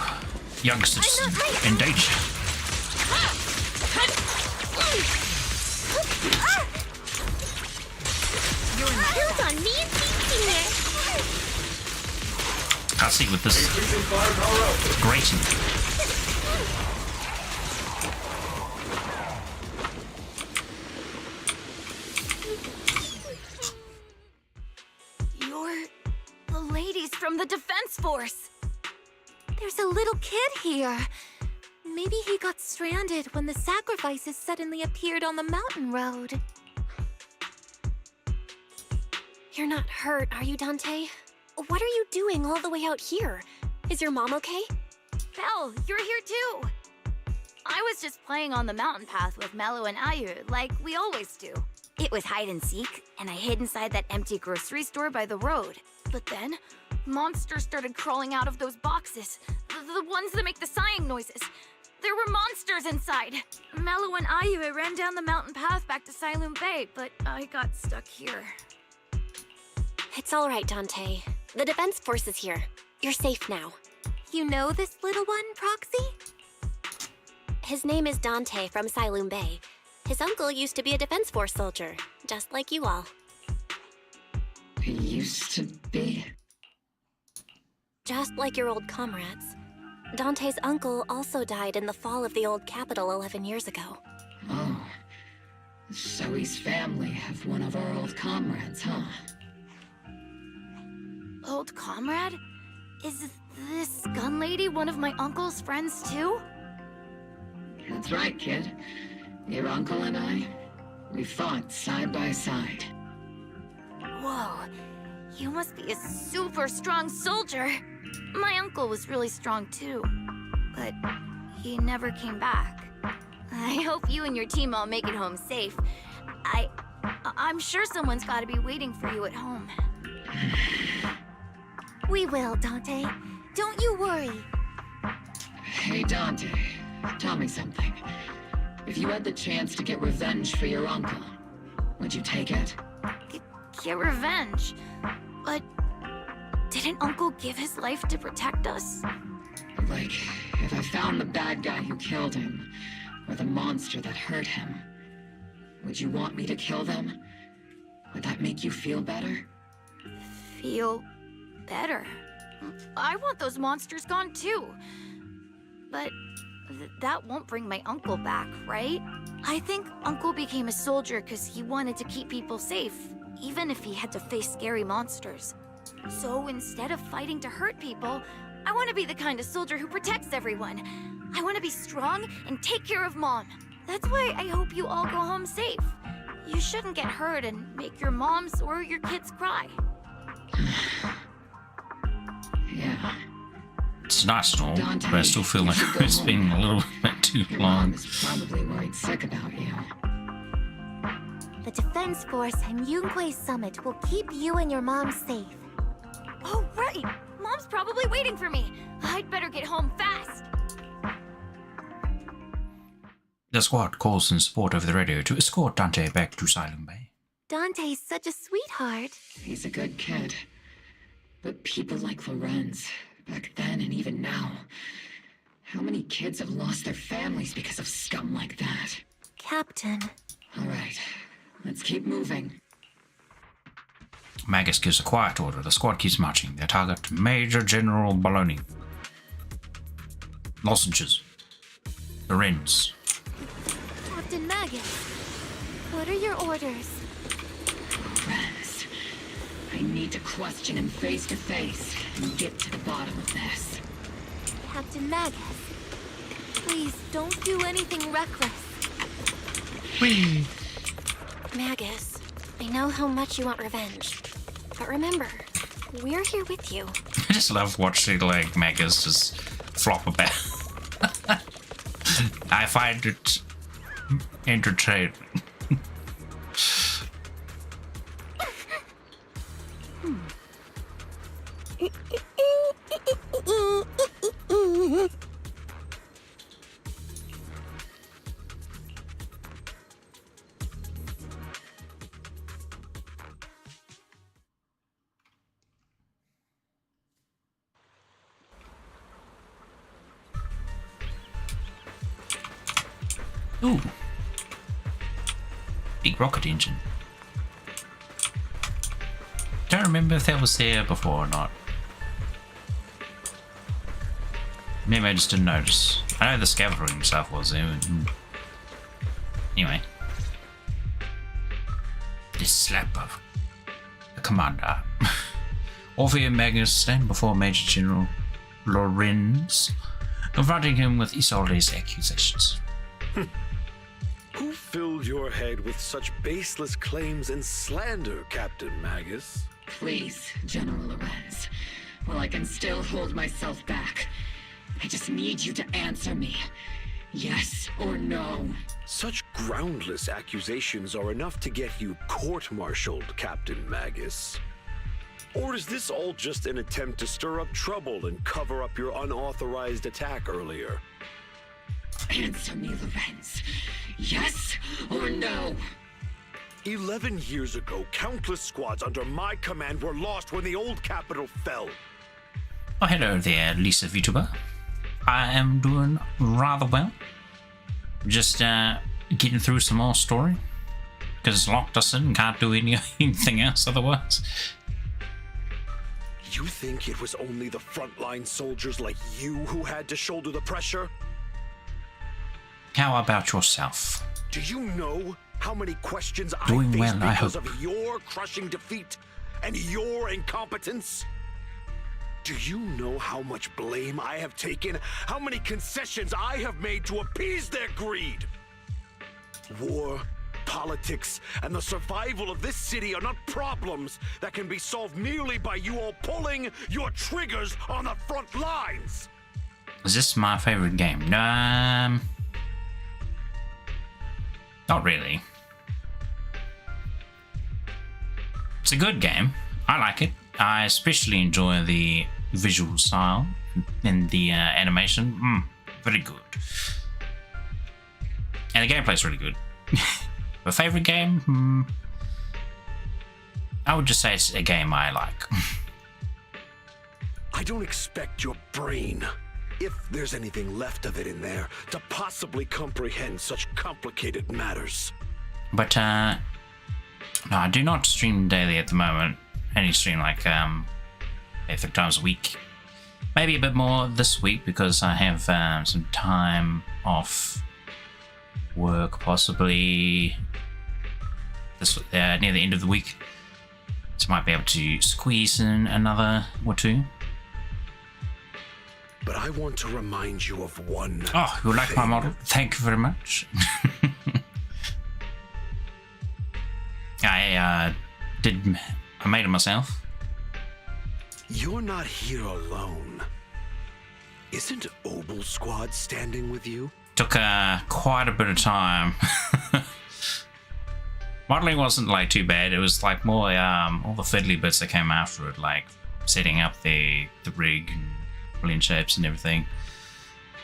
Youngsters in danger. You're built on me and teaching it. Can't see with this grating. You're the ladies from the Defense Force. There's a little kid here. Maybe he got stranded when the sacrifices suddenly appeared on the mountain road. You're not hurt, are you, Dante? What are you doing all the way out here? Is your mom okay? Belle, you're here too! I was just playing on the mountain path with Mello and Ayu, like we always do. It was hide and seek, and I hid inside that empty grocery store by the road. But then, monsters started crawling out of those boxes. The ones that make the sighing noises. There were monsters inside. Mello and Ayu ran down the mountain path back to Silum Bay, but I got stuck here. It's all right, Dante. The defense force is here. You're safe now. You know this little one, Proxy? His name is Dante from Silum Bay. His uncle used to be a defense force soldier, just like you all. He used to be? Just like your old comrades. Dante's uncle also died in the fall of the old capital 11 years ago. Oh. So his family have one of our old comrades, huh? Old comrade? Is this gun lady one of my uncle's friends too? That's right, kid. Your uncle and I, we fought side by side. Whoa, you must be a super strong soldier. My uncle was really strong too, but he never came back. I hope you and your team all make it home safe. I'm sure someone's got to be waiting for you at home. We will, Dante. Don't you worry. Hey, Dante, tell me something. If you had the chance to get revenge for your uncle, would you take it? Get revenge? But didn't Uncle give his life to protect us? Like, if I found the bad guy who killed him, or the monster that hurt him, would you want me to kill them? Would that make you feel better? Feel better? I want those monsters gone too. But that won't bring my uncle back, right? I think Uncle became a soldier because he wanted to keep people safe, even if he had to face scary monsters. So instead of fighting to hurt people, I want to be the kind of soldier who protects everyone. I want to be strong and take care of Mom. That's why I hope you all go home safe. You shouldn't get hurt and make your moms or your kids cry. Yeah. It's nice and all, Dante, but I still feel like it's been a little bit too Your long. mom is probably worried sick about you. The Defense Force and Yunque Summit will keep you and your mom safe. Oh, right! Mom's probably waiting for me. I'd better get home fast. The squad calls in support over the radio to escort Dante back to Silum Bay. Dante's such a sweetheart. He's a good kid. But people like Lorenz, back then and even now, how many kids have lost their families because of scum like that? Captain. All right, let's keep moving. Magus gives a quiet order. The squad keeps marching. Their target, Major General Baloney. Lozenges. Lorenz. Captain Magus, what are your orders? Lorenz, I need to question him face to face and get to the bottom of this. Captain Magus, please don't do anything reckless. Whee! Magus, I know how much you want revenge. But remember, we're here with you. I just love watching like Magus just flop about. I find it entertaining. Ooh. Big rocket engine. Don't remember if that was there before or not. Maybe I just didn't notice. I know the scavenging stuff was there. Anyway. This slap of the commander. Orpheus and Magnus stand before Major General Lorenz, confronting him with Isolde's accusations. Who filled your head with such baseless claims and slander, Captain Magus? Please, General Lorenz. While I can still hold myself back, I just need you to answer me. Yes or no? Such groundless accusations are enough to get you court-martialed, Captain Magus. Or is this all just an attempt to stir up trouble and cover up your unauthorized attack earlier? Answer me, Lorenz. Yes or no? 11 years ago, countless squads under my command were lost when the old capital fell. Oh, hello there, Lisa VTuber. I am doing rather well. Just getting through some more story. Because it's locked us in and can't do anything else otherwise. You think it was only the frontline soldiers like you who had to shoulder the pressure? How about yourself? Do you know how many questions Doing I faced well, I because hope. of your crushing defeat and your incompetence? Do you know how much blame I have taken? How many concessions I have made to appease their greed? War, politics, and the survival of this city are not problems that can be solved merely by you all pulling your triggers on the front lines. Is this my favorite game? Not really. It's a good game. I like it. I especially enjoy the visual style and the animation. Very good. And the gameplay's really good. My favorite game? I would just say it's a game I like. I don't expect your brain, if there's anything left of it in there, to possibly comprehend such complicated matters. But no, I do not stream daily at the moment. I only stream like 3 times a week. Maybe a bit more this week because I have some time off work, possibly this near the end of the week. So I might be able to squeeze in another or two. But I want to remind you of one. Oh, you like my model? Thank you very much. I made it myself. You're not here alone. Isn't Obol Squad standing with you? Took quite a bit of time. Modeling wasn't like too bad. It was like more all the fiddly bits that came after it, like setting up the rig and pulling shapes and everything.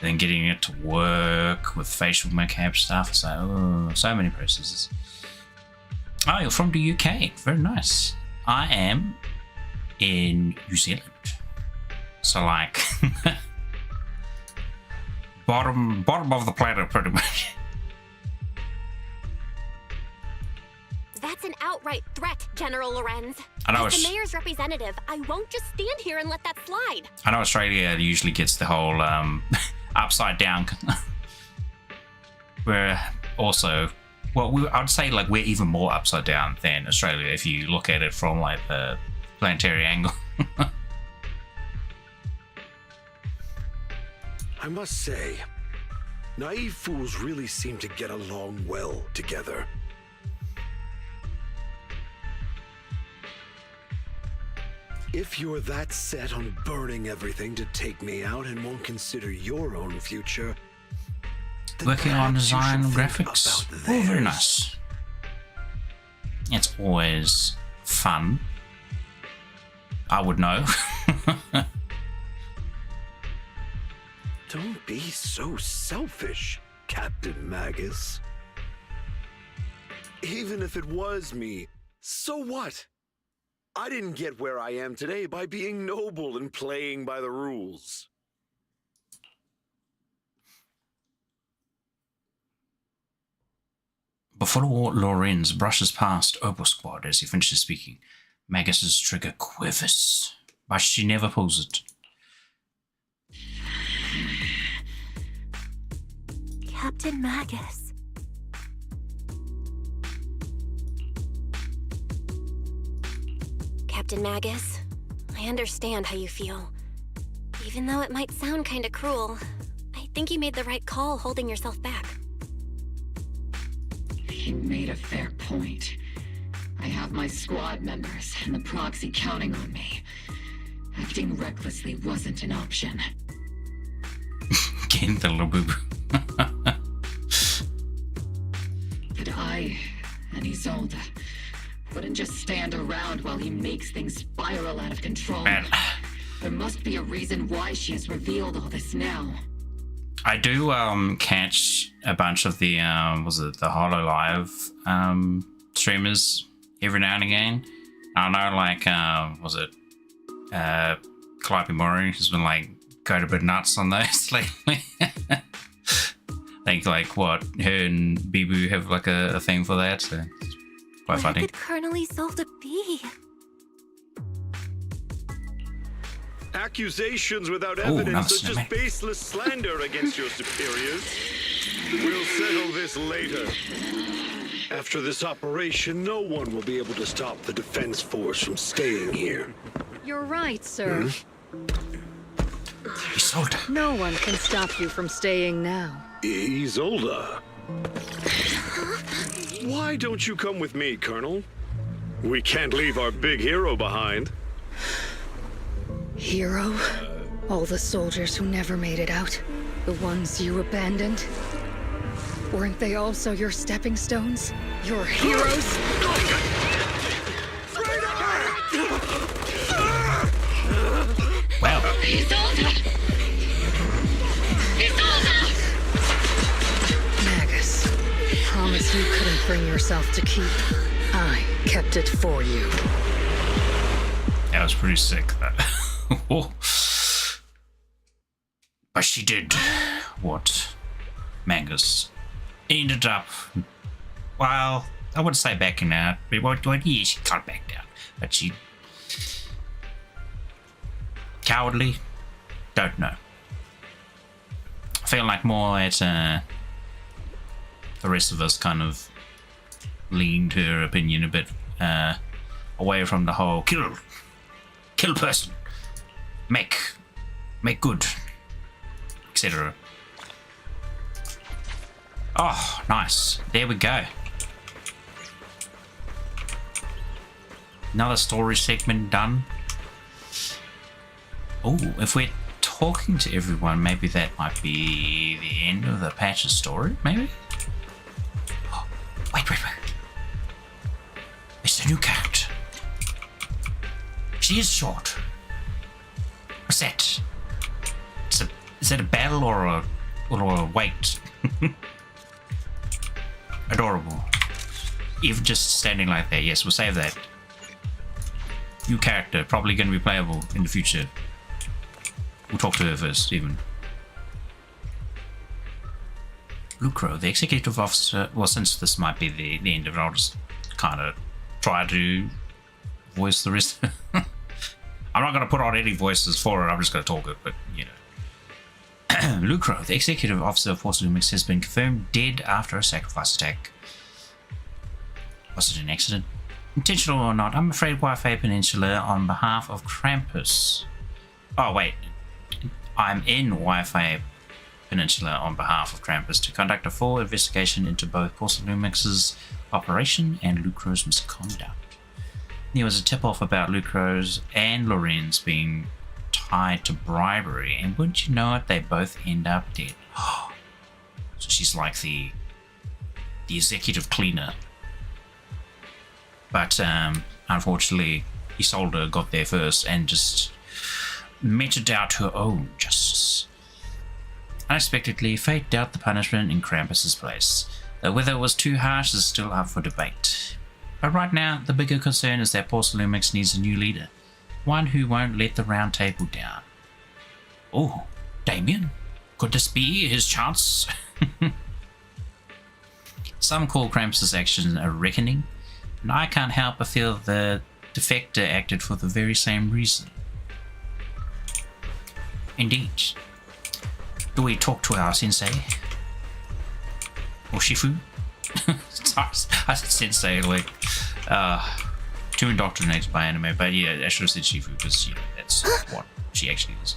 Then getting it to work with facial mocap stuff. So many processes. Oh, you're from the UK. Very nice. I am in New Zealand. So like bottom of the planet pretty much. That's an outright threat, General Lorenz. I know As the mayor's representative, I won't just stand here and let that slide. I know Australia usually gets the whole upside down. We're also, well, I'd say like we're even more upside down than Australia if you look at it from like the planetary angle. I must say, naive fools really seem to get along well together. If you're that set on burning everything to take me out and won't consider your own future, Working on design and graphics. Oh, very nice. It's always fun. I would know. Don't be so selfish, Captain Magus. Even if it was me, so what? I didn't get where I am today by being noble and playing by the rules. Before Lorenz brushes past Obol Squad as he finishes speaking, Magus's trigger quivers, but she never pulls it. Captain Magus. Captain Magus, I understand how you feel. Even though it might sound kinda cruel, I think you made the right call holding yourself back. You made a fair point. I have my squad members and the proxy counting on me. Acting recklessly wasn't an option. Getting the little boo-boo. But I and Isolde wouldn't just stand around while he makes things spiral out of control. There must be a reason why she has revealed all this now. I do catch a bunch of the was it the HoloLive streamers every now and again. I know, like was it Calliope Mori has been like going a bit nuts on those lately. I think like what her and Bibu have like a thing for that, so it's quite funny. Where could Colonel Isolde be? Accusations without evidence are just baseless slander against your superiors. We'll settle this later. After this operation, no one will be able to stop the Defense Force from staying here. You're right, sir. Isolde. No one can stop you from staying now. Isolde. Why don't you come with me, Colonel? We can't leave our big hero behind. Hero? All the soldiers who never made it out? The ones you abandoned? Weren't they also your stepping stones? Your heroes? Wow. Magus, promise you couldn't bring yourself to keep. I kept it for you. That was pretty sick, that. But she did what Magus ended up, well, I wouldn't say backing out, but yeah, she got back down. But she cowardly? Don't know. I feel like more at the rest of us kind of leaned her opinion a bit away from the whole kill person, make good, etc. Oh, nice. There we go. Another story segment done. Oh, if we're talking to everyone, maybe that might be the end of the Patch's story, maybe? Oh, wait. It's a new character. She is short. What's that? Is that a battle or a weight? Adorable. Even just standing like that. Yes, we'll save that. New character, probably going to be playable in the future. We'll talk to her first, even. Lucro, the executive officer. Well, since this might be the end of it, I'll just kind of try to voice the rest. I'm not going to put on any voices for it, I'm just going to talk it, but you know. Lucro, the executive officer of Force Lumix, has been confirmed dead after a sacrifice attack. Was it an accident? Intentional or not, I'm afraid Wi-Fi Peninsula on behalf of Krampus. Oh wait, I'm in Wi-Fi Peninsula on behalf of Krampus to conduct a full investigation into both Force Lumix's operation and Lucro's misconduct. There was a tip-off about Lucro's and Lorenz being tied to bribery, and wouldn't you know it, they both end up dead. So she's like the executive cleaner. But unfortunately, Isolde got there first and just meted out her own justice. Unexpectedly, fate dealt the punishment in Krampus's place. Though whether it was too harsh is still up for debate. But right now, the bigger concern is that Force Lumix needs a new leader. One who won't let the round table down. Oh, Damien? Could this be his chance? Some call Krampus's actions a reckoning, and I can't help but feel the defector acted for the very same reason. Indeed. Do we talk to our sensei? Or Shifu? Sorry, I said sensei like too indoctrinated by anime, but yeah, I should have said Shifu because you know that's what she actually is.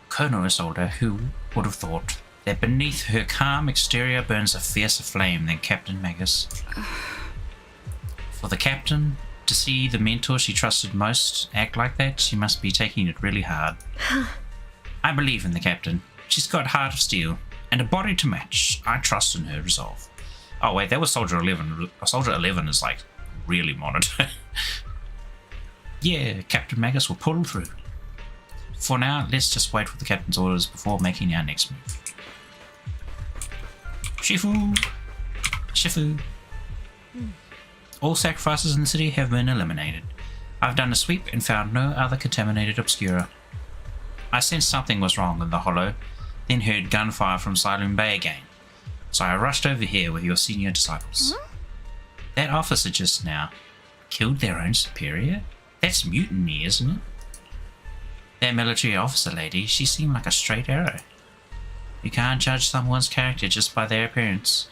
Colonel Isolde, who would have thought that beneath her calm exterior burns a fiercer flame than Captain Magus? For the captain to see the mentor she trusted most act like that, she must be taking it really hard. I believe in the captain. She's got heart of steel and a body to match. I trust in her resolve. Oh wait, that was Soldier 11. Soldier 11 is like really modern. Yeah, Captain Magus will pull through. For now, let's just wait for the captain's orders before making our next move. Shifu. All sacrifices in the city have been eliminated. I've done a sweep and found no other contaminated obscura. I sensed something was wrong in the hollow, then heard gunfire from Silent Bay again. So I rushed over here with your senior disciples. That officer just now killed their own superior? That's mutiny, isn't it? That military officer lady, she seemed like a straight arrow. You can't judge someone's character just by their appearance.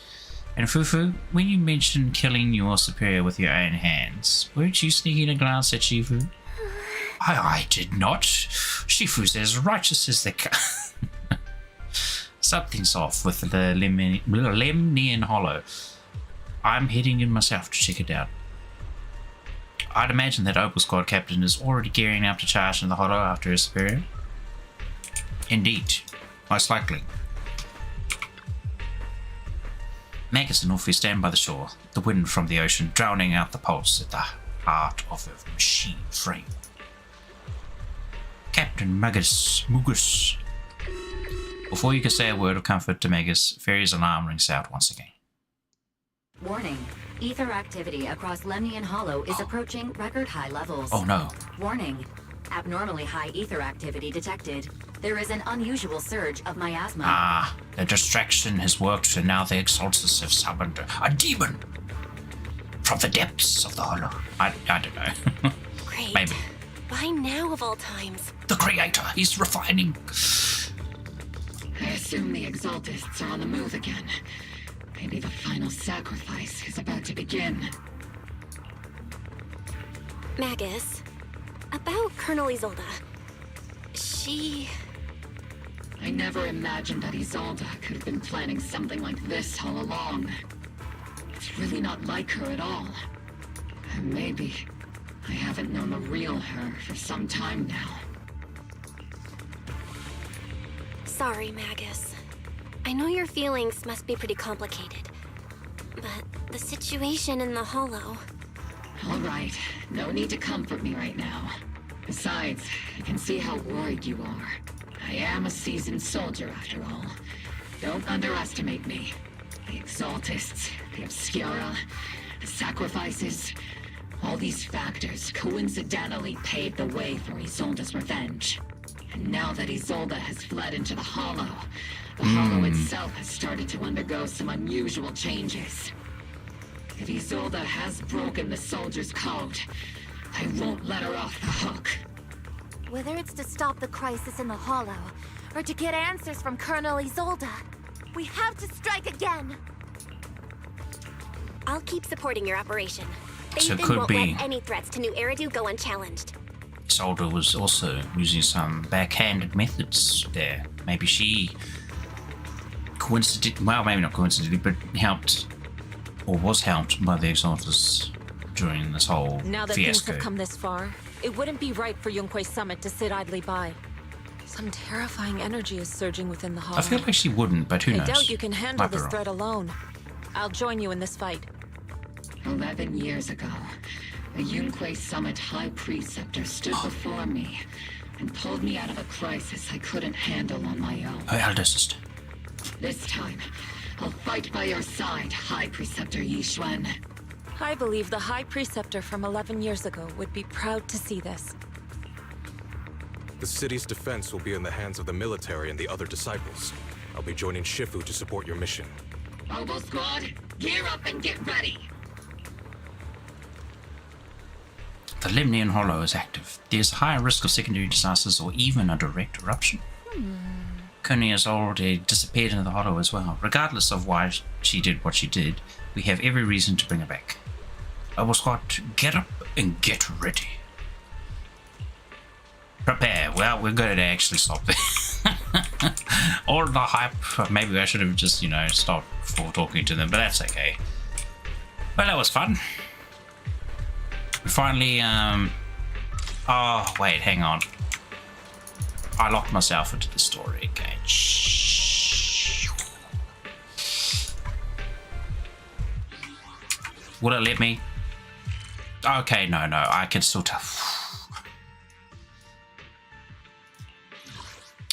And Fufu, when you mentioned killing your superior with your own hands, weren't you sneaking a glance at Shifu? I did not. Shifu's as righteous as the Something's off with the Lemnian Hollow. I'm heading in myself to check it out. I'd imagine that Obol Squad captain is already gearing up to charge in the Hollow after his superior. Indeed, most likely. Magus and Orpheus stand by the shore, the wind from the ocean drowning out the pulse at the heart of a machine frame. Captain Magus. Before you can say a word of comfort to Magus, Fairy's alarm rings out once again. Warning. Ether activity across Lemnian Hollow is approaching record high levels. Oh no. Warning. Abnormally high ether activity detected. There is an unusual surge of miasma. Ah, the distraction has worked and now the Exaltus have summoned a demon from the depths of the Hollow. I don't know. Great. Maybe. Why now of all times? The Creator, he's refining. I assume the Exaltists are on the move again. Maybe the final sacrifice is about to begin. Magus, about Colonel Isolde. She... I never imagined that Isolde could have been planning something like this all along. It's really not like her at all. And maybe I haven't known the real her for some time now. Sorry, Magus. I know your feelings must be pretty complicated, but the situation in the Hollow... All right, no need to comfort me right now. Besides, I can see how worried you are. I am a seasoned soldier, after all. Don't underestimate me. The Exaltists, the Obscura, the sacrifices... all these factors coincidentally paved the way for Isolde's revenge. And now that Isolde has fled into the Hollow, the Hollow itself has started to undergo some unusual changes. If Isolde has broken the soldier's code, I won't let her off the hook. Whether it's to stop the crisis in the Hollow, or to get answers from Colonel Isolde, we have to strike again! I'll keep supporting your operation. So it Bathan could won't be let any threats to New Eridu go unchallenged. Isolde was also using some backhanded methods there. Maybe she coincidentally, well, maybe not coincidentally, but helped, or was helped by the Exaltus during this whole Now that fiasco. things have come this far, it wouldn't be right for Yunque's summit to sit idly by. Some terrifying energy is surging within the Hollow. I feel like she wouldn't, but who knows? I doubt you can handle Might be this wrong. threat alone. I'll join you in this fight. 11 years ago, a Yunque Summit High Preceptor stood before me and pulled me out of a crisis I couldn't handle on my own. Her elder sister. This time, I'll fight by your side, High Preceptor Yixuan. I believe the High Preceptor from 11 years ago would be proud to see this. The city's defense will be in the hands of the military and the other disciples. I'll be joining Shifu to support your mission. Obol Squad, gear up and get ready! The Lemnian Hollow is active. There's a higher risk of secondary disasters or even a direct eruption. Connie has already disappeared into the Hollow as well. Regardless of why she did what she did, we have every reason to bring her back. Obol Squad, get up and get ready. Prepare. Well, we're going to actually stop there. All the hype. Maybe I should have just, stopped before talking to them, but that's okay. Well, that was fun. finally, oh, wait, hang on. I locked myself into the story again. Shh. Will it let me? Okay, no, I can still tell.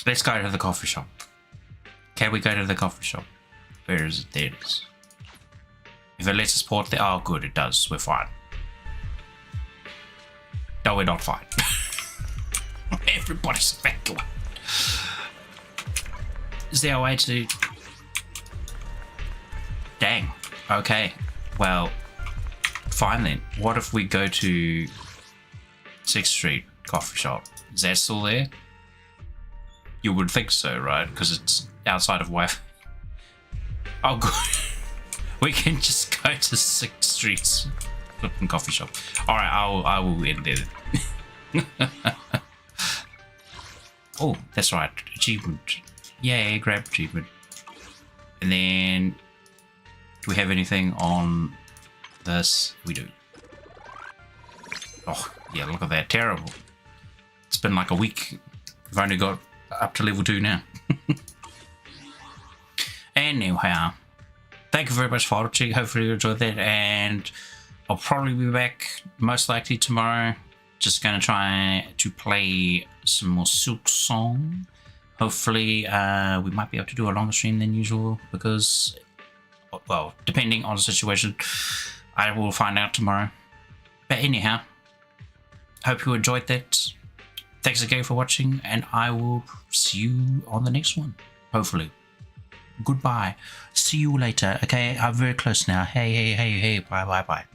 Let's go to the coffee shop. Can we go to the coffee shop? Where is it? There it is. If it lets us port there, oh good, it does. We're fine. No, we're not fine. Everybody's evacuated. Is there a way to... Dang. Okay. Well, fine then. What if we go to 6th Street coffee shop? Is that still there? You would think so, right? Because it's outside of Wi-Fi. Oh, good. We can just go to 6th Street's flipping coffee shop. All right, I will end there. Oh, that's right. Achievement. Yay, grab achievement. And then, do we have anything on this? We do. Oh, yeah, look at that. Terrible. It's been like a week. We've only got up to level 2 now. Anyhow, thank you very much for watching. Hopefully you enjoyed that, and I'll probably be back most likely tomorrow. Just going to try to play some more Silk Song. Hopefully we might be able to do a longer stream than usual because, well, depending on the situation, I will find out tomorrow. But anyhow, hope you enjoyed that. Thanks again for watching, and I will see you on the next one, hopefully. Goodbye. See you later. Okay, I'm very close now. Hey, bye.